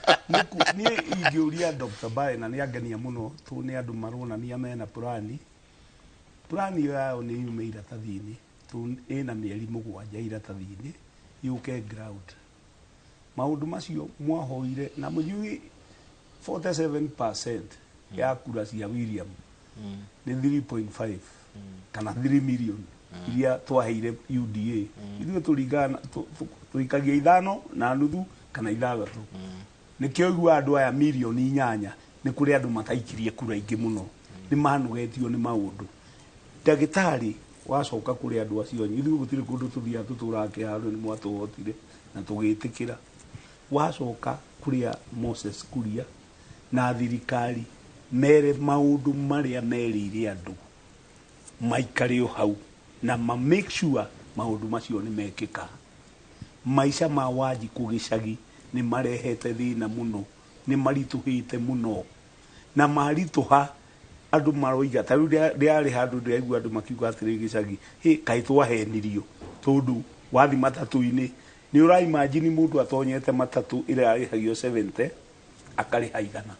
ni ingiuria Dr. Bae na ni angenia muno tu ni andu maronania mena plani yao ni yume iratathini tu ina mieri mugwanja iratathini yuke ground maundu macio mwahoire na mujui 47% ya kura cia William ni 3.5 kana 3 million iria twaheire UDA ithuĩ tũringana tũikagia ithano na nuthu kana ithathatu nikio igua andu aya milioni 8 ni kuri andu mataikirie kura ingi muno ni manugetio ni maundu ndagitari wacoka kuri andu acio ithuĩ gutire kundu tuthia tuturake handu ni mwatuhotire na tugitikira wacoka kuria Moses Kuria na thirikari mere maundu maria merire andu maikare hau na make sure maundu macio ni mekika maisha ma waji kugicagi ni marehete thina muno ni marituhite muno na marituha andu maroiga ta riari handu ndiraigua andu makiuga atiri gicagi kai twahenirio tondu wathi matatu-ini ni urai imagine mundu atonyete matatu ile arihagio 70 akariha igana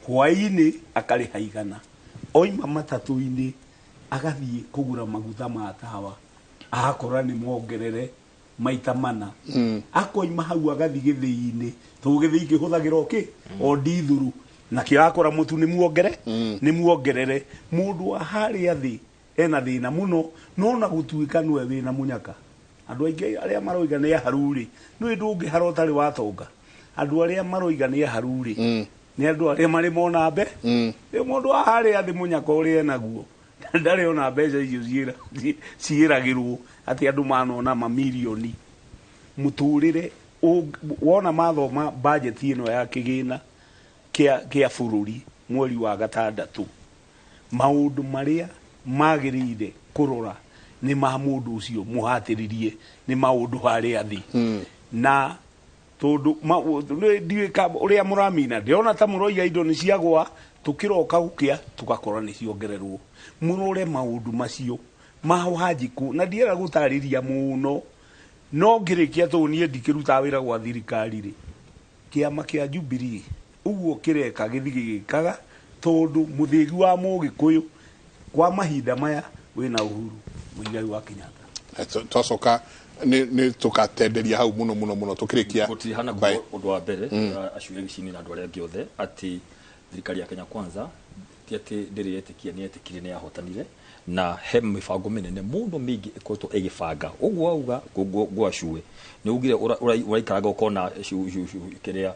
hwaini akariha igana oima matatu-ini agathie kugura maguta ma tawa akora ni mongerere maita mana akoima hau agathi githii-ini to githii kihuthagira oki o dithuru na kirakora mutu ni muongerere mundu ahari athi ena thina muno no na gutuika nwe wina munyaka andu aingi aria maroiga ni haruri nwi ndungi harotari watonga andu aria maroiga ni haruri ni andu aria mari mona mbe ni mundu ahari athi munyaka uria naguo ndari ona mbeca icio ciiragirwo ati andu manona mamilioni muturire wona mathoma budget ino ya kigina kia bururi mweri wa gatandatu maundu maria magirire kurora ni mamundu ucio muhatiririe ni maundu hari athi na tondu ndiwika uria muramina ndiona ta muroiga indo ni ciagwa tukiroka gukia tugakora ni ciongererwo murore maundu macio mahajiku na ndiera gutariria muno no ngirikia to nie ndikiruta wira gwa thirikari ri kiama kia Jubilee uguo kireka githigikaga tondu muthigi wa mugikuyu kwa mahinda maya wina Uhuru Muigai wa Kenyatta twacoka ni tukatenderia hau muno tukirikia gutihana kwa undu wa mbere acuge gicini na andu aria angi othe ati thirikari ya Kenya Kwanza ti ati ndiri yetikia ni yetikire ni yahotanire na he mibango minene mundu mingi ikoretwo igibanga uguo auga gwacue ni ugire uraikaraga ukona kiria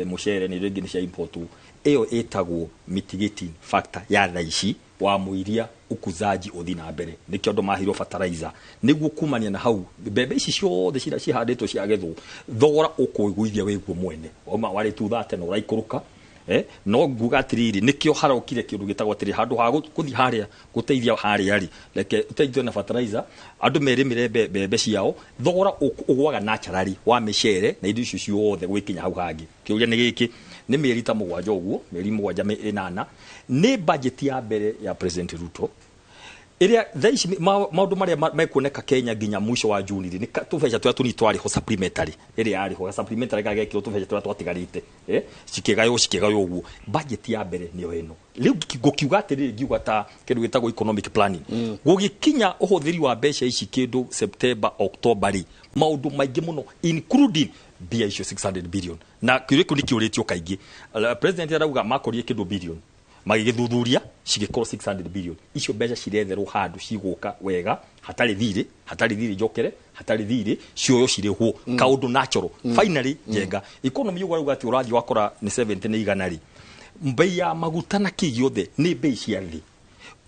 mucere ni ringi ni cia import iyo etagwo mitigating factor ya thaici wa muiria ukuzaji uthina mbere nikio ndo mahiro fertilizer niguo kumania na hau mbembe ici ciothe cira cihanditwo ciagethwo thogora ukuiguithia wiguo mwene oma wari tu thate no raikuruka no nguga atiriri nikio harokire kindu gitagwo atiri handu ha guthi haria guteithia haria ri leke uteithio na fertilizer andu merimire mbembe ciao thogora ugwaga naturally wa micere na indo icio ciothe gwikinya hau hangi kiuria ni giki ni mieri ta mugwanja uguo mieri mugwanja inana ni budget ya mbere ya President Ruto iria thaici maundu maria mekuoneka Kenya ginya mwisho wa Juni ni tubeca twa tuni twari ho supplementary iria ari ho supplementary gagekiro tubeca twa twatigarite cikigayo uguo budget ya mbere niyo eno riu gukiuga atiri ngiuga ta kindu gitagwo economic planning gugikinya uhuthiri wa mbeca ici kindu September October ri maundu maingi muno including bia icio 600 billion na kiriku nikiuritio kaingi president arauga makorie kindu billion magigithuthuria cigikoro 600 billion icio mbeca ciretherwo handu ciguka wega hatari thiri njokere hatari thiri cioyo cirihwo kaundu natural finally jenga economy yuga ati urathi wakora ni 70 ni iganari mbei ya maguta na kigiothe ni mbei cia thi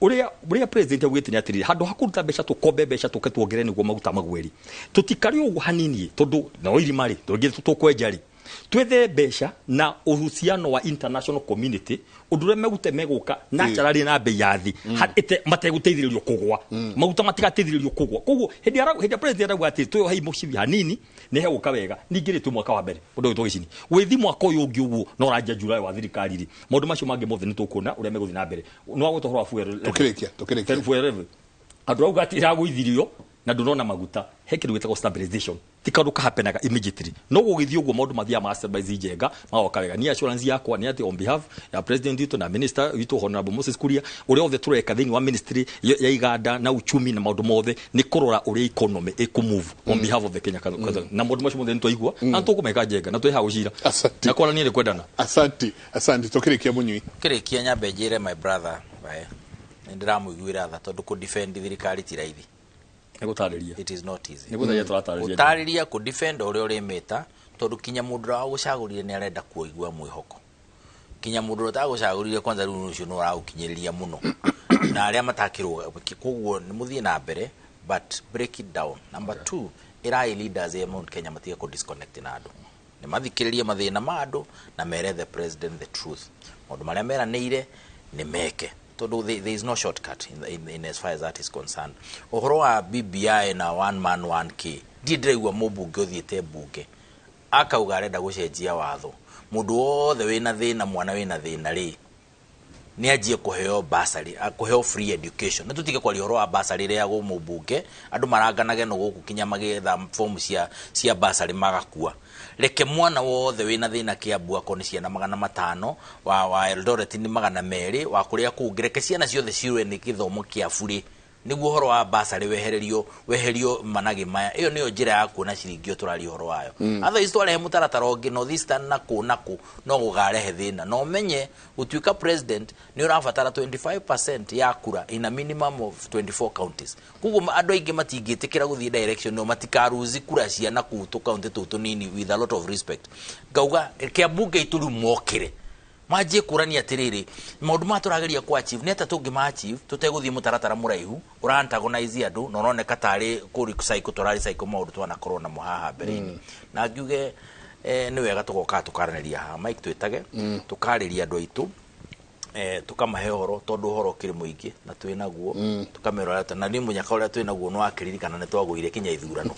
uria president agwite ni atiri handu hakuruta mbeca tukombe mbeca tuketwongere niguo maguta magweri tutikari ugu hanini tondu no irimari tugire tukwenjari twethe mbeca na uhusiano wa international community udure megute meguka naturally na bei ya thi mateguteithiririo kugwa maguta matigateithiririo kugwa koguo hindi president agwati tuyo hai mucibi hanini ni he guka wega ningire tu mwaka wa mbere undu tugicini withi mwaka uyu ungi uguo no ranja Julai wa thirikari ri maundu macio mangi mothe ni tukuna uria meguthi na mbere no gutohora fuel tukirikia fuel andu auga ati iraguithirio na ndunona maguta hekiru gitagwo stabilization tikandu kahapenaga immediately no gugithio guo maundu mathia ma stabilize jenga magoka wega ni assurance yakwa ni ati on behalf ya president wito na minister wito honorable Moses Kuria uri othe tureka thini wa ministry ya iganda na uchumi na maundu mothe ni kurora uri economy ekumove on behalf of the Kenya Kwanza na maundu macio mothe nitwaigua na tukumeka jenga na tweha ucira na kwala ni kwendana asante tukirikia munyui kirikia nyambe njire my brother ndiramuiguira tha tondu ku defend thirikari ti raithi it is not easy utariria ku defend uri meta tondu kinya mundu wa gucagurire ni arenda kuigua mwihoko kinya mundu ta gucagurire kwanza riu ucio no raukinyiriria muno na aria matakirwo koguo ni muthie na mbere but break it down. Number 2 irai leaders ya Mount Kenya matiga ku disconnect na andu ni mathikiririe mathina ma andu na mere the president the truth maundu maria meranire ni meke there is no shortcut in as far as that is concerned. Ohoro wa BBI na one man one key ndireigwa mubunge uthiete bunge akauga arenda gucenjia watho mundu wothe wina thina mwana wina thina ri ni ajie kuheo basari kuheo free education na tutike kwa lihoro wa basari ria go mubunge andu maraganage no guku kinya magetha form cia basari magakua reke mwana wothe wina thina kiambu akoni ciana 500 wa Eldoret ni 200 wa kuria kungireke ciana ciothe ciwe ni githomo kia buri niguo horo wa basari weherio managi maya iyo niyo njira ya kuona ciringi turari horo wayo atho istware he mutaratara ongi no this na ku no gugarehe thina no menye utuika president ni urabatara 25% ya kura in a minimum of 24 counties kugo andu aingi matingitikira guthii direction no matikaruzi kura cia na ku tu county tu nini with a lot of respect gauga ke bunge ituru mokire maje kurani atiriri maundu maturageria kwa achieve neta tungi ma achieve tuteguthii mutaratara muraihu urantagonize andu no noneka tari kuri cycle turari cycle maundu twana corona muhaha mbere na ngiuge ni wega tugoka tukaraniria ha mike twitage tukariria andu aitu tukamahe horo tondu horo kiri muingi na twinaguo tukamera na ni munyaka uria twinaguo no akiririkana ne twagwire kinya ithurano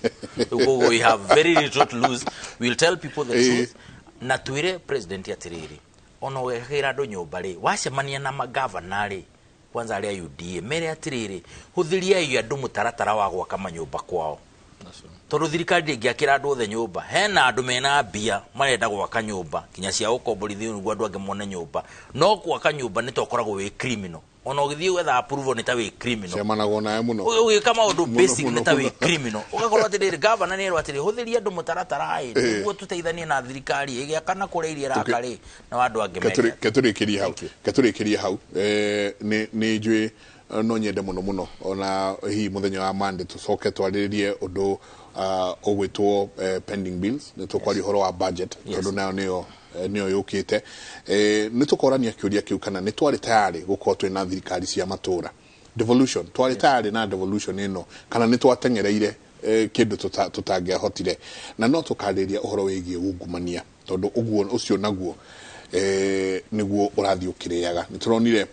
we have very little to lose. We'll tell people the truth na twire president atiriri ono wehera ndo nyumba ri wacemania na magavana ri kwanza aria UDA mere atiriri huthiria iyo andu mutaratara wa gwaka manyumba kwao tondu thirikari ngiakira andu othe nyumba hena andu mena mbia marenda gwaka nyumba kinya cia ukomborithio niguo andu angemone nyumba no gwaka nyumba ni tokoragwo wi criminal ono githii wetha approval ni ta wi criminal semanago nae muno ugi kama undu basic ni ta wi criminal ugakorwo atiri governor ni atiri huthiria andu mutaratara ai niguo tuteithanie na thirikari igiakana kureirie rakari na andu angemenya keturikiria hau ni njui no nyende muno ona hi muthenya wa Monday tucoke twaririe undu ogwitwo pending bills ni tukwari horo wa budget tondu nayo niyo yukite ni tukorania kiuria kiu kana ni twari tayari gukorwo twina thirikari cia matura devolution twari tayari na devolution ino kana ni twatengereire kindu tutangehotire na no tukariria uhoro wigie ungumania tondu uguo ucio naguo niguo urathi ukiriaga nituronire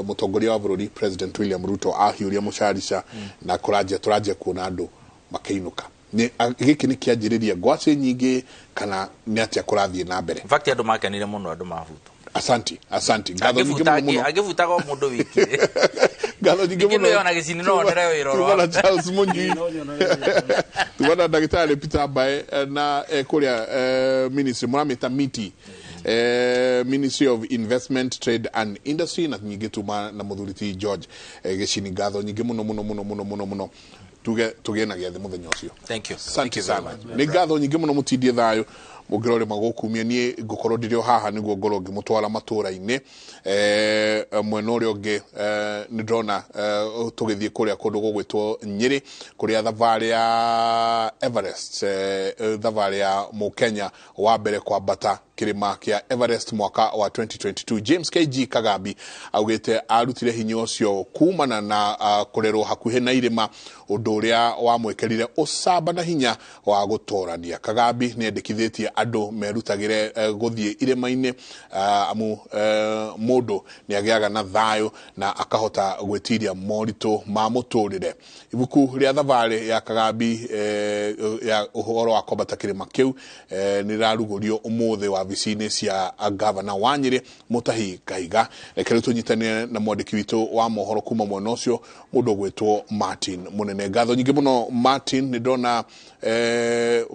mutongoria wa bururi President William Ruto ahiuria mucarica na turajia kuona andu makeinuka ni giki ni kianjiriria ngwaci nyingi kana ni atia kurathie na mbere in fact andu makenire muno andu mavuto asante ngatho nyingi muno agivutaga mundu wiki ngatho nyingi muno yona gicini no ndera wiroro tubona Charles Munyi tubona Dagitari Peter Bae na kuria ministry muramita miti Ministry of Investment, Trade and Industry na nyingi tuma na muthuriti George gicini ngatho nyingi muno tugena giathi muthenya ucio. Thank you. Asante sana. Ni ngatho nyingi muno mutindie thayo mugirore magukumia nie ngukorwo ndirio haha niguo ngoro ngimutwara matura-ini mwena uria ungi ni ndona tugithie kuria kundu gugwitwo Nyeri kuria thavari ya Everest thavari ya Mukenya wa mbere kwambata kirima kia Everest mwaka wa 2022 James KG Kagambi augite arutire hinya ucio kumana na kurerwo hakuhe na irima undu uria wamwekerire usaba na hinya wa gutorania Kagambi ni endekithitie andu merutagire guthie irima-ini amu mundu ni agiaga na thayo na akahota gwetiria morito ma muturire ibuku ria thavari ya Kagambi ya uhoro wa kwambata kirima kiu ni rarugurio umuthi wa vicini cia gavana wa Nyeri Mutahi Kahiga rekere tunyitane na mwandiki witu wa mohoro kuma mwena ucio mundu gwitwo Martin Munene ngatho nyingi muno Martin ni ndona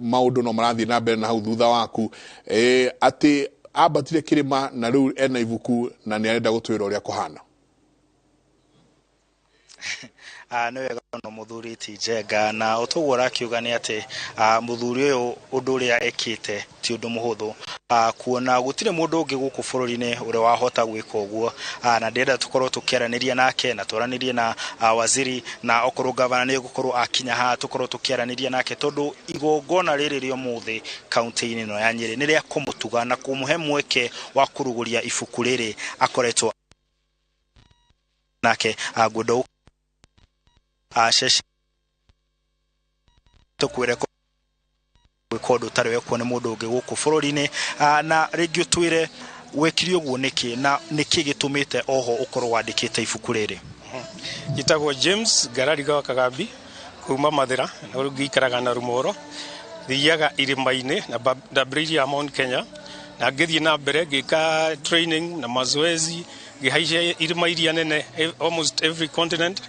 maundu no marathi na mbere na hau thutha waku ati abatire kirima na riu ena ibuku na ni arenda gutwira uria kuhana ni wega no muthuriti Njenga na utuguo rakiuga ni ati muthuri uyu undu uria ekite ti undu muhuthu kuona gutire mundu ungi guku bururi-ini uria wahota gwika uguo na ndenda tukorwo tukiaraniria nake na twaranirie na waziri na okorwo gavana ni gukorwo akinya ha tukorwo tukiaraniria nake tondu igongona riri rio muthi county-ini no ya Nyeri ni ria kumutuga na kumuhe mweke wa kuruguria ibuku riri akoretwo nake gundo sheshi tukwire kodo tarwe kuone mundu ungi guku bururi-ini na ringi twire wekiri uguo niki na niki gitumite oho ukorwo wandikite ibuku riri gitagwo James Garariga wa Kagambi kuma Mathira na urugikaraga na Rumoro thiaga irima-ini na Brili ya Mount Kenya na ngithie na mbere ngika training na mazoezi ngihaicia irima iria nene almost every continent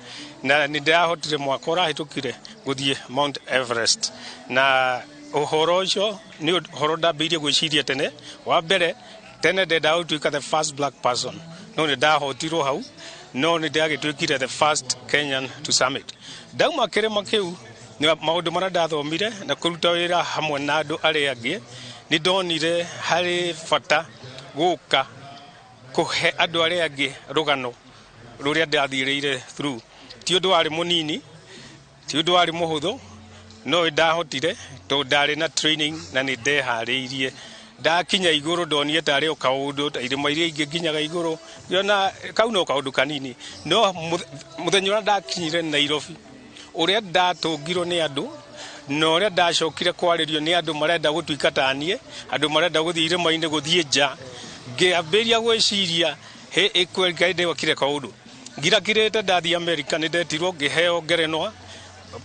na nĩ ndahotire mwaka ũrahĩtũkire gũthiĩ Mount Everest na ũhoro ũcio nĩ ũhoro ndambĩirie gwĩciria tene wa mbere tene ndendaga gũtuĩka the first black person no nĩ ndahotirwo hau no nĩ ndagĩtuĩkire the first Kenyan to summit ndauma kĩrĩma kĩu nĩ maũndũ marĩa ndathomire na kũruta wĩra hamwe na andũ arĩa angĩ nĩ ndonire harĩ bata gũka kũhe andũ arĩa angĩ rũgano rũrĩa ndathiĩrĩire through ti ũndũ warĩ mũnini ti ũndũ warĩ mũhũthũ no ndahotire tondũ ndarĩ na training na nĩ ndeharĩirie ndakinya igũrũ ndonire tarĩ o kaũndũ irĩma iria ingĩ nginyaga igũrũ ngĩona kau no kaũndũ kanini no mũthenya ũrĩa ndakinyire Nairobi ũrĩa ndatũngirwo nĩ andũ na ũrĩa ndacokire kwarĩrio nĩ andũ marenda gũtuĩka taniĩ andũ marenda gũthiĩ irĩma-inĩ gũthiĩ nja ngĩambĩrĩria gwĩciria ĩkwĩrĩka ndĩwakire kaũndũ ngirakĩrĩte ndathiĩ Amerika nĩ ndetirwo ngĩheo ngerenwa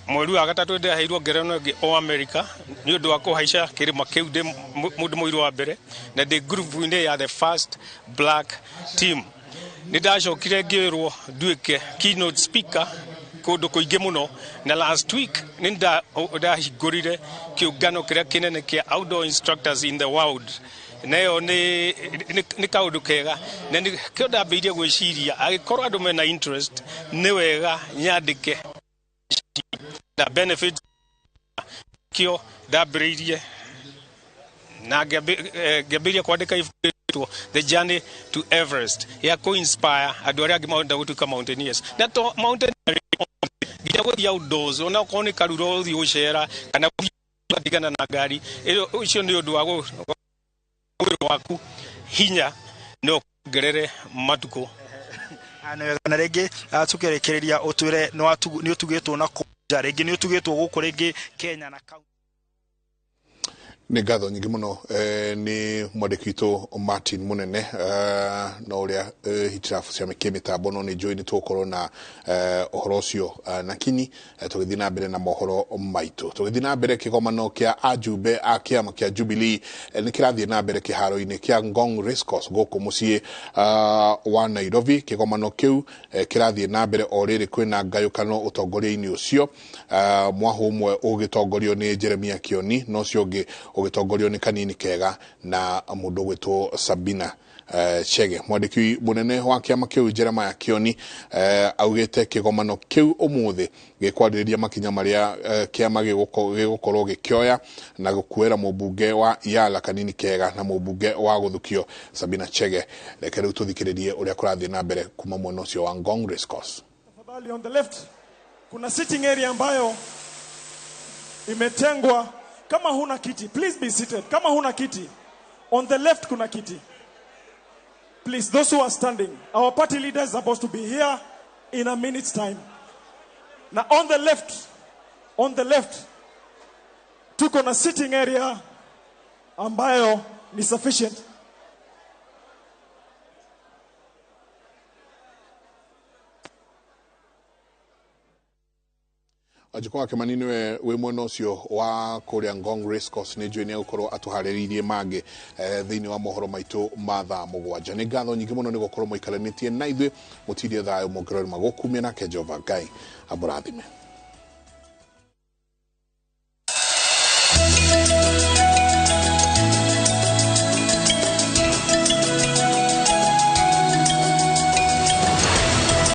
mweri wa gatatũ ndaheirwo ngerenwa ĩngĩ o Amerika nĩ ũndũ wa kũhaica kĩrĩma kĩu ndĩ mũndũ mũirũ wa mbere na ndĩ group-inĩ ya the first black team nĩ ndacokire ngĩrwo nduĩke keynote speaker kũndũ kũingĩ mũno na last week nĩ ndahingũrire kĩũngano kĩrĩa kĩnene kĩa outdoor instructors in the world nayo nĩ kaũndũ kega na nĩkĩo ndambĩirie gwĩciria agĩkorwo andũ mena interest nĩ wega nyandĩke na benefit kĩo ndambĩrĩirie na ngĩambĩrĩria kwandĩka ibuku the journey to Everest ya kũ-inspire andũ arĩa angĩ marenda gũtuĩka mountaineers na to mountaineering nginya gũthiĩ outdoors ona okorwo nĩ karura ũthiĩ gũcera kana gũtigana na ngari ũcio nĩ ũndũ wa mwĩrĩ waku hinya no kuongerere matukũ na rĩngĩ tũkĩrĩkĩrĩria ũtwĩre nĩ ũtugĩtwo na kũnja rĩngĩ nĩ ũtugĩtwo gũkũ rĩngĩ Kenya na kaunti nĩ ngatho nyingĩ mũno nĩ mwandĩki witũ Martin Mũnene na ũrĩa hitirabu cia kĩmĩtambo no nĩ njũĩ nĩ tũgũkorwo na ũhoro ũcio na kinyi tũgĩthiĩ na mbere na mohoro maitũ tũgĩthiĩ na mbere kĩgomano kĩa ajumbe a kĩama kĩa Jubilee nĩ kĩrathiĩ na mbere kĩharo-inĩ kĩa Ngong Racecourse gũkũ mũciĩ wa Nairobi kĩgomano kĩu kĩrathiĩ na mbere o rĩrĩ kwĩna ngayũkano ũtongoria-inĩ ũcio mwahũ ũmwe ũgĩtongorio nĩ Jeremia Kioni no ũcio ũngĩ ũgĩtongorio nĩ kanini kega na mũndũ gwĩtwo Sabina Chege mwandĩki mũnene wa kĩama kĩu Jeremiah Kioni augĩte kĩgomano kĩu ũmũthĩ gĩkwarĩrĩria makinya marĩa kĩama gĩgũkorwo gĩkĩoya na gũkuĩra mũmbunge wa Yala kanini kega na mũmbunge wa gũthukio Sabina Chege reke rĩu tũthikĩrĩrie ũrĩa kũrathiĩ na mbere kuma mwena ũcio wa Ngong Racecourse. Tafadhali on the left kuna sitting area ambayo imetengwa. Kama huna kiti, please be seated. Kama huna kiti, on the left kuna kiti. Please, those who are standing, our party leader is supposed to be here in a minute's time. Now on the left, tuko na sitting area ambayo ni sufficient. Ajukwa Kemanini we mwena ũcio wa kũrĩa Ngong Racecourse nĩ njũĩ nĩ agũkorwo atũharĩrĩirie mangĩ thĩinĩ wa mohoro maitũ ma thaa mũgwanja nĩ ngatho nyingĩ mũno nĩ gũkorwo mũikaranĩtie na ithuĩ mũtirie thayũ mũngĩrori magũkumia nake Jehova Ngai amũrathime.